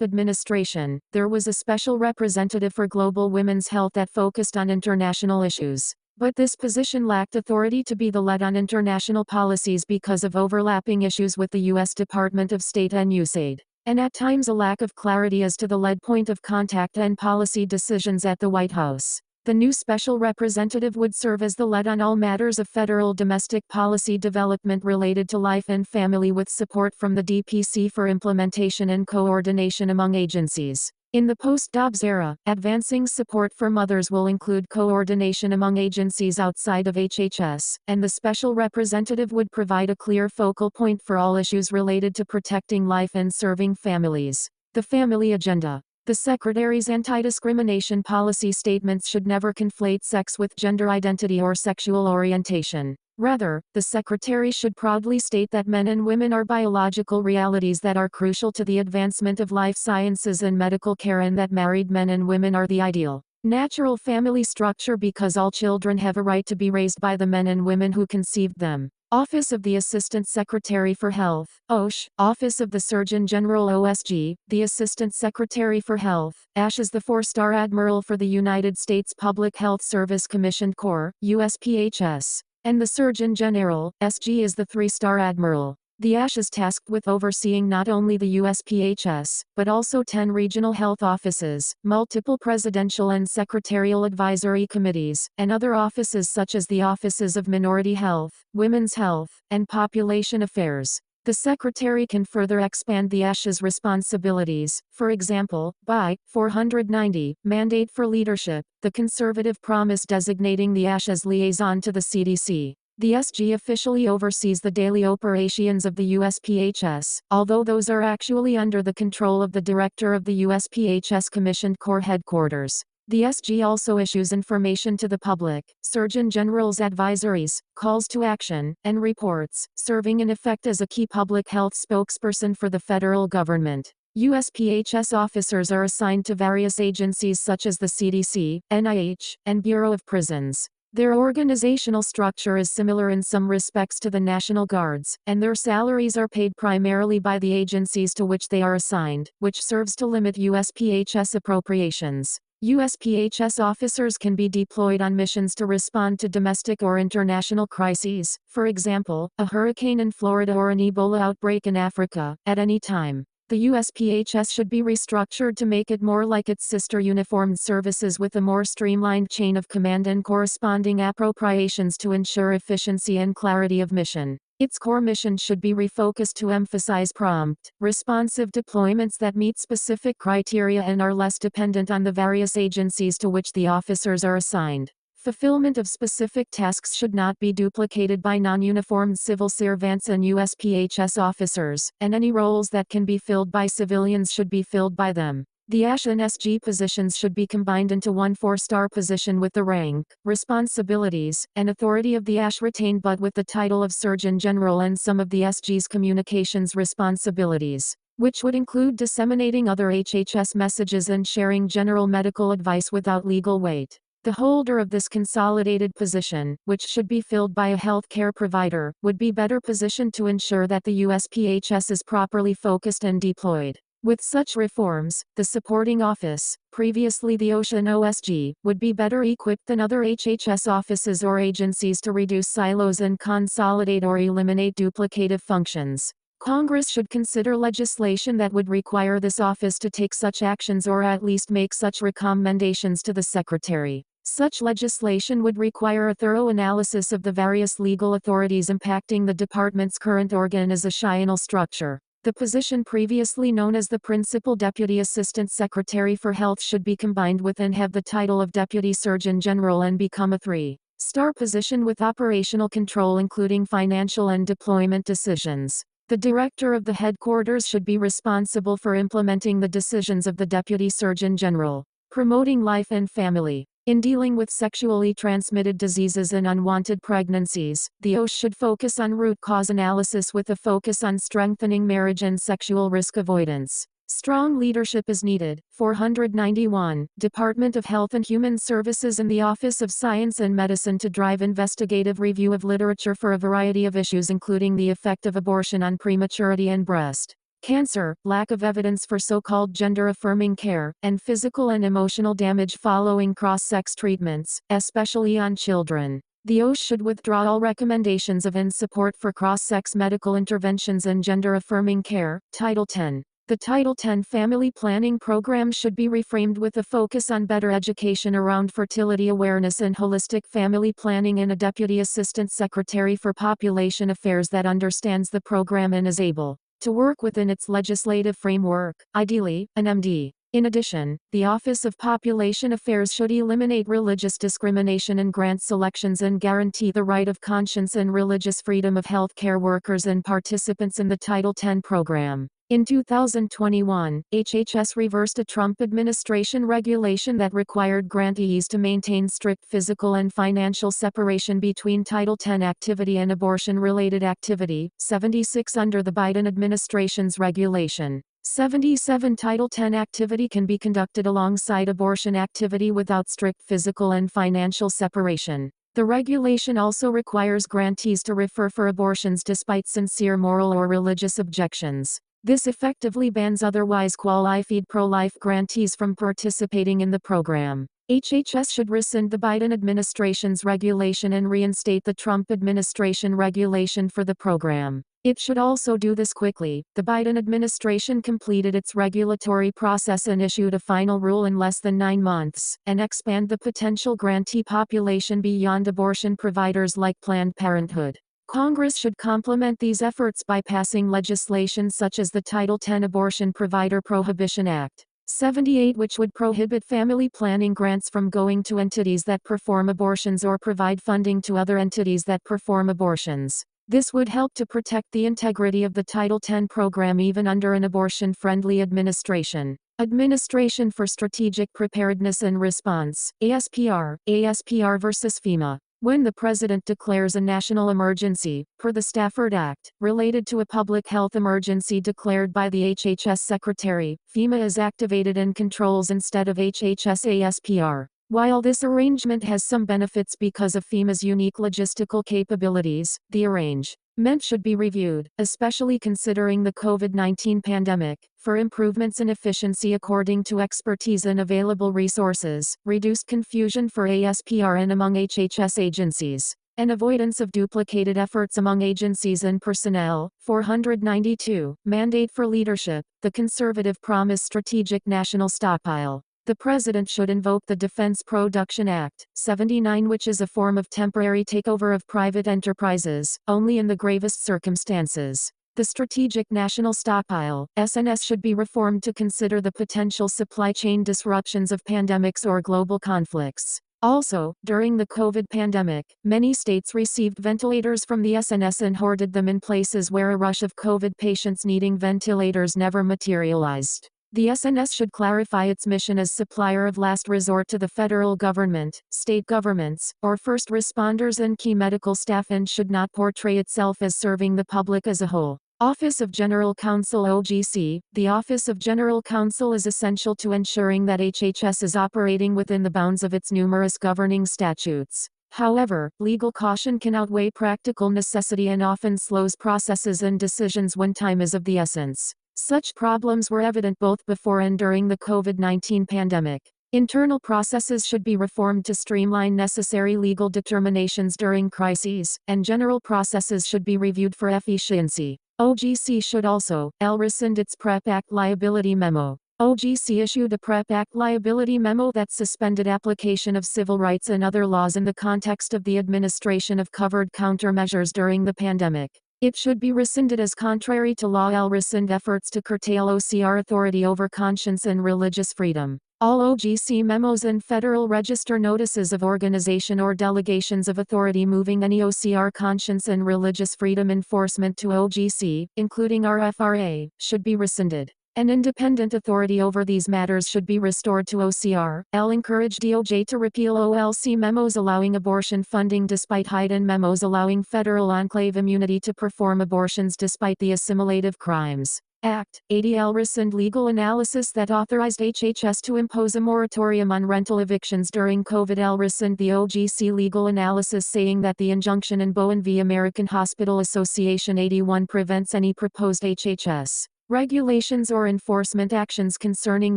administration, there was a special representative for global women's health that focused on international issues. But this position lacked authority to be the lead on international policies because of overlapping issues with the U.S. Department of State and USAID, and at times a lack of clarity as to the lead point of contact and policy decisions at the White House. The new special representative would serve as the lead on all matters of federal domestic policy development related to life and family with support from the DPC for implementation and coordination among agencies. In the post-Dobbs era, advancing support for mothers will include coordination among agencies outside of HHS, and the special representative would provide a clear focal point for all issues related to protecting life and serving families. The Family Agenda. The Secretary's anti-discrimination policy statements should never conflate sex with gender identity or sexual orientation. Rather, the Secretary should proudly state that men and women are biological realities that are crucial to the advancement of life sciences and medical care, and that married men and women are the ideal natural family structure because all children have a right to be raised by the men and women who conceived them. Office of the Assistant Secretary for Health, OSH, Office of the Surgeon General OSG, the Assistant Secretary for Health, ASH is the 4-star Admiral for the United States Public Health Service Commissioned Corps, USPHS. And the Surgeon General, SG, is the 3-star Admiral. The ASH is tasked with overseeing not only the USPHS, but also 10 regional health offices, multiple presidential and secretarial advisory committees, and other offices such as the Offices of Minority Health, Women's Health, and Population Affairs. The Secretary can further expand the ASH's responsibilities, for example, by 490, mandate for leadership, the conservative promise designating the ASH as liaison to the CDC. The SG officially oversees the daily operations of the USPHS, although those are actually under the control of the director of the USPHS Commissioned Corps headquarters. The SG also issues information to the public, Surgeon General's advisories, calls to action, and reports, serving in effect as a key public health spokesperson for the federal government. USPHS officers are assigned to various agencies such as the CDC, NIH, and Bureau of Prisons. Their organizational structure is similar in some respects to the National Guard's, and their salaries are paid primarily by the agencies to which they are assigned, which serves to limit USPHS appropriations. USPHS officers can be deployed on missions to respond to domestic or international crises, for example, a hurricane in Florida or an Ebola outbreak in Africa, at any time. The USPHS should be restructured to make it more like its sister uniformed services with a more streamlined chain of command and corresponding appropriations to ensure efficiency and clarity of mission. Its core mission should be refocused to emphasize prompt, responsive deployments that meet specific criteria and are less dependent on the various agencies to which the officers are assigned. Fulfillment of specific tasks should not be duplicated by non-uniformed civil servants and USPHS officers, and any roles that can be filled by civilians should be filled by them. The ASH and SG positions should be combined into one 4-star position with the rank, responsibilities, and authority of the ASH retained but with the title of Surgeon General and some of the SG's communications responsibilities, which would include disseminating other HHS messages and sharing general medical advice without legal weight. The holder of this consolidated position, which should be filled by a healthcare provider, would be better positioned to ensure that the USPHS is properly focused and deployed. With such reforms, the supporting office, previously the OSHA and OSG, would be better equipped than other HHS offices or agencies to reduce silos and consolidate or eliminate duplicative functions. Congress should consider legislation that would require this office to take such actions or at least make such recommendations to the Secretary. Such legislation would require a thorough analysis of the various legal authorities impacting the department's current organizational structure. The position previously known as the Principal Deputy Assistant Secretary for Health should be combined with and have the title of Deputy Surgeon General and become a 3-star position with operational control including financial and deployment decisions. The director of the headquarters should be responsible for implementing the decisions of the Deputy Surgeon General. Promoting life and family. In dealing with sexually transmitted diseases and unwanted pregnancies, the OSH should focus on root cause analysis with a focus on strengthening marriage and sexual risk avoidance. Strong leadership is needed. 491. Department of Health and Human Services and the Office of Science and Medicine to drive investigative review of literature for a variety of issues including the effect of abortion on prematurity and breast cancer, lack of evidence for so-called gender-affirming care, and physical and emotional damage following cross-sex treatments, especially on children. The OSH should withdraw all recommendations of and support for cross-sex medical interventions and gender-affirming care. Title 10. The Title 10 Family Planning Program should be reframed with a focus on better education around fertility awareness and holistic family planning and a Deputy Assistant Secretary for Population Affairs that understands the program and is able to work within its legislative framework, ideally, an MD. In addition, the Office of Population Affairs should eliminate religious discrimination and grant selections and guarantee the right of conscience and religious freedom of healthcare workers and participants in the Title 10 program. In 2021, HHS reversed a Trump administration regulation that required grantees to maintain strict physical and financial separation between Title 10 activity and abortion-related activity. 76 Under the Biden administration's regulation 77 Title 10 activity can be conducted alongside abortion activity without strict physical and financial separation. The regulation also requires grantees to refer for abortions despite sincere moral or religious objections. This effectively bans otherwise qualified pro-life grantees from participating in the program. HHS should rescind the Biden administration's regulation and reinstate the Trump administration regulation for the program. It should also do this quickly. The Biden administration completed its regulatory process and issued a final rule in less than 9 months, and expand the potential grantee population beyond abortion providers like Planned Parenthood. Congress should complement these efforts by passing legislation such as the Title 10 Abortion Provider Prohibition Act 78, which would prohibit family planning grants from going to entities that perform abortions or provide funding to other entities that perform abortions. This would help to protect the integrity of the Title 10 program even under an abortion-friendly administration. Administration for Strategic Preparedness and Response, ASPR versus FEMA. When the President declares a national emergency, per the Stafford Act, related to a public health emergency declared by the HHS Secretary, FEMA is activated and controls instead of HHS ASPR. While this arrangement has some benefits because of FEMA's unique logistical capabilities, the arrangement should be reviewed, especially considering the COVID-19 pandemic, for improvements in efficiency according to expertise and available resources, reduced confusion for ASPR and among HHS agencies, and avoidance of duplicated efforts among agencies and personnel. 492. Mandate for leadership. The conservative promise strategic national stockpile. The President should invoke the Defense Production Act, 79, which is a form of temporary takeover of private enterprises, only in the gravest circumstances. The Strategic National Stockpile, SNS, should be reformed to consider the potential supply chain disruptions of pandemics or global conflicts. Also, during the COVID pandemic, many states received ventilators from the SNS and hoarded them in places where a rush of COVID patients needing ventilators never materialized. The SNS should clarify its mission as supplier of last resort to the federal government, state governments, or first responders and key medical staff, and should not portray itself as serving the public as a whole. Office of General Counsel (OGC). The Office of General Counsel is essential to ensuring that HHS is operating within the bounds of its numerous governing statutes. However, legal caution can outweigh practical necessity and often slows processes and decisions when time is of the essence. Such problems were evident both before and during the COVID-19 pandemic. Internal processes should be reformed to streamline necessary legal determinations during crises, and general processes should be reviewed for efficiency. OGC should also rescind its PrEP Act liability memo. OGC issued a PrEP Act liability memo that suspended application of civil rights and other laws in the context of the administration of covered countermeasures during the pandemic. It should be rescinded as contrary to law. Rescind efforts to curtail OCR authority over conscience and religious freedom. All OGC memos and Federal Register notices of organization or delegations of authority moving any OCR conscience and religious freedom enforcement to OGC, including RFRA, should be rescinded. An independent authority over these matters should be restored to OCR. Encourage DOJ to repeal OLC memos allowing abortion funding despite Hayden memos allowing federal enclave immunity to perform abortions despite the assimilative crimes. Act 80 rescind legal analysis that authorized HHS to impose a moratorium on rental evictions during COVID. Rescind the OGC legal analysis saying that the injunction in Bowen v. American Hospital Association 81 prevents any proposed HHS regulations or enforcement actions concerning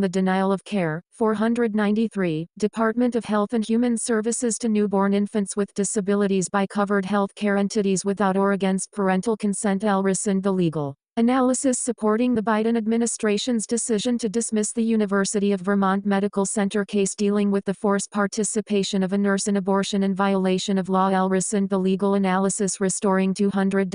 the denial of care. 493. Department of Health and Human Services to newborn infants with disabilities by covered health care entities without or against parental consent. Rescind the legal analysis supporting the Biden administration's decision to dismiss the University of Vermont Medical Center case dealing with the forced participation of a nurse in abortion in violation of law. Rescind the legal analysis restoring $200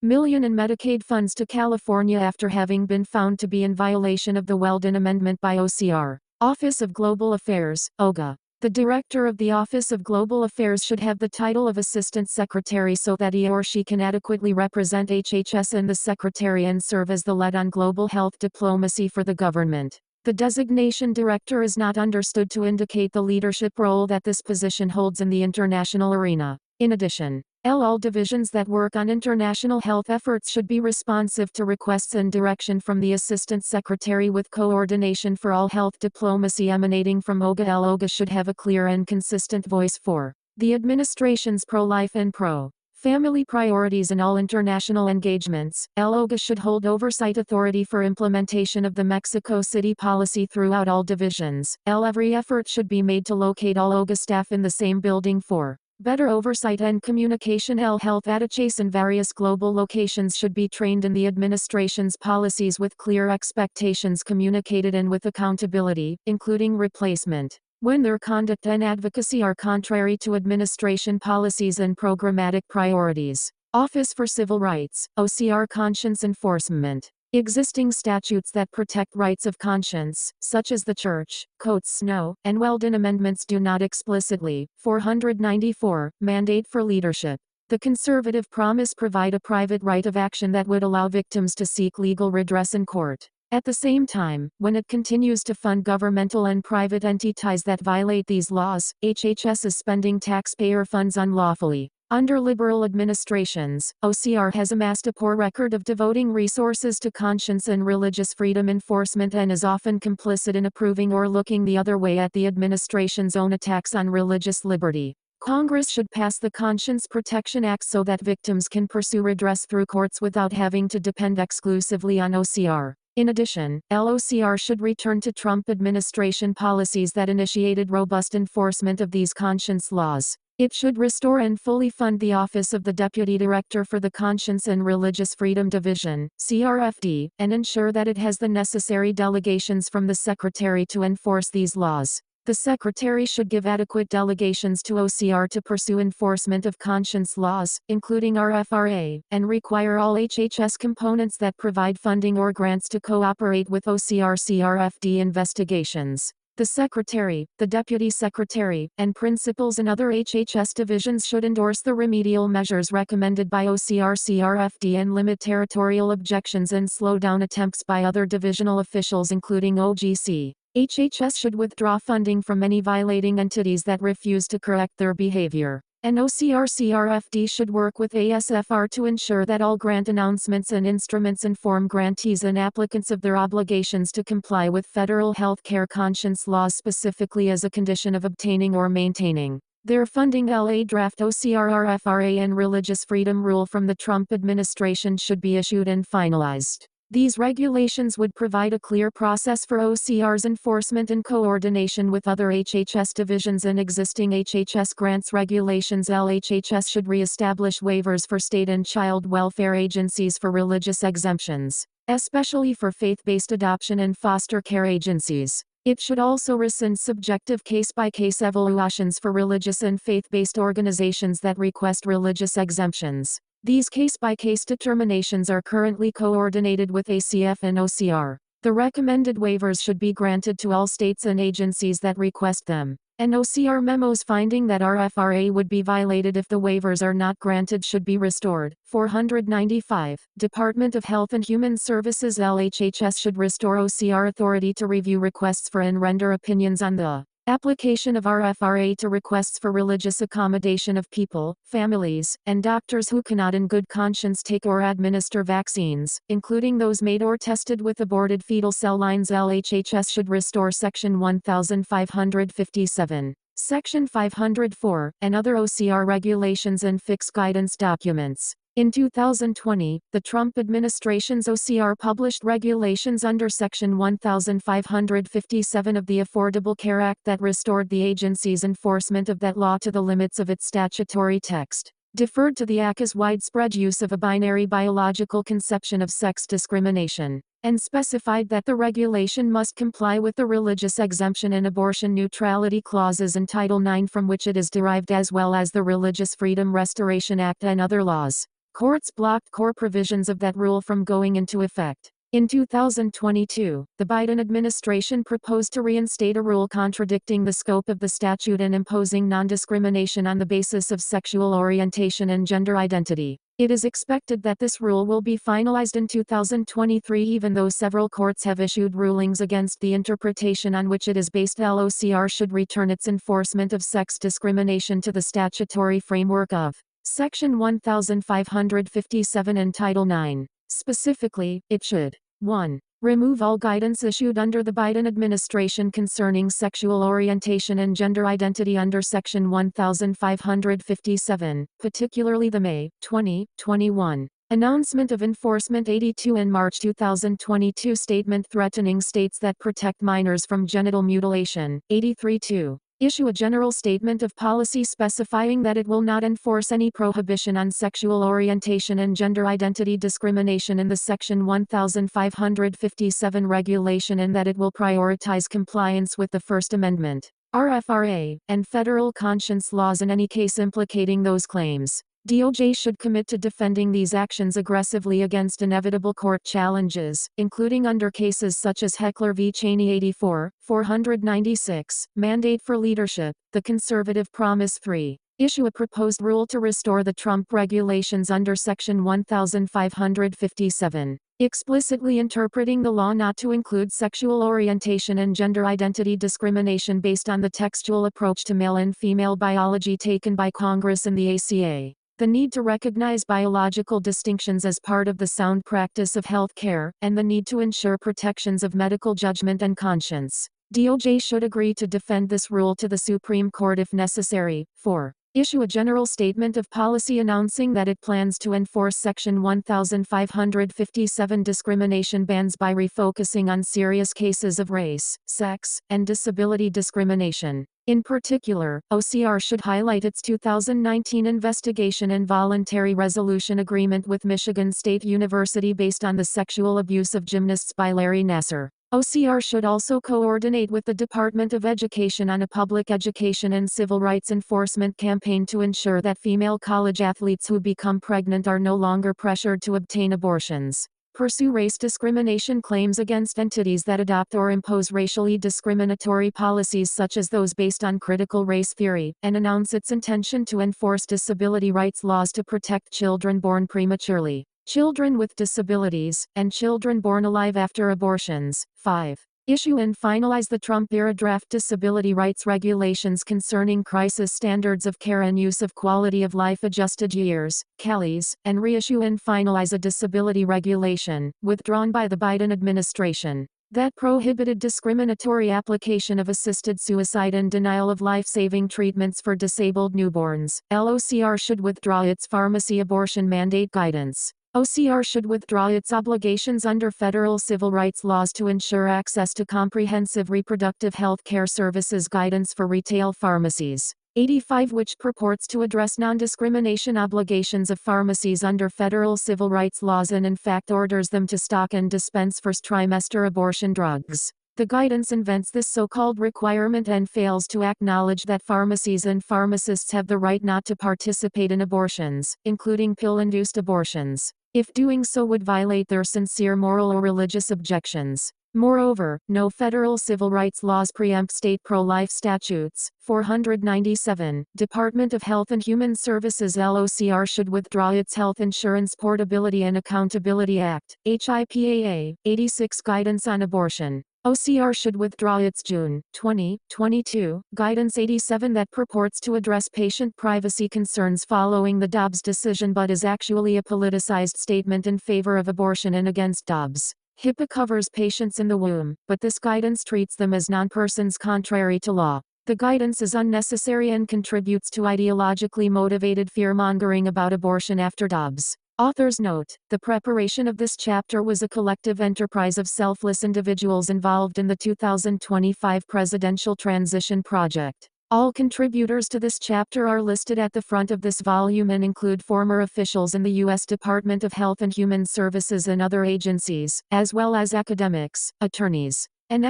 million in Medicaid funds to California after having been found to be in violation of the Weldon Amendment by OCR. Office of Global Affairs, OGA. The Director of the Office of Global Affairs should have the title of Assistant Secretary so that he or she can adequately represent HHS and the Secretary and serve as the lead on global health diplomacy for the government. The designation Director is not understood to indicate the leadership role that this position holds in the international arena. In addition, all divisions that work on international health efforts should be responsive to requests and direction from the Assistant Secretary with coordination for all health diplomacy emanating from OGA. OGA should have a clear and consistent voice for the administration's pro-life and pro-family priorities in all international engagements. OGA should hold oversight authority for implementation of the Mexico City policy throughout all divisions. Every effort should be made to locate all OGA staff in the same building for better oversight and communication. Health attaches in various global locations should be trained in the administration's policies with clear expectations communicated and with accountability, including replacement, when their conduct and advocacy are contrary to administration policies and programmatic priorities. Office for Civil Rights, OCR conscience enforcement. Existing statutes that protect rights of conscience, such as the Church, Coates Snow, and Weldon Amendments do not explicitly, 494, mandate for leadership. The conservative promise provide a private right of action that would allow victims to seek legal redress in court. At the same time, when it continues to fund governmental and private entities that violate these laws, HHS is spending taxpayer funds unlawfully. Under liberal administrations, OCR has amassed a poor record of devoting resources to conscience and religious freedom enforcement and is often complicit in approving or looking the other way at the administration's own attacks on religious liberty. Congress should pass the Conscience Protection Act so that victims can pursue redress through courts without having to depend exclusively on OCR. In addition, OCR should return to Trump administration policies that initiated robust enforcement of these conscience laws. It should restore and fully fund the Office of the Deputy Director for the Conscience and Religious Freedom Division, CRFD, and ensure that it has the necessary delegations from the Secretary to enforce these laws. The Secretary should give adequate delegations to OCR to pursue enforcement of conscience laws, including RFRA, and require all HHS components that provide funding or grants to cooperate with OCR-CRFD investigations. The Secretary, the Deputy Secretary, and principals in other HHS divisions should endorse the remedial measures recommended by OCR-CRFD and limit territorial objections and slow down attempts by other divisional officials including OGC. HHS should withdraw funding from any violating entities that refuse to correct their behavior. And OCR-CRFD should work with ASFR to ensure that all grant announcements and instruments inform grantees and applicants of their obligations to comply with federal health care conscience laws specifically as a condition of obtaining or maintaining their funding. LA draft OCR-RFRA and Religious Freedom Rule from the Trump administration should be issued and finalized. These regulations would provide a clear process for OCR's enforcement in coordination with other HHS divisions and existing HHS grants regulations. LHHS should re-establish waivers for state and child welfare agencies for religious exemptions, especially for faith-based adoption and foster care agencies. It should also rescind subjective case-by-case evaluations for religious and faith-based organizations that request religious exemptions. These case-by-case determinations are currently coordinated with ACF and OCR. The recommended waivers should be granted to all states and agencies that request them. And OCR memos finding that RFRA would be violated if the waivers are not granted should be restored. 495. Department of Health and Human Services LHHS should restore OCR authority to review requests for and render opinions on the application of RFRA to requests for religious accommodation of people, families, and doctors who cannot in good conscience take or administer vaccines, including those made or tested with aborted fetal cell lines. LHHS should restore Section 1557, Section 504, and other OCR regulations and fix guidance documents. In 2020, the Trump administration's OCR published regulations under Section 1557 of the Affordable Care Act that restored the agency's enforcement of that law to the limits of its statutory text, deferred to the ACA's widespread use of a binary biological conception of sex discrimination, and specified that the regulation must comply with the religious exemption and abortion neutrality clauses in Title IX from which it is derived, as well as the Religious Freedom Restoration Act and other laws. Courts blocked core provisions of that rule from going into effect. In 2022, the Biden administration proposed to reinstate a rule contradicting the scope of the statute and imposing non-discrimination on the basis of sexual orientation and gender identity. It is expected that this rule will be finalized in 2023, even though several courts have issued rulings against the interpretation on which it is based. LOCR should return its enforcement of sex discrimination to the statutory framework of Section 1557 and Title IX. Specifically, it should 1. Remove all guidance issued under the Biden administration concerning sexual orientation and gender identity under Section 1557, particularly the May 2021 announcement of Enforcement 82 and March 2022 statement threatening states that protect minors from genital mutilation, 83-2. Issue a general statement of policy specifying that it will not enforce any prohibition on sexual orientation and gender identity discrimination in the Section 1557 regulation, and that it will prioritize compliance with the First Amendment, RFRA, and federal conscience laws in any case implicating those claims. DOJ should commit to defending these actions aggressively against inevitable court challenges, including under cases such as Heckler v. Cheney 84, 496, Mandate for Leadership, The Conservative Promise 3. Issue a proposed rule to restore the Trump regulations under Section 1557, explicitly interpreting the law not to include sexual orientation and gender identity discrimination based on the textual approach to male and female biology taken by Congress and the ACA. The need to recognize biological distinctions as part of the sound practice of health care, and the need to ensure protections of medical judgment and conscience. DOJ should agree to defend this rule to the Supreme Court if necessary. 4. Issue a general statement of policy announcing that it plans to enforce Section 1557 discrimination bans by refocusing on serious cases of race, sex, and disability discrimination. In particular, OCR should highlight its 2019 investigation and voluntary resolution agreement with Michigan State University based on the sexual abuse of gymnasts by Larry Nassar. OCR should also coordinate with the Department of Education on a public education and civil rights enforcement campaign to ensure that female college athletes who become pregnant are no longer pressured to obtain abortions. Pursue race discrimination claims against entities that adopt or impose racially discriminatory policies such as those based on critical race theory, and announce its intention to enforce disability rights laws to protect children born prematurely, children with disabilities, and children born alive after abortions. 5. Issue and finalize the Trump-era draft disability rights regulations concerning crisis standards of care and use of quality of life adjusted years, CALIs, and reissue and finalize a disability regulation, withdrawn by the Biden administration, that prohibited discriminatory application of assisted suicide and denial of life-saving treatments for disabled newborns. LOCR should withdraw its pharmacy abortion mandate guidance. OCR should withdraw its obligations under federal civil rights laws to ensure access to comprehensive reproductive health care services guidance for retail pharmacies. 85, which purports to address non-discrimination obligations of pharmacies under federal civil rights laws and in fact orders them to stock and dispense first trimester abortion drugs. The guidance invents this so-called requirement and fails to acknowledge that pharmacies and pharmacists have the right not to participate in abortions, including pill-induced abortions, if doing so would violate their sincere moral or religious objections. Moreover, no federal civil rights laws preempt state pro-life statutes. 497. Department of Health and Human Services LOCR should withdraw its Health Insurance Portability and Accountability Act, HIPAA, 86 guidance on abortion. OCR should withdraw its June 2022 Guidance 87 that purports to address patient privacy concerns following the Dobbs decision but is actually a politicized statement in favor of abortion and against Dobbs. HIPAA covers patients in the womb, but this guidance treats them as non-persons contrary to law. The guidance is unnecessary and contributes to ideologically motivated fear-mongering about abortion after Dobbs. Author's note: the preparation of this chapter was a collective enterprise of selfless individuals involved in the 2025 presidential transition project. All contributors to this chapter are listed at the front of this volume and include former officials in the U.S. Department of Health and Human Services and other agencies, as well as academics, attorneys, and